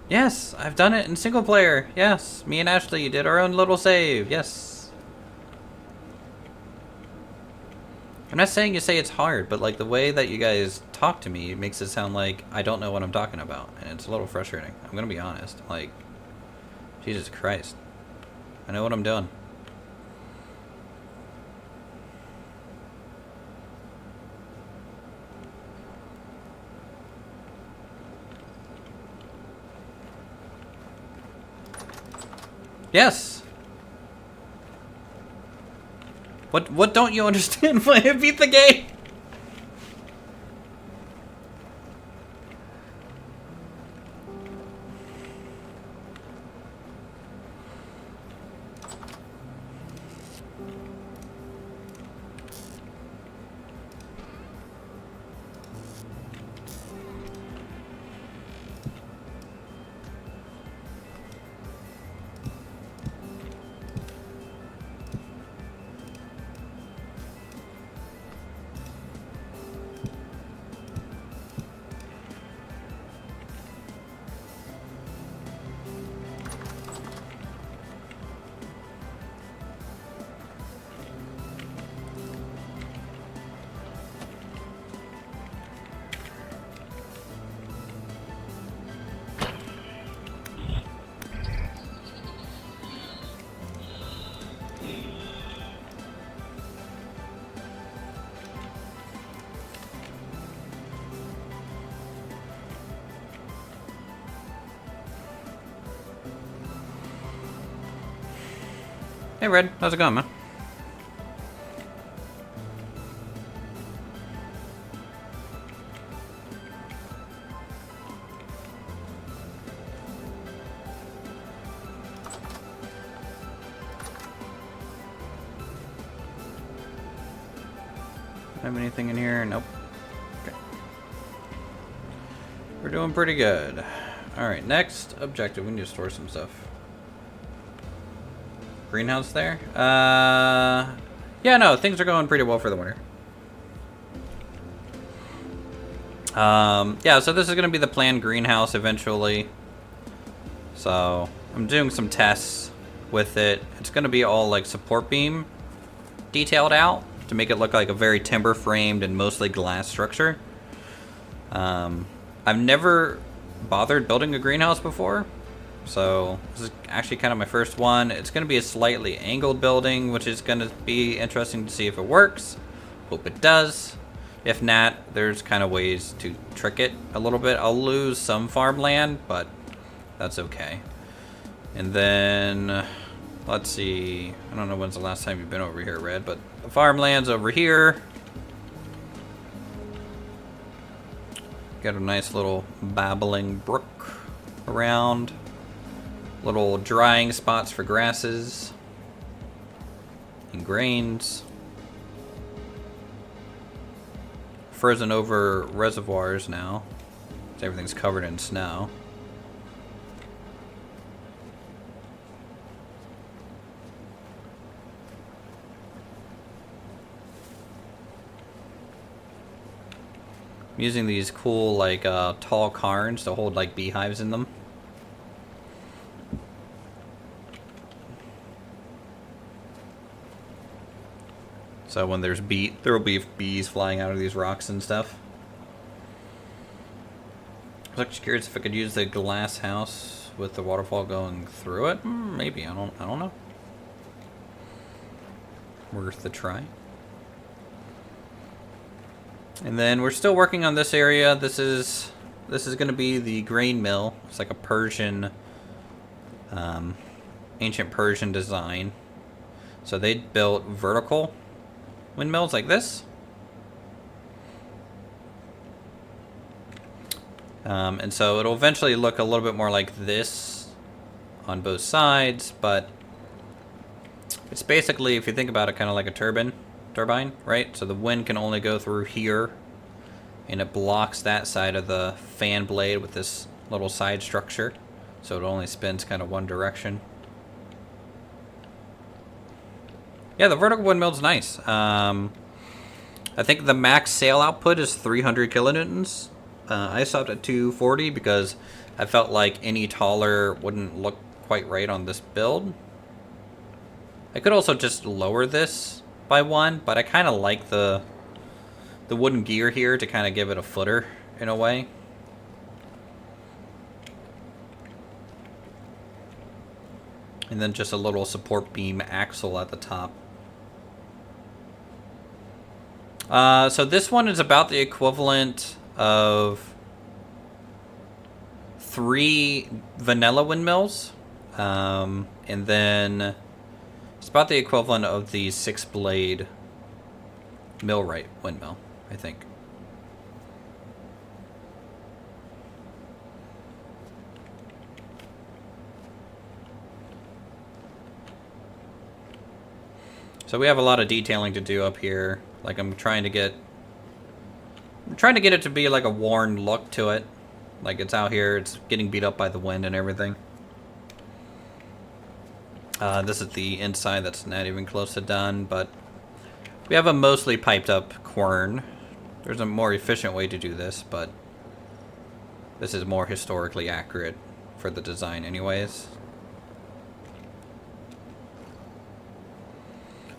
Yes, I've done it in single player. Yes, me and Ashley did our own little save. Yes. I'm not saying you say it's hard, but like the way that you guys talk to me makes it sound like I don't know what I'm talking about, and it's a little frustrating. I'm gonna be honest. Like, Jesus Christ, I know what I'm doing. Yes. What don't you understand? Why I beat the game? Hey Red, how's it going, man? Have anything in here? Nope. Okay. We're doing pretty good. Alright, next objective. We need to store some stuff. Greenhouse there? Yeah, no, things are going pretty well for the winter. Yeah, so this is going to be the planned greenhouse eventually. So, I'm doing some tests with it. It's going to be all like support beam detailed out to make it look like a very timber framed and mostly glass structure. I've never bothered building a greenhouse before. So this is actually kind of my first one. It's going to be a slightly angled building, which is going to be interesting to see if it works. Hope it does. If not, there's kind of ways to trick it a little bit. I'll lose some farmland, but that's okay. And then, let's see. I don't know when's the last time you've been over here, Red, but the farmland's over here. Got a nice little babbling brook around. Little drying spots for grasses and grains. Frozen over reservoirs now. So everything's covered in snow. I'm using these cool like tall cairns to hold like beehives in them. So when there's there will be bees flying out of these rocks and stuff. I was actually curious if I could use the glass house with the waterfall going through it. Maybe, I don't know. Worth the try. And then we're still working on this area. This is going to be the grain mill. It's like a Persian, ancient Persian design. So they built vertical windmills like this. And so it'll eventually look a little bit more like this on both sides, but it's basically, if you think about it, kind of like a turbine, right? So the wind can only go through here, and it blocks that side of the fan blade with this little side structure, so it only spins kind of one direction. Yeah, the vertical windmill's nice. I think the max sail output is 300 kilonewtons. I stopped at 240 because I felt like any taller wouldn't look quite right on this build. I could also just lower this by 1, but I kind of like the wooden gear here to kind of give it a footer in a way. And then just a little support beam axle at the top. So this one is about the equivalent of 3 vanilla windmills. And then it's about the equivalent of the 6-blade millwright windmill, I think. So we have a lot of detailing to do up here. Like I'm trying to get it to be like a worn look to it. Like it's out here, it's getting beat up by the wind and everything. This is the inside that's not even close to done, but we have a mostly piped up quern. There's a more efficient way to do this, but this is more historically accurate for the design anyways.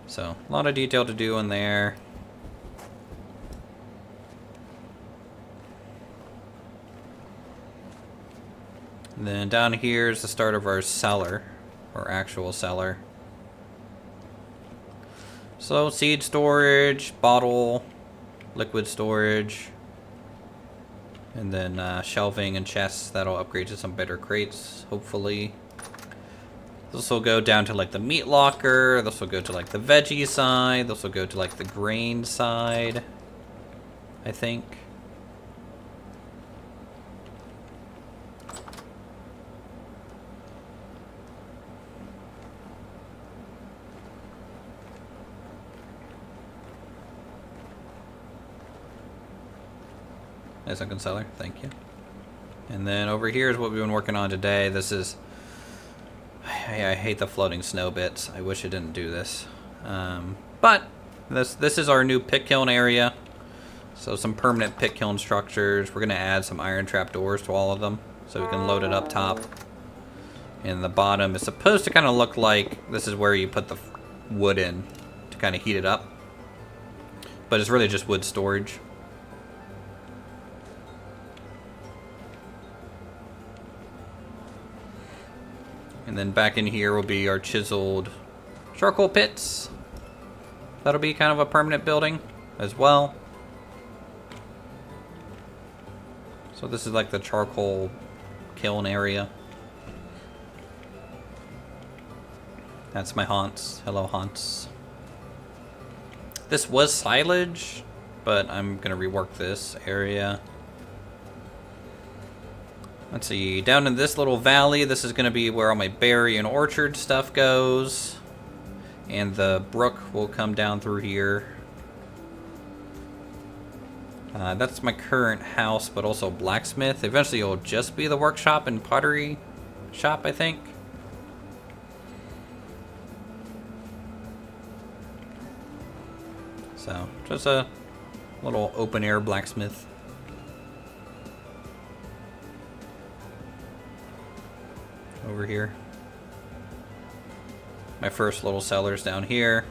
So, a lot of detail to do in there. And then down here is the start of our cellar, our actual cellar. So, seed storage, bottle, liquid storage, and then shelving and chests that'll upgrade to some better crates, hopefully. This will go down to like the meat locker. This will go to like the veggie side. This will go to like the grain side, I think. Nice sunken cellar, thank you. And then over here is what we've been working on today. This is, I hate the floating snow bits. I wish it didn't do this. But this is our new pit kiln area. So some permanent pit kiln structures. We're gonna add some iron trap doors to all of them so we can load it up top. And the bottom is supposed to kind of look like this is where you put the wood in to kind of heat it up. But it's really just wood storage. And then back in here will be our chiseled charcoal pits. That'll be kind of a permanent building as well. So this is like the charcoal kiln area. That's my haunts. Hello, haunts. This was silage, but I'm gonna rework this area. Let's see, down in this little valley, this is going to be where all my berry and orchard stuff goes. And the brook will come down through here. That's my current house, but also blacksmith. Eventually it'll just be the workshop and pottery shop, I think. So, just a little open air blacksmith. Over here. My first little cellar's down here.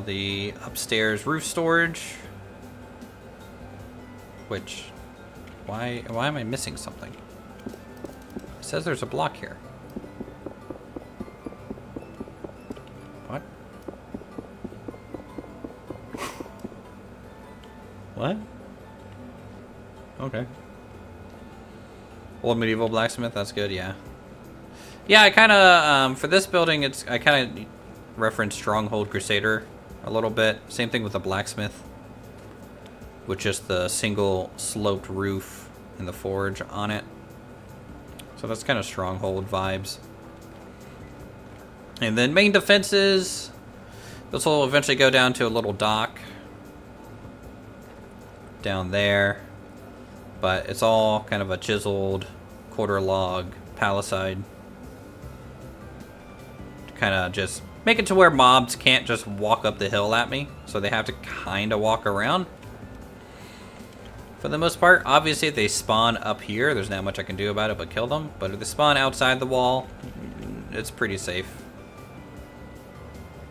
the upstairs roof storage. Which, why am I missing something? It says there's a block here. What? What? Okay. Old medieval blacksmith, that's good, yeah. Yeah, I kind of, for this building, I kind of referenced Stronghold Crusader a little bit. Same thing with the blacksmith, with just the single sloped roof and the forge on it. So that's kind of Stronghold vibes. And then main defenses. This will eventually go down to a little dock down there. But it's all kind of a chiseled quarter log palisade. To kind of just make it to where mobs can't just walk up the hill at me. So they have to kind of walk around. For the most part, obviously if they spawn up here, there's not much I can do about it but kill them. But if they spawn outside the wall, it's pretty safe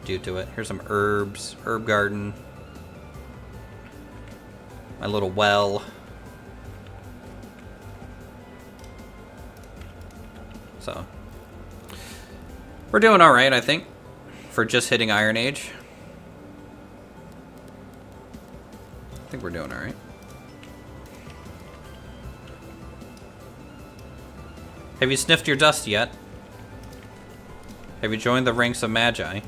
due to it. Here's some herbs, herb garden. My little well. So, we're doing alright, I think, for just hitting Iron Age. I think we're doing alright. Have you sniffed your dust yet? Have you joined the ranks of Magi?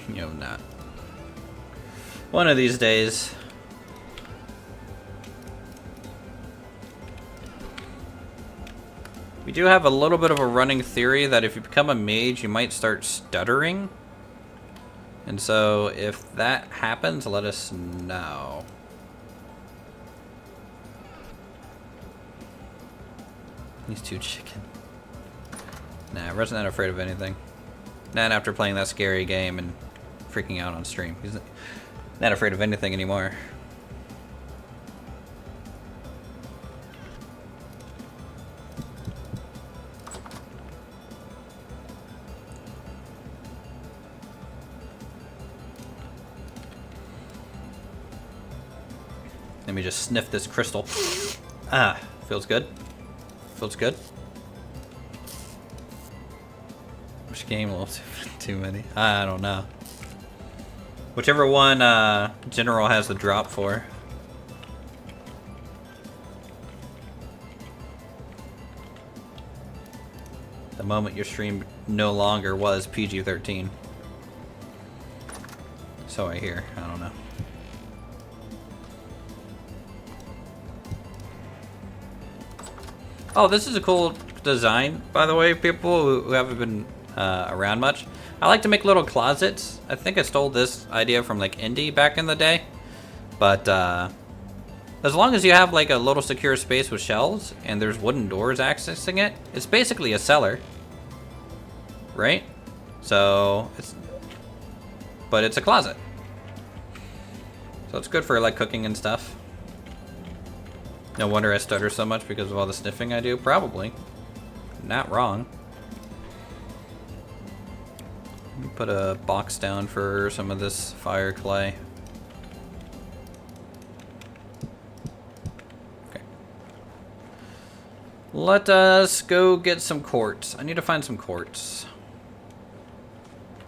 You have not. One of these days. We do have a little bit of a running theory that if you become a mage, you might start stuttering. And so if that happens, let us know. These two chicken. Nah, Red's not afraid of anything. Not after playing that scary game and freaking out on stream. He's not afraid of anything anymore. Let me just sniff this crystal. Ah, feels good. Feels good. Which game? A little too many. I don't know. Whichever one General has the drop for. The moment your stream no longer was PG-13. So I hear. I don't know. Oh, this is a cool design, by the way, people who haven't been around much. I like to make little closets. I think I stole this idea from like Indie back in the day. But as long as you have like a little secure space with shelves and there's wooden doors accessing it, it's basically a cellar. Right? So, but it's a closet. So it's good for like cooking and stuff. No wonder I stutter so much because of all the sniffing I do. Probably. Not wrong. Let me put a box down for some of this fire clay. Okay. Let us go get some quartz. I need to find some quartz.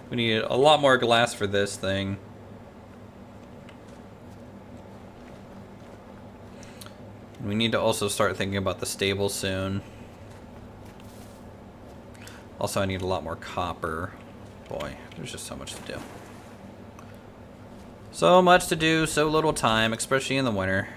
We need a lot more glass for this thing. We need to also start thinking about the stable soon. Also, I need a lot more copper. Boy, there's just so much to do. So much to do, so little time, especially in the winter.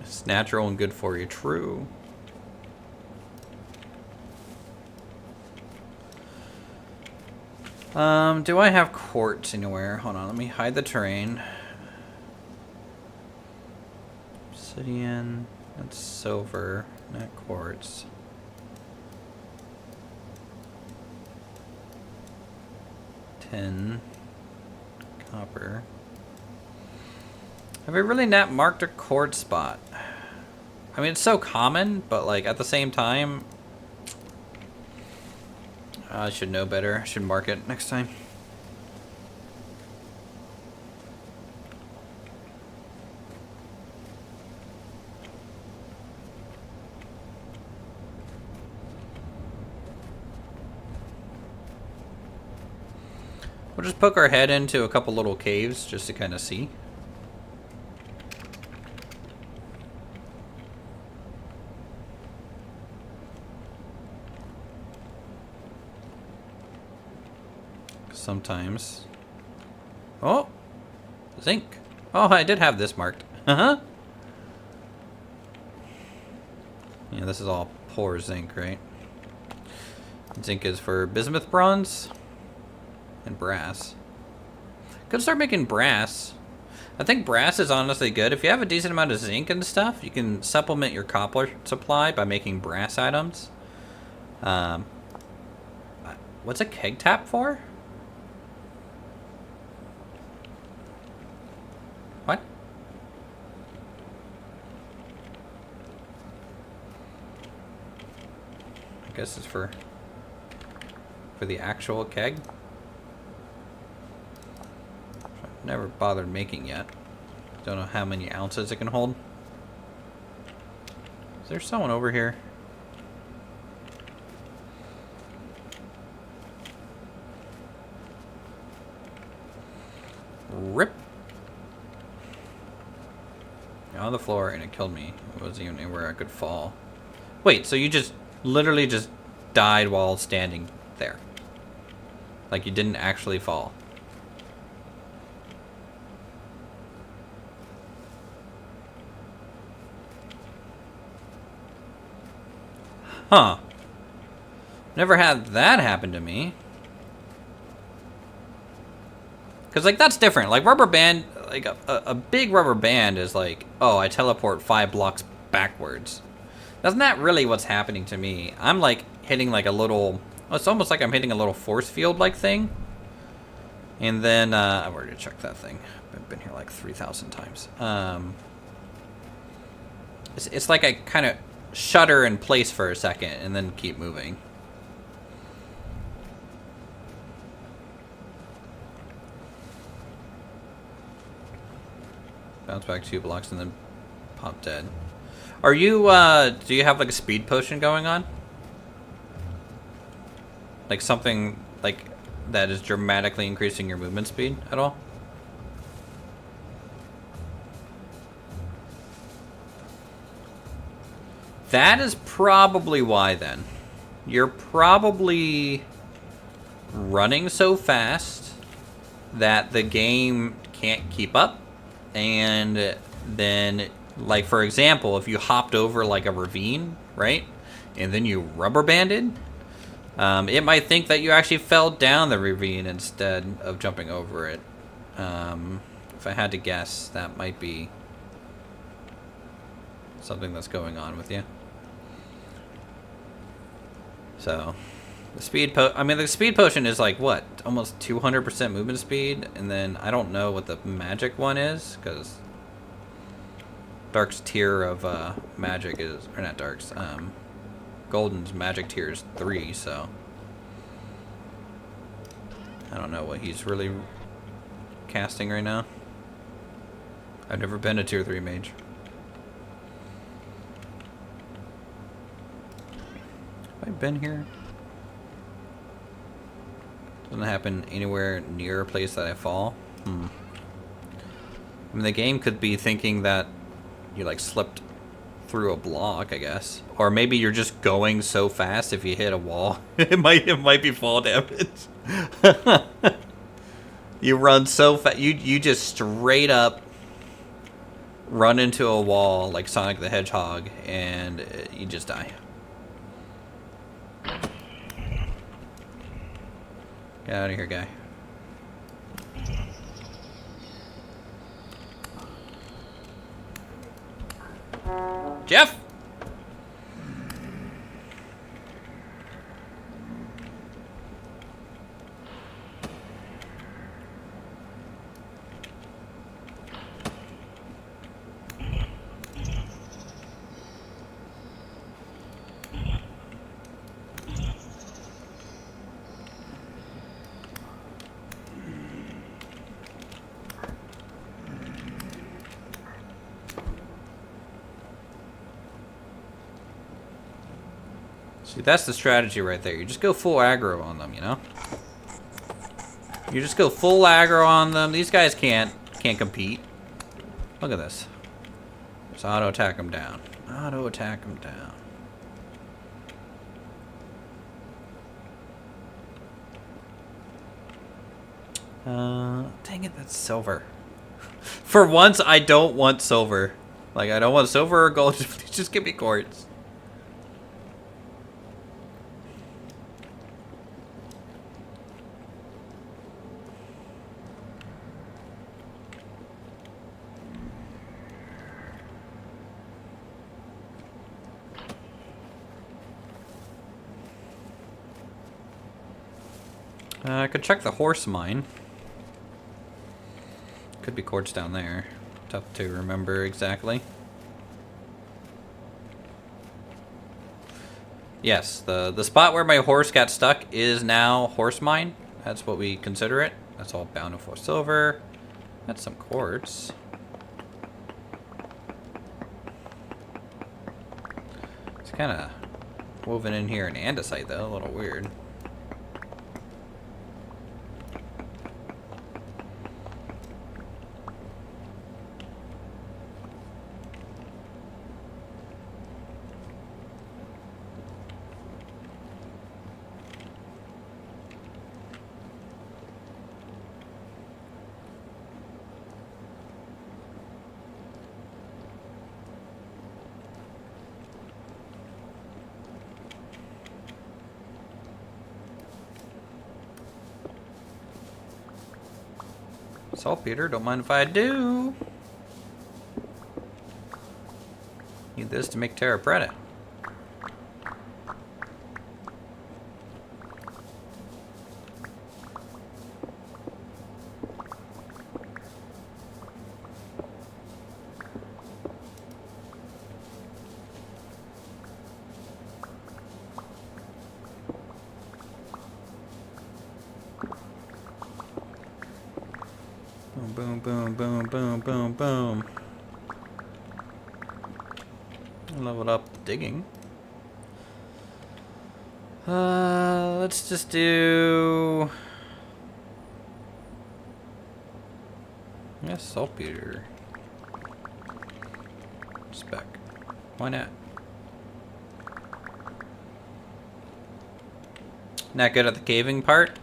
It's natural and good for you, true. Do I have quartz anywhere? Hold on, let me hide the terrain. Obsidian, that's silver, not quartz. Tin, copper. Have we really not marked a quartz spot? I mean, it's so common, but like at the same time, I should know better. I should mark it next time. We'll just poke our head into a couple little caves just to kind of see. Sometimes. Oh! Zinc. Oh, I did have this marked. Uh-huh. Yeah, this is all poor zinc, right? Zinc is for bismuth bronze and brass. Could start making brass. I think brass is honestly good. If you have a decent amount of zinc and stuff, you can supplement your copper supply by making brass items. What's a keg tap for? What? I guess it's for the actual keg. I've never bothered making yet. Don't know how many ounces it can hold. Is there someone over here? Rip. On the floor and it killed me. It wasn't even anywhere I could fall. Wait, so you just literally just died while standing there? Like you didn't actually fall? Huh. Never had that happen to me. Because, like, that's different. Like, rubber band, like, a big rubber band is like, oh, I teleport 5 blocks backwards. That's not really what's happening to me. I'm, like, hitting, like, a little... It's almost like I'm hitting a little force field-like thing. And then, I've already checked that thing. I've been here, like, 3,000 times. It's like I kind of shudder in place for a second and then keep moving. Bounce back 2 blocks and then pop dead. Are you, do you have like a speed potion going on? Like something like that is dramatically increasing your movement speed at all? That is probably why then. You're probably running so fast that the game can't keep up. And then, like, for example, if you hopped over, like, a ravine, right? And then you rubber banded, it might think that you actually fell down the ravine instead of jumping over it. If I had to guess, that might be something that's going on with you. So, the speed the speed potion is like, what? Almost 200% movement speed? And then, I don't know what the magic one is, because Dark's tier of magic is... Or not Dark's, Golden's magic tier is 3, so... I don't know what he's really casting right now. I've never been a tier 3 mage. Have I been here? Doesn't happen anywhere near a place that I fall. I mean, the game could be thinking that you like slipped through a block, I guess, or maybe you're just going so fast. If you hit a wall, it might be fall damage. You run so fast, you just straight up run into a wall like Sonic the Hedgehog, and you just die. Get out of here, guy. Jeff! See, that's the strategy right there. You just go full aggro on them, you know? You just go full aggro on them. These guys can't compete. Look at this. Just auto attack them down. Auto attack them down. Dang it, that's silver. For once, I don't want silver. Like, I don't want silver or gold. Just give me quartz. I could check the horse mine. Could be quartz down there. Tough to remember exactly. Yes, the spot where my horse got stuck is now horse mine. That's what we consider it. That's all bountiful silver. That's some quartz. It's kind of woven in here in andesite though, a little weird. Saltpeter, don't mind if I do. Need this to make terra preta. Boom, boom, boom, boom, boom, boom. Leveled up the digging. Let's just do... yes, saltpeter. Spec. Why not? Not good at the caving part?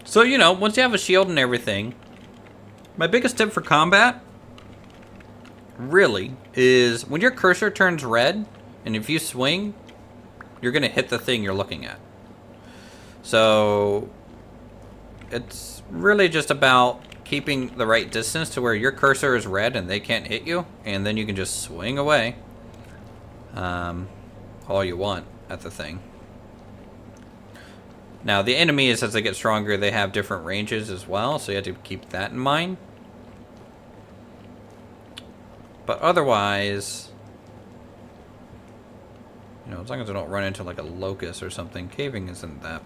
So, you know, once you have a shield and everything, my biggest tip for combat, really, is when your cursor turns red, and if you swing, you're going to hit the thing you're looking at. So, it's really just about keeping the right distance to where your cursor is red and they can't hit you, and then you can just swing away all you want at the thing. Now, the enemies, as they get stronger, they have different ranges as well, so you have to keep that in mind. But otherwise, you know, as long as I don't run into like a locust or something, caving isn't that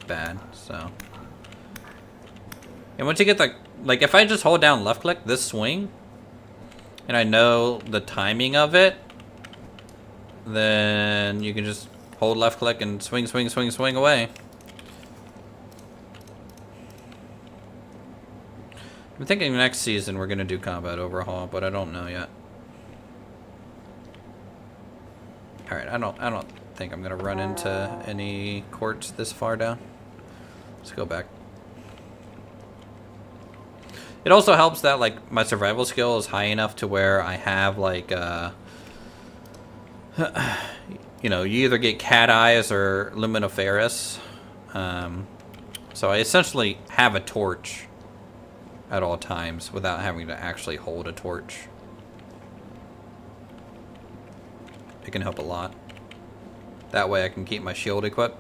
bad, so. And once you get the, like, if I just hold down left click, this swing, and I know the timing of it, then you can just hold left click and swing, swing, swing, swing away. I'm thinking next season we're gonna do combat overhaul, but I don't know yet. All right, I don't think I'm gonna run into any quartz this far down. Let's go back. It also helps that like my survival skill is high enough to where I have like you know, you either get cat eyes or luminiferous So I essentially have a torch at all times without having to actually hold a torch. It can help a lot. That way I can keep my shield equipped.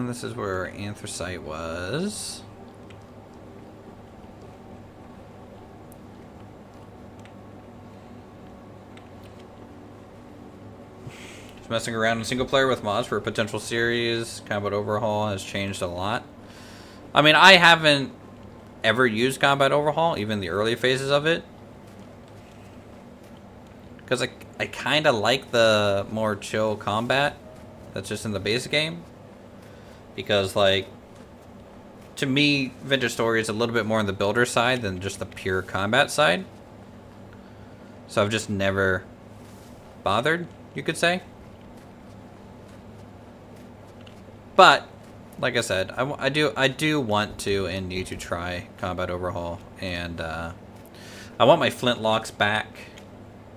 This is where our anthracite was. Just messing around in single player with mods for a potential series. Combat overhaul has changed a lot. I mean, I haven't ever used combat overhaul, even the early phases of it, because I kind of like the more chill combat that's just in the base game. Because, like, to me, Vintage Story is a little bit more on the builder side than just the pure combat side. So I've just never bothered, you could say. But, like I said, I do want to and need to try combat overhaul. And I want my flintlocks back.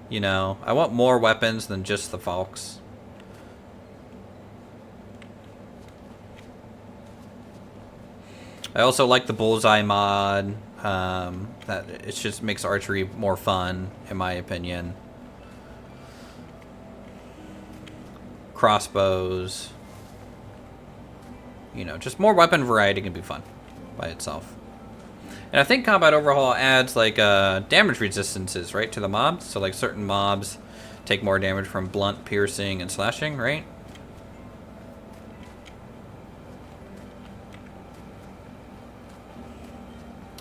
You know, I want more weapons than just the Falks. I also like the bullseye mod. That it just makes archery more fun, in my opinion. Crossbows. You know, just more weapon variety can be fun by itself. And I think Combat Overhaul adds like damage resistances, right, to the mobs. So like certain mobs take more damage from blunt, piercing, and slashing, right?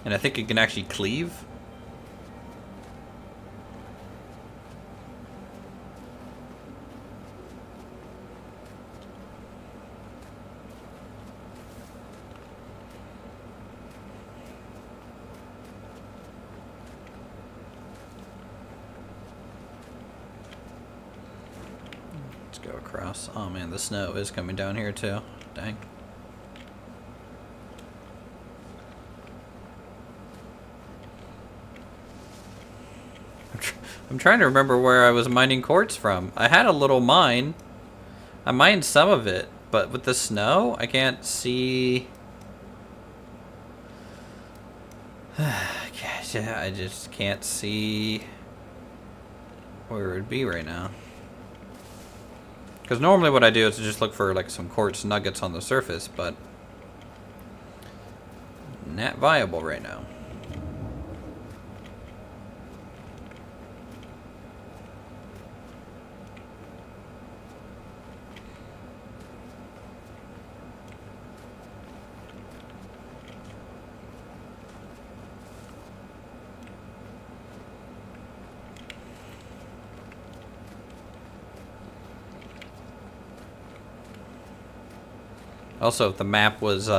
And I think it can actually cleave. Let's go across. Oh man, the snow is coming down here too. Dang. I'm trying to remember where I was mining quartz from. I had a little mine. I mined some of it, but with the snow, I can't see. Gosh, yeah, I just can't see where it would be right now. Because normally what I do is just look for like some quartz nuggets on the surface, but not viable right now. Also, if the map was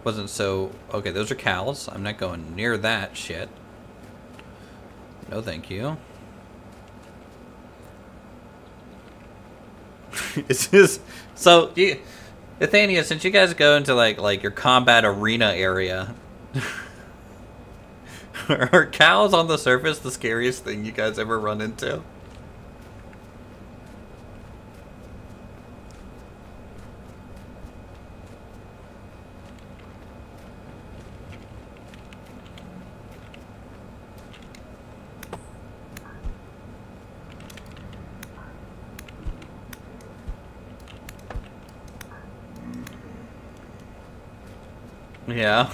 wasn't so okay, those are cows. I'm not going near that shit. No, thank you. It's just so, Athania, since you guys go into like your combat arena area, are cows on the surface the scariest thing you guys ever run into? Yeah.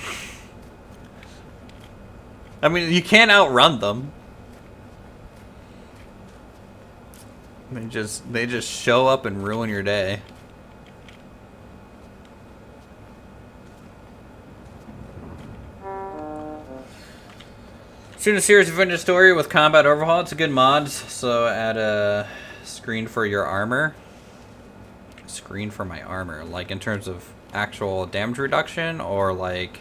I mean, you can't outrun them. They just show up and ruin your day. Shooting a series of Vintage Story with Combat Overhaul. It's a good mod. So add a screen for your armor. Screen for my armor, like in terms of actual damage reduction, or like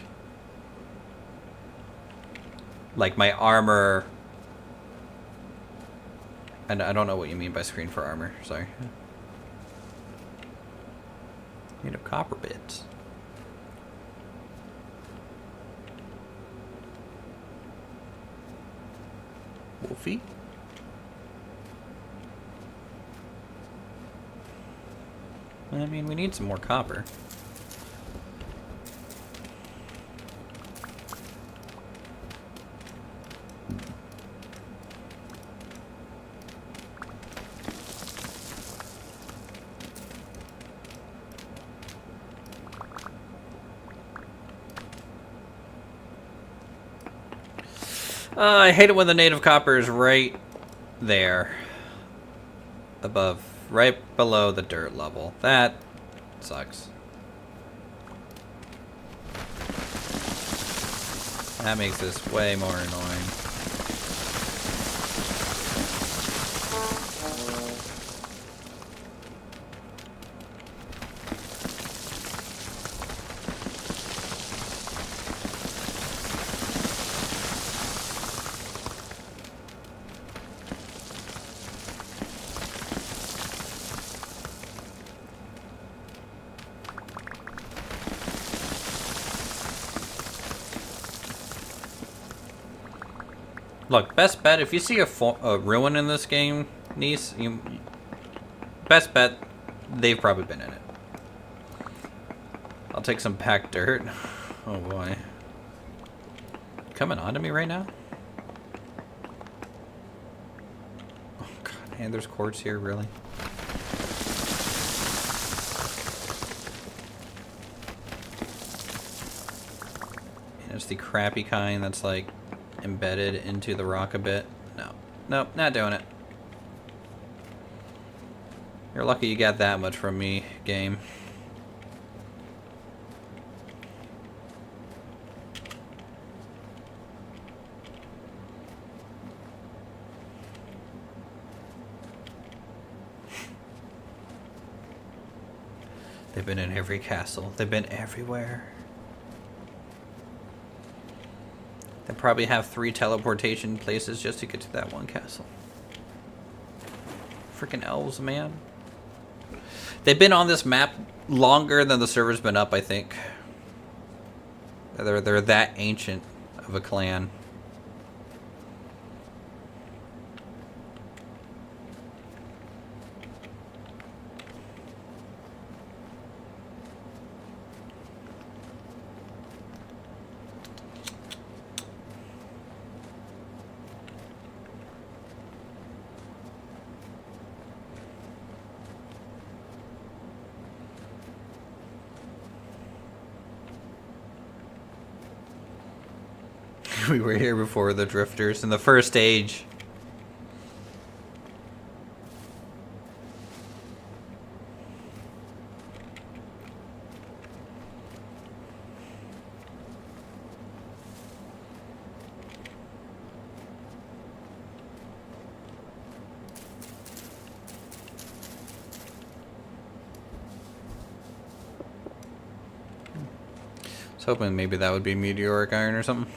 my armor. And I don't know what you mean by screen for armor. Sorry. Made of copper bits. Wolfie. I mean, we need some more copper. I hate it when the native copper is right there. Above, right below the dirt level. That sucks. That makes this way more annoying. Look, best bet, if you see a ruin in this game, niece, best bet, they've probably been in it. I'll take some packed dirt. Oh boy. Coming on to me right now? Oh god, man, there's quartz here, really? And it's the crappy kind that's like embedded into the rock a bit. No. Nope, not doing it. You're lucky you got that much from me, game. They've been in every castle. They've been everywhere. They probably have 3 teleportation places just to get to that one castle. Freaking elves, man. They've been on this map longer than the server's been up, I think. They're that ancient of a clan. We were here before the drifters in the first age. I was hoping maybe that would be meteoric iron or something.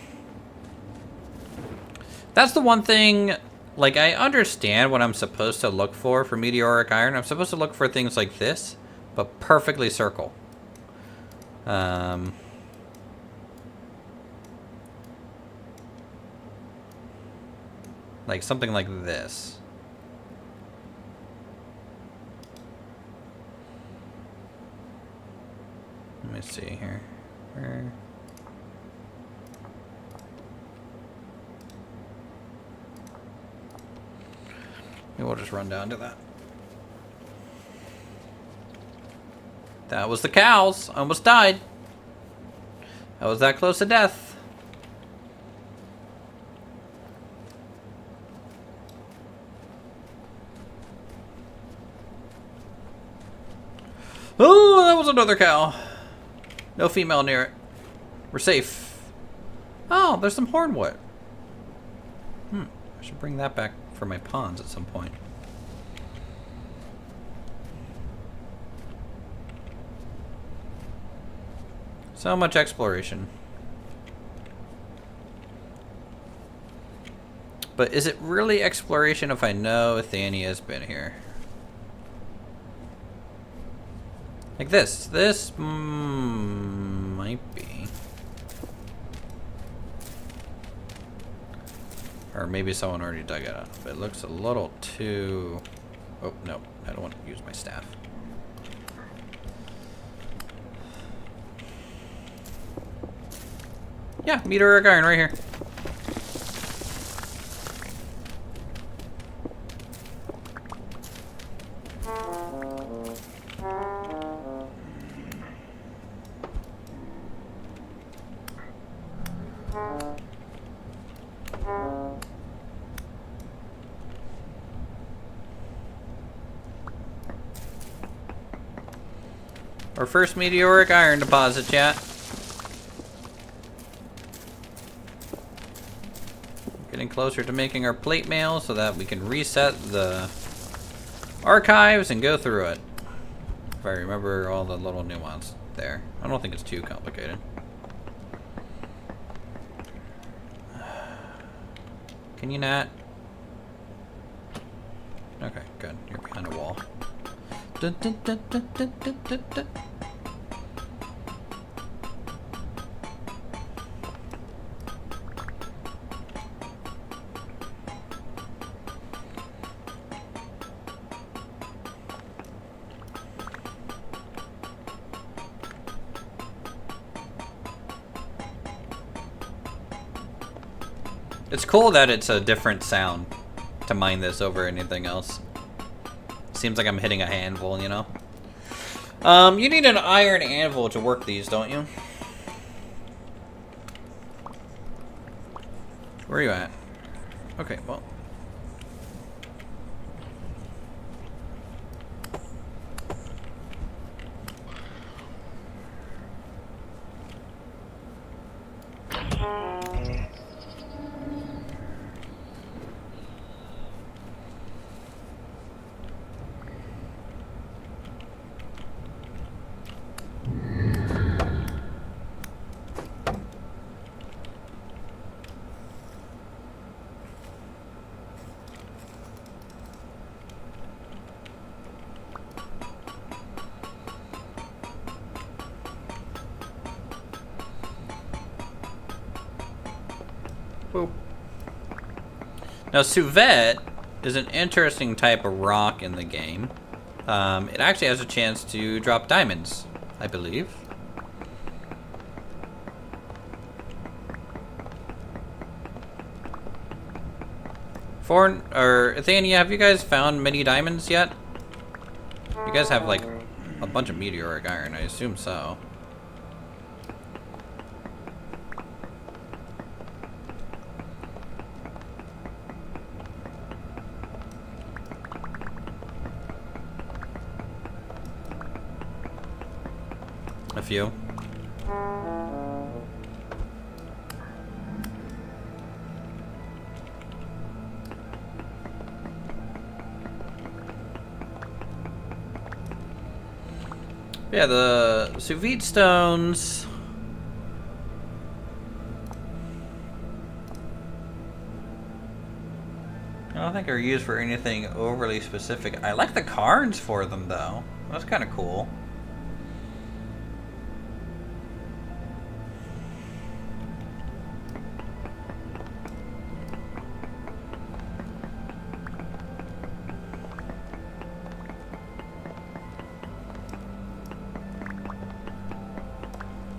That's the one thing, like, I understand what I'm supposed to look for meteoric iron. I'm supposed to look for things like this, but perfectly circle. Like something like this. Let me see here. We'll just run down to that. That was the cows. I almost died. I was that close to death. Oh, that was another cow. No female near it. We're safe. Oh, there's some hornwood. I should bring that back for my pawns at some point. So much exploration. But is it really exploration if I know Athenia's been here? Like this. This might be. Or maybe someone already dug it up. It looks a little too... Oh, no. I don't want to use my staff. Yeah, meteoric iron right here. Our first meteoric iron deposit, chat. Getting closer to making our plate mail so that we can reset the archives and go through it. If I remember all the little nuance there. I don't think it's too complicated. Can you not? Okay, good. You're behind a wall. Dun, dun, dun, dun, dun, dun, dun, dun. It's cool that it's a different sound to mine this over anything else. Seems like I'm hitting a anvil, you know? You need an iron anvil to work these, don't you? Where are you at? Okay, well. Boop. Now, Suvet is an interesting type of rock in the game. It actually has a chance to drop diamonds, I believe. Athenia, have you guys found many diamonds yet? You guys have like a bunch of meteoric iron, I assume so. A few. Yeah, the sous vide stones. I don't think are used for anything overly specific. I like the cards for them though. That's kind of cool.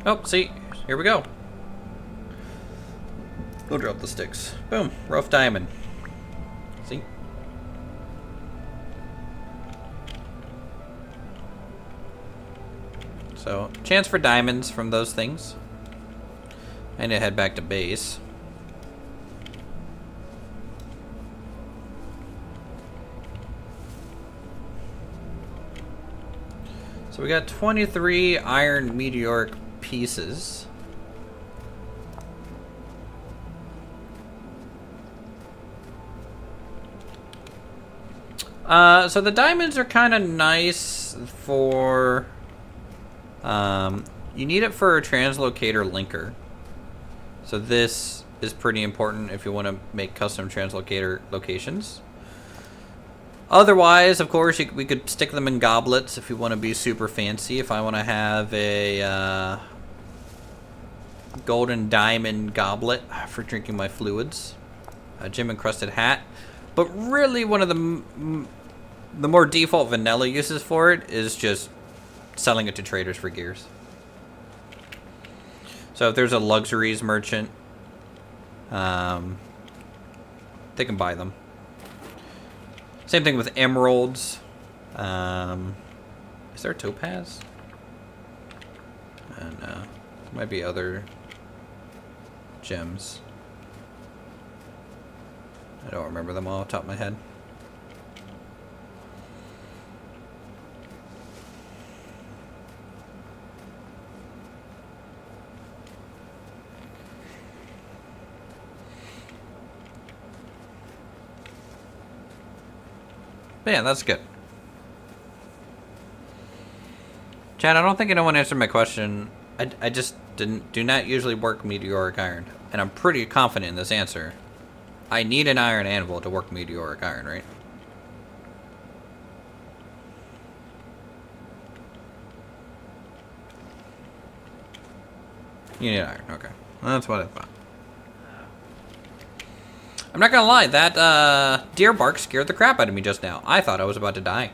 Oh, see, here we go. Go drop the sticks. Boom, rough diamond. See? So, chance for diamonds from those things. I need to head back to base. So we got 23 iron meteoric pieces. So the diamonds are kind of nice for... you need it for a translocator linker. So this is pretty important if you want to make custom translocator locations. Otherwise, of course, we could stick them in goblets if you want to be super fancy. If I want to have a golden diamond goblet for drinking my fluids, a gem-encrusted hat. But really, one of the more default vanilla uses for it is just selling it to traders for gears. So if there's a luxuries merchant, they can buy them. Same thing with emeralds. Is there topaz? No. Might be other gems. I don't remember them all off the top of my head. But yeah, that's good. Chad, I don't think anyone answered my question. I just do not usually work meteoric iron. And I'm pretty confident in this answer. I need an iron anvil to work meteoric iron, right? You need iron, okay. That's what I thought. I'm not gonna lie, that deer bark scared the crap out of me just now. I thought I was about to die.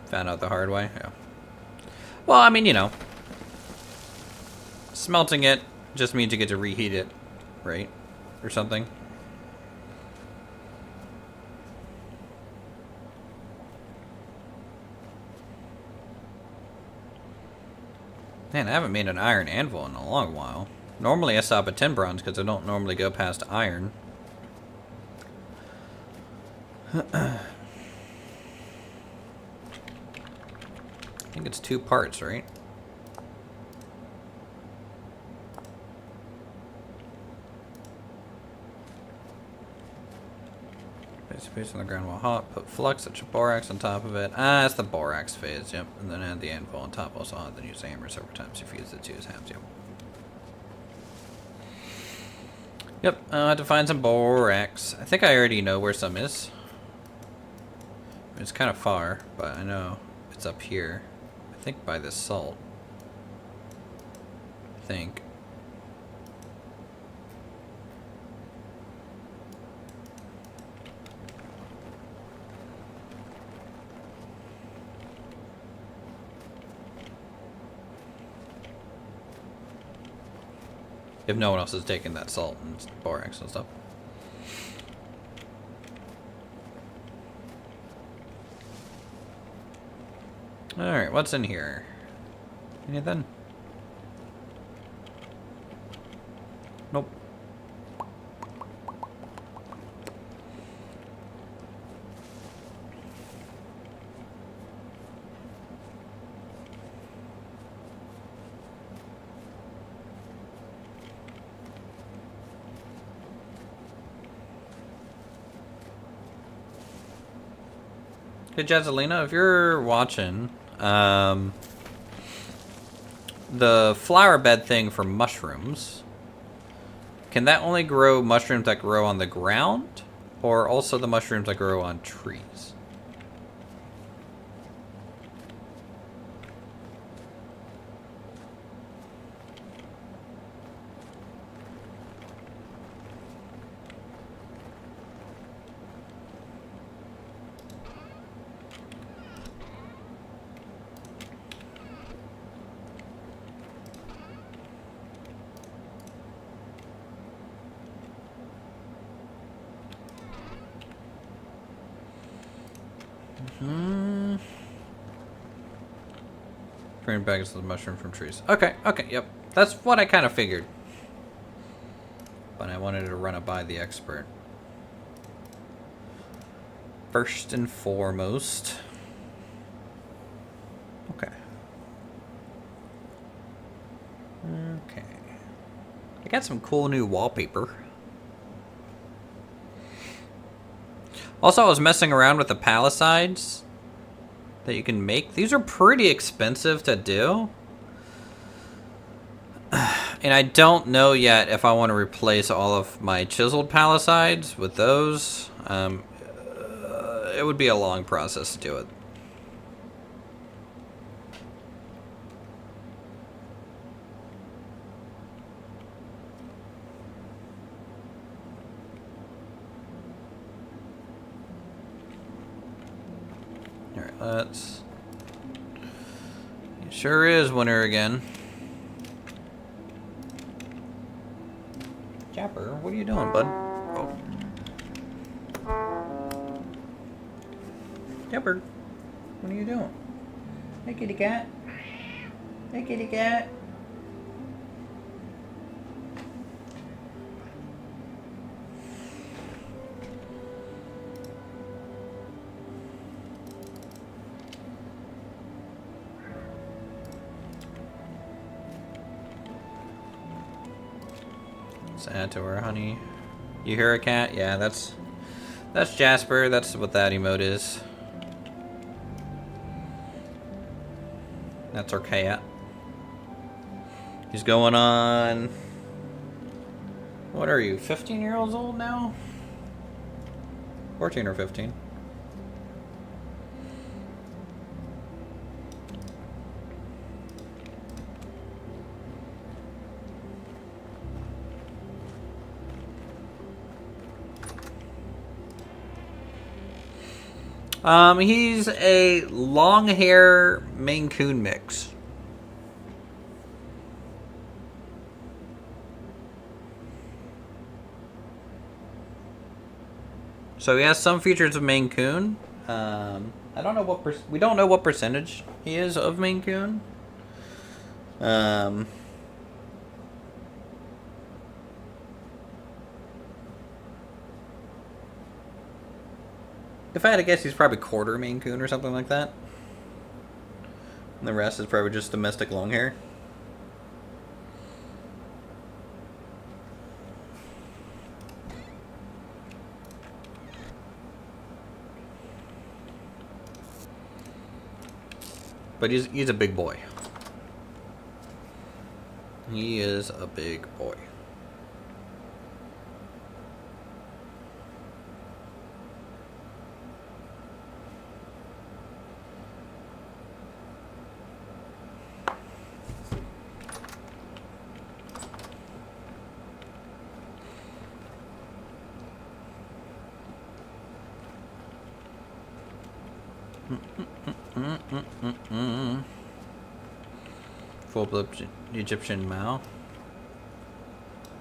Found out the hard way, yeah. Well, I mean, you know. Smelting it just means you get to reheat it, right? Or something. Man, I haven't made an iron anvil in a long while. Normally I stop at 10 bronze because I don't normally go past iron. I think it's 2 parts, right? Place a piece on the ground while hot. Put flux, such a borax on top of it. Ah, it's the borax phase, yep. And then add the anvil on top. Also hot, then use the hammer several times to fuse the two as halves, yep. Yep, I had to find some borax. I think I already know where some is. It's kind of far, but I know it's up here. I think by this salt. I think. If no one else is taking that salt and borax and stuff. Alright, what's in here? Anything? Nope. Hey, Jazzelina, if you're watching, the flower bed thing for mushrooms, can that only grow mushrooms that grow on the ground, or also the mushrooms that grow on trees? Green bags of the mushroom from trees. Okay, yep. That's what I kind of figured. But I wanted to run it by the expert. First and foremost. Okay. I got some cool new wallpaper. Also, I was messing around with the pallicides that you can make. These are pretty expensive to do. And I don't know yet if I want to replace all of my chiseled pallicides with those. It would be a long process to do it. That's... It sure is winter again. Japper, what are you doing, bud? Oh. Japper, what are you doing? Hey, kitty cat. Hey, kitty cat. Let's add to our honey. You hear a cat? Yeah, that's Jasper. That's what that emote is. That's our cat. He's going on... What are you, 15 years old now? 14 or 15. He's a long hair Maine Coon mix. So he has some features of Maine Coon. I don't know what we don't know what percentage he is of Maine Coon. If I had to guess, he's probably quarter Maine Coon or something like that. And the rest is probably just domestic long hair. But he's a big boy. He is a big boy. Full blood Egyptian Mao.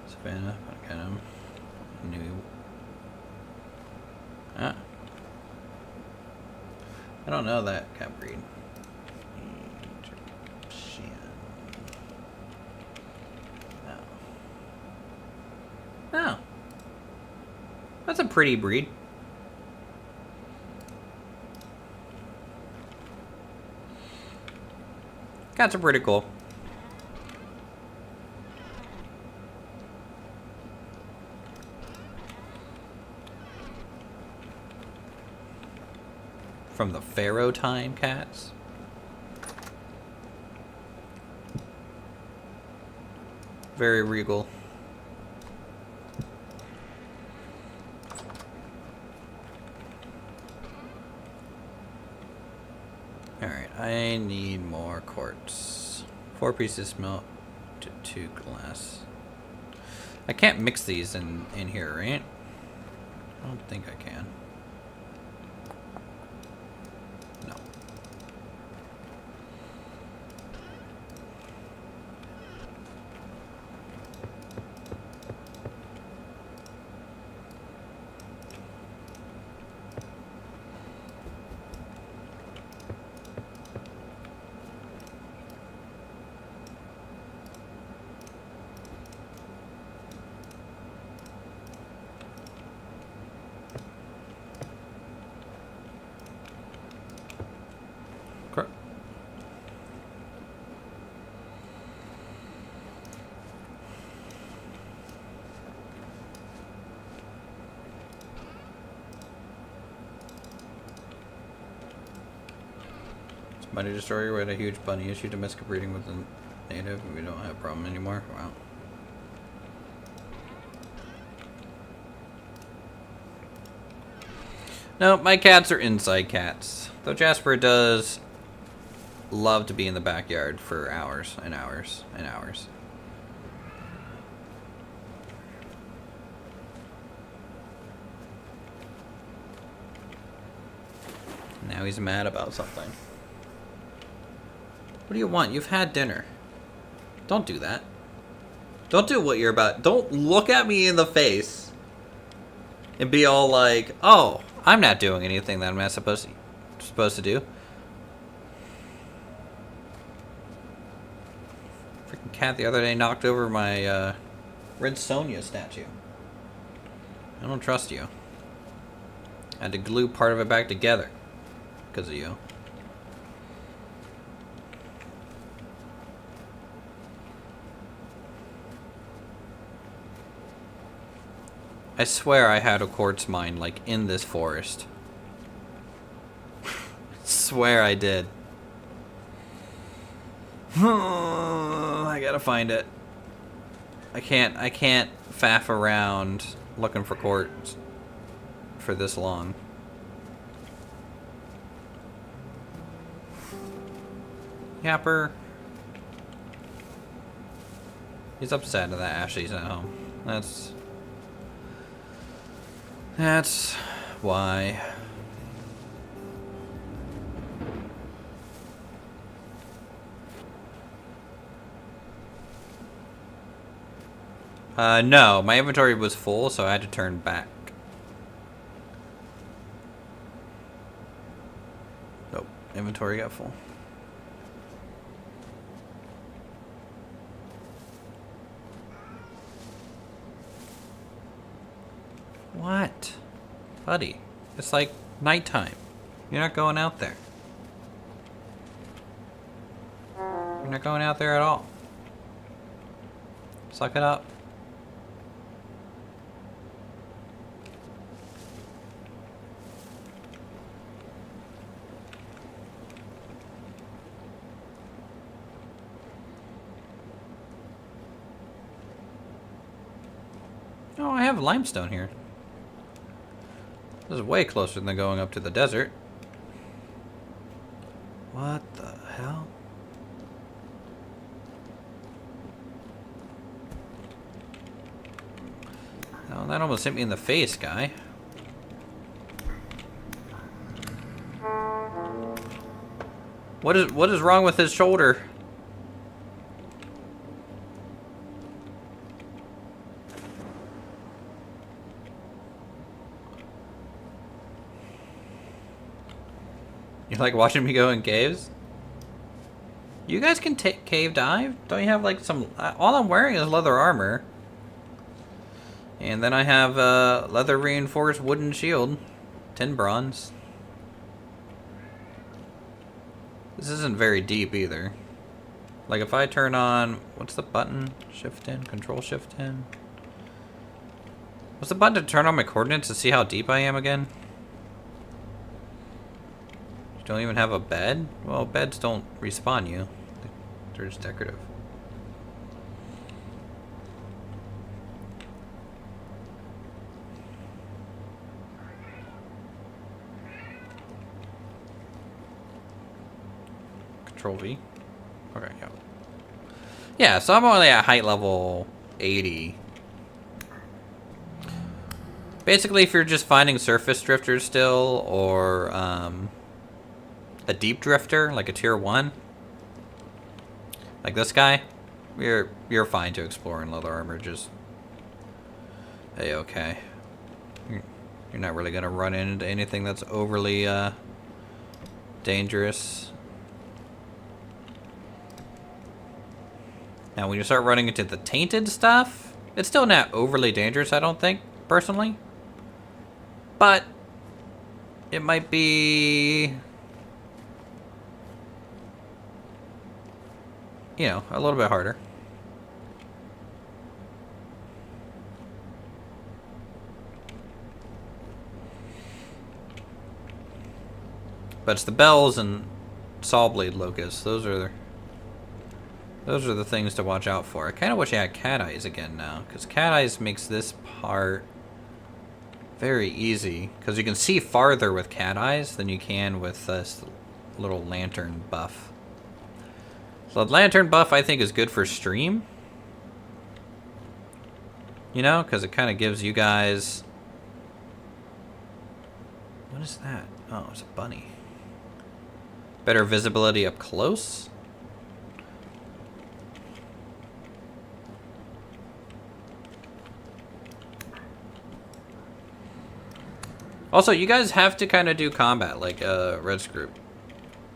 Savannah, I got him. New. Ah. I don't know that cat breed. Egyptian. No. No. That's a pretty breed. Cats are pretty cool. From the Pharaoh time cats. Very regal. Alright, I need more quartz. 4 pieces melt to 2 glass. I can't mix these in here, right? I don't think I can. No. Bunny Destroyer, we had a huge bunny issue, domestic breeding with the native, and we don't have a problem anymore. Wow. No, my cats are inside cats. Though Jasper does love to be in the backyard for hours and hours and hours. Now Now he's mad about something. What do you want? You've had dinner. Don't do that. Don't do what you're about. Don't look at me in the face and be all like, "Oh, I'm not doing anything that I'm not supposed to do." Freaking cat the other day knocked over my Red Sonja statue. I don't trust you. I had to glue part of it back together because of you. I swear I had a quartz mine, like, in this forest. Swear I did. I gotta find it. I can't faff around looking for quartz for this long. Yapper. He's upset that Ashley's at home. That's why. No, my inventory was full, so I had to turn back. Nope, inventory got full. What? Buddy, it's like nighttime. You're not going out there. You're not going out there at all. Suck it up. Oh, I have limestone here. This is way closer than going up to the desert. What the hell? Oh, that almost hit me in the face, guy. What is wrong with his shoulder? You like watching me go in caves? You guys can take cave dive? Don't you have like some... all I'm wearing is leather armor. And then I have a leather reinforced wooden shield. 10 bronze. This isn't very deep either. Like if I turn on... what's the button? Shift in? Control shift in? What's the button to turn on my coordinates to see how deep I am again? You don't even have a bed? Well, beds don't respawn you. They're just decorative. Control V. Okay, yeah. Yeah, so I'm only at height level 80. Basically, if you're just finding surface drifters still, or a deep drifter, like a tier 1, like this guy, you're fine to explore in leather armor. Just okay. You're not really gonna run into anything that's overly dangerous. Now, when you start running into the tainted stuff, it's still not overly dangerous, I don't think, personally. But it might be, you know, a little bit harder. But it's the bells and sawblade locusts. Those are the things to watch out for. I kind of wish I had cat eyes again now, because cat eyes makes this part very easy, because you can see farther with cat eyes than you can with this little lantern buff. So the lantern buff, I think, is good for stream. You know, because it kind of gives you guys... what is that? Oh, it's a bunny. Better visibility up close. Also, you guys have to kind of do combat like Red's group.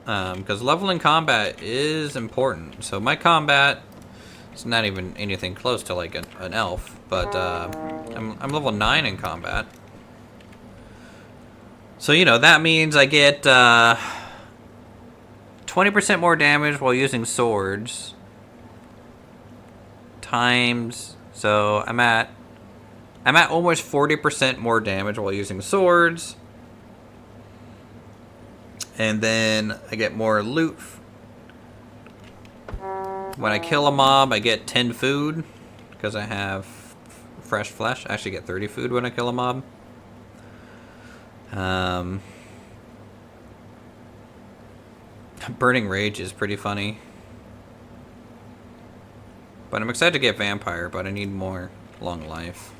Because leveling combat is important. So my combat is not even anything close to like an elf. But I'm level 9 in combat. So, you know, that means I get 20% more damage while using swords. Times... So, I'm at almost 40% more damage while using swords. And then I get more loot. When I kill a mob, I get 10 food. Because I have fresh flesh. I actually get 30 food when I kill a mob. Burning Rage is pretty funny. But I'm excited to get Vampire, but I need more long life.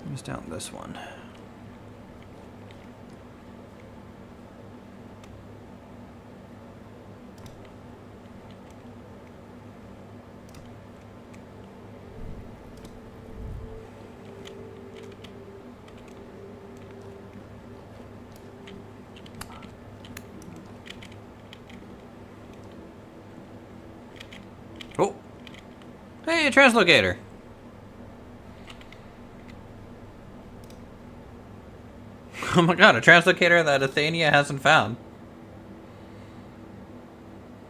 Who's down this one? Oh! Hey, a translocator! Oh my god, a translocator that Athenia hasn't found.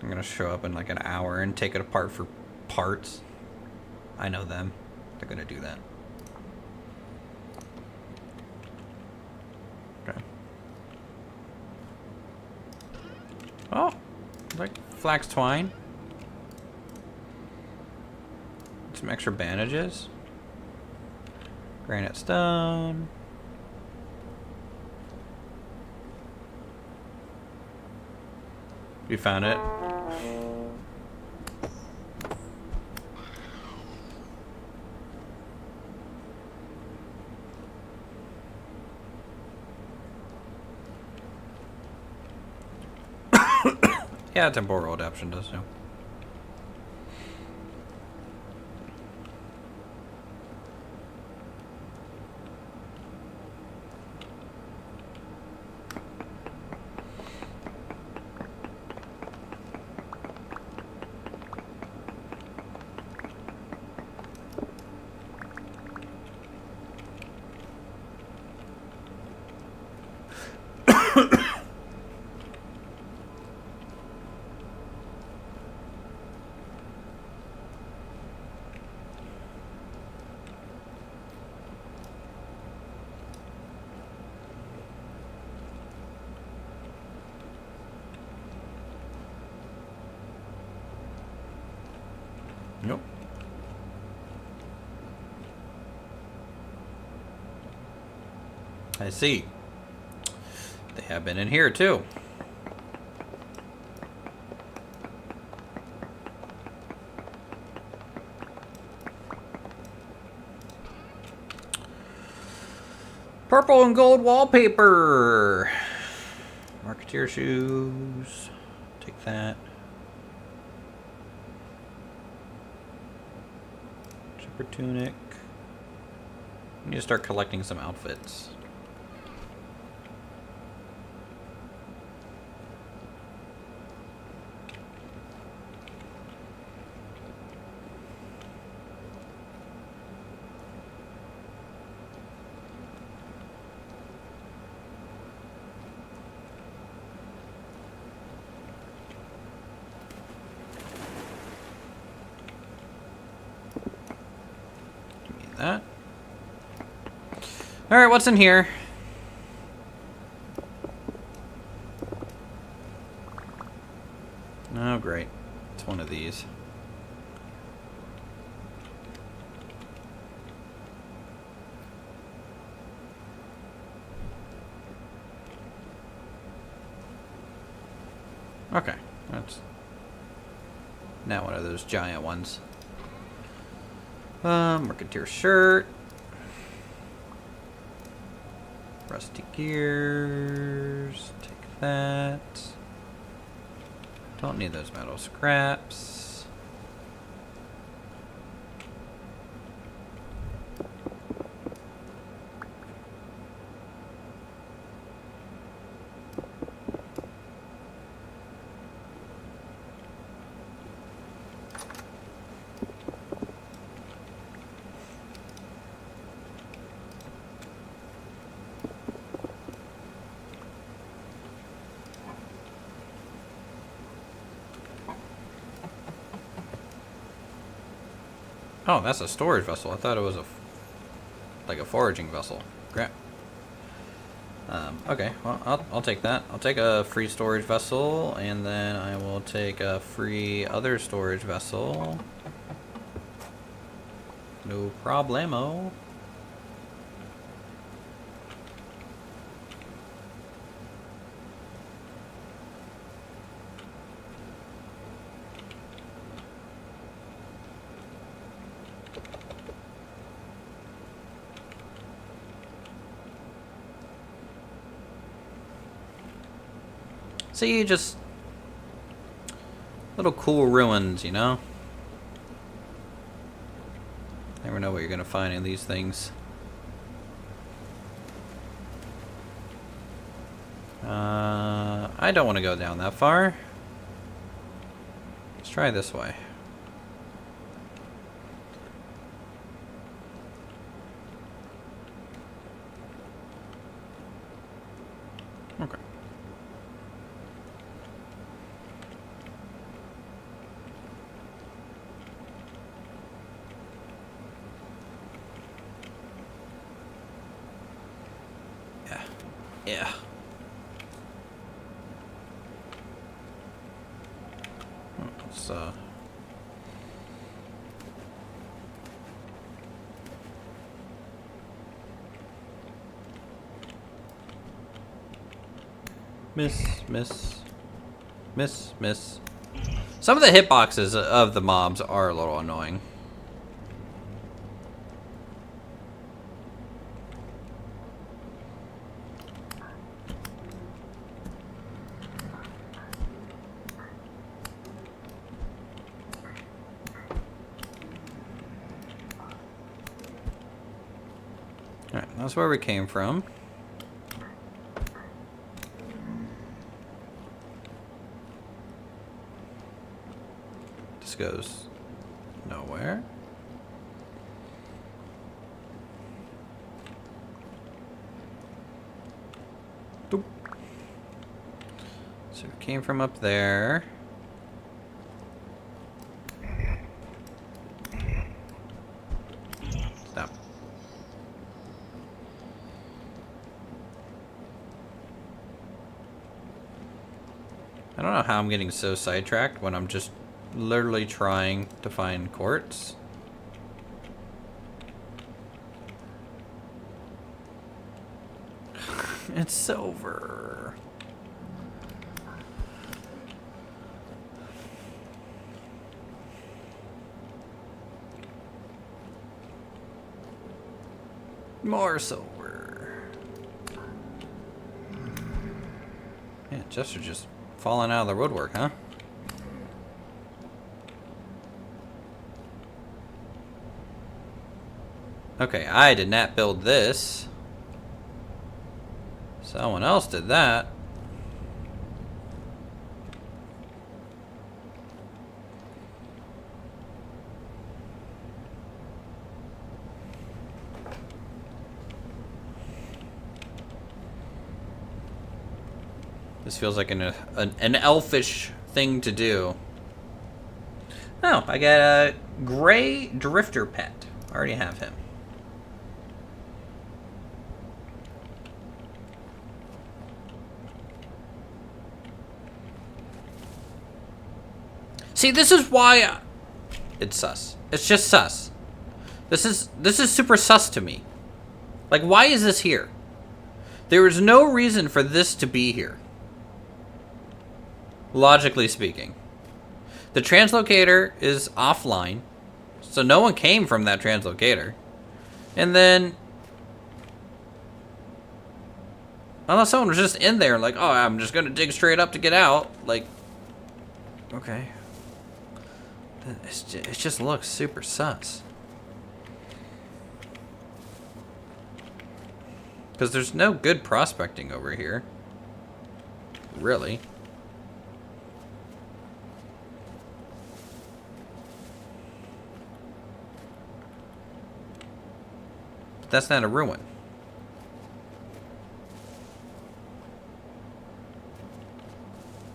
I'm gonna show up in like an hour and take it apart for parts. I know them. They're gonna do that. Okay. Oh! Like flax twine. Some extra bandages. Granite stone. You found it. Yeah, temporal adaptation does too. Nope. I see. They have been in here too. Purple and gold wallpaper. Marketeer shoes. Take that. Shepherd tunic. I need to start collecting some outfits. That. All right, what's in here? Oh, great. It's one of these. Okay, that's not one of those giant ones. Mercantier shirt. Rusty gears. Take that. Don't need those metal scraps. Oh, that's a storage vessel. I thought it was like a foraging vessel. Crap. Okay, well, I'll take that. I'll take a free storage vessel, and then I will take a free other storage vessel. No problemo. See, just little cool ruins, you know? Never know what you're gonna find in these things. I don't want to go down that far. Let's try this way. Okay. Yeah. Let's miss. Some of the hitboxes of the mobs are a little annoying. Alright, that's where we came from. This goes nowhere. Doop. So we came from up there. Stop. I don't know how I'm getting so sidetracked when I'm just literally trying to find quartz. It's silver. More silver. Yeah, chests are just falling out of the woodwork, huh? Okay, I did not build this. Someone else did that. This feels like an elfish thing to do. Oh, I got a gray drifter pet. I already have him. See, this is why it's sus. It's just sus. This is super sus to me. Like, why is this here? There is no reason for this to be here. Logically speaking. The translocator is offline, so no one came from that translocator. And then, unless someone was just in there like, oh, I'm just gonna dig straight up to get out, like, okay. It just looks super sus. Because there's no good prospecting over here. Really. But that's not a ruin.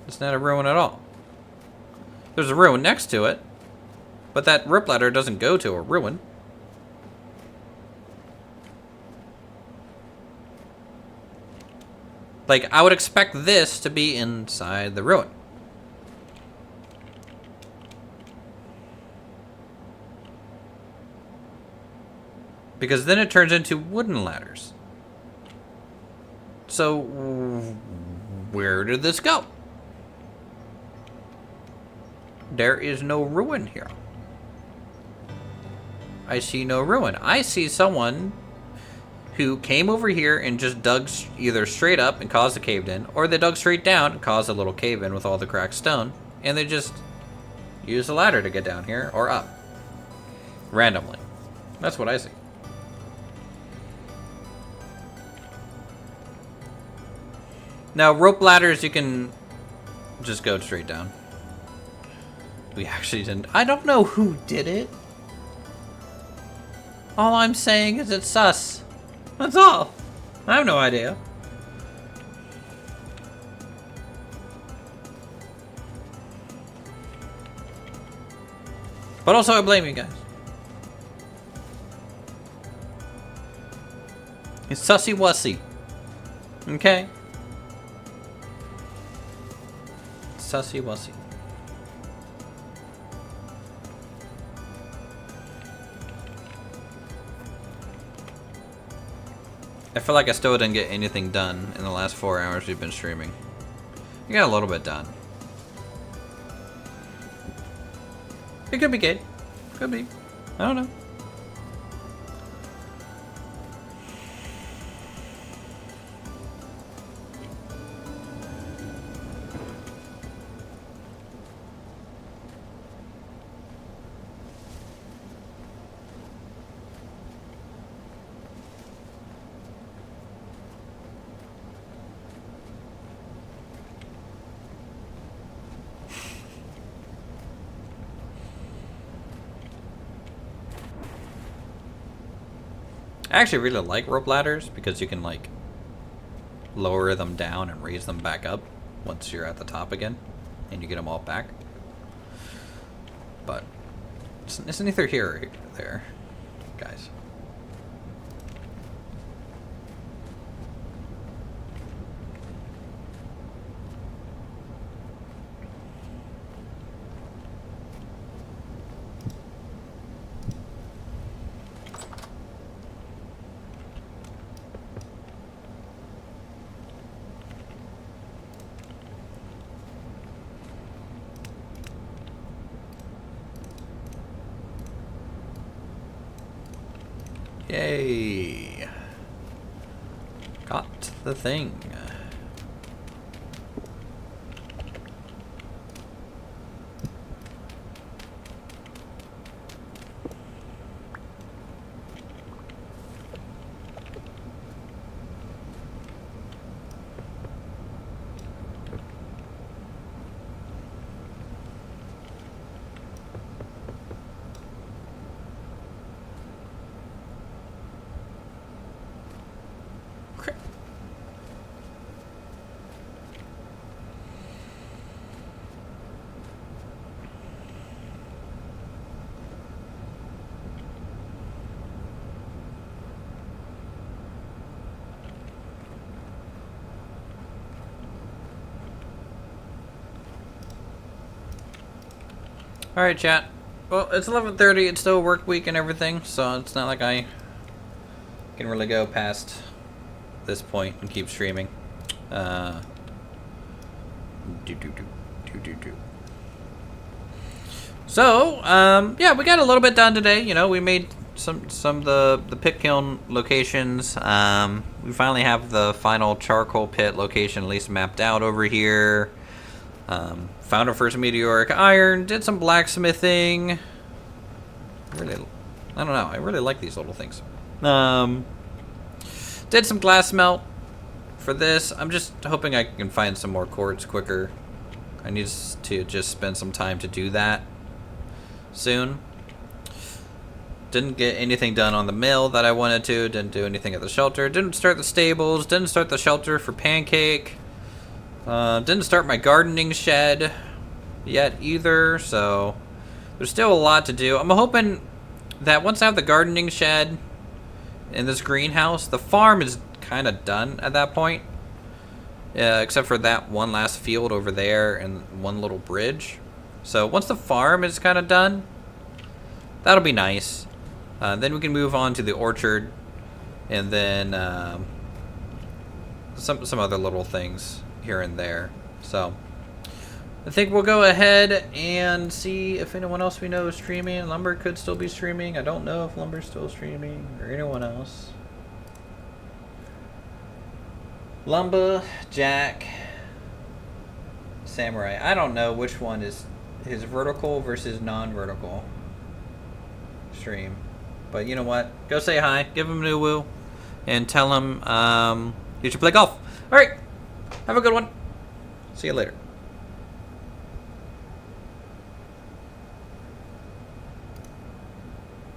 It's not a ruin at all. There's a ruin next to it, but that rip ladder doesn't go to a ruin. Like, I would expect this to be inside the ruin. Because then it turns into wooden ladders. So, where did this go? There is no ruin here. I see no ruin. I see someone who came over here and just dug either straight up and caused a cave in, or they dug straight down and caused a little cave in with all the cracked stone, and they just used a ladder to get down here or up. Randomly. That's what I see. Now, rope ladders, you can just go straight down. We actually didn't. I don't know who did it. All I'm saying is it's sus. That's all. I have no idea. But also, I blame you guys. It's sussy wussy. Okay? Sussy wussy. I feel like I still didn't get anything done in the last 4 hours we've been streaming. I got a little bit done. It could be good. Could be. I don't know. I actually really like rope ladders because you can like lower them down and raise them back up once you're at the top again and you get them all back. But it's neither here or there, guys. Yay! Got the thing. Alright, chat. Well, it's 11:30, it's still a work week and everything, so it's not like I can really go past this point and keep streaming. So, yeah, we got a little bit done today. You know, we made some of the pit kiln locations. We finally have the final charcoal pit location at least mapped out over here. Found our first meteoric iron. Did some blacksmithing. I don't know. I really like these little things. Did some glass melt for this. I'm just hoping I can find some more quartz quicker. I need to just spend some time to do that soon. Didn't get anything done on the mill that I wanted to. Didn't do anything at the shelter. Didn't start the stables. Didn't start the shelter for Pancake. Didn't start my gardening shed yet either. So there's still a lot to do. I'm hoping that once I have the gardening shed in this greenhouse, the farm is kind of done at that point. Except for that one last field over there and one little bridge. So once the farm is kind of done, that'll be nice. Then we can move on to the orchard, and then some other little things here and there. So I think we'll go ahead and see if anyone else we know is streaming. Lumber could still be streaming. I don't know if Lumber's still streaming or anyone else. Lumber, Jack, Samurai. I don't know which one is his vertical versus non-vertical stream. But you know what? Go say hi, give him a new woo, and tell him you should play golf. Alright, have a good one. See you later.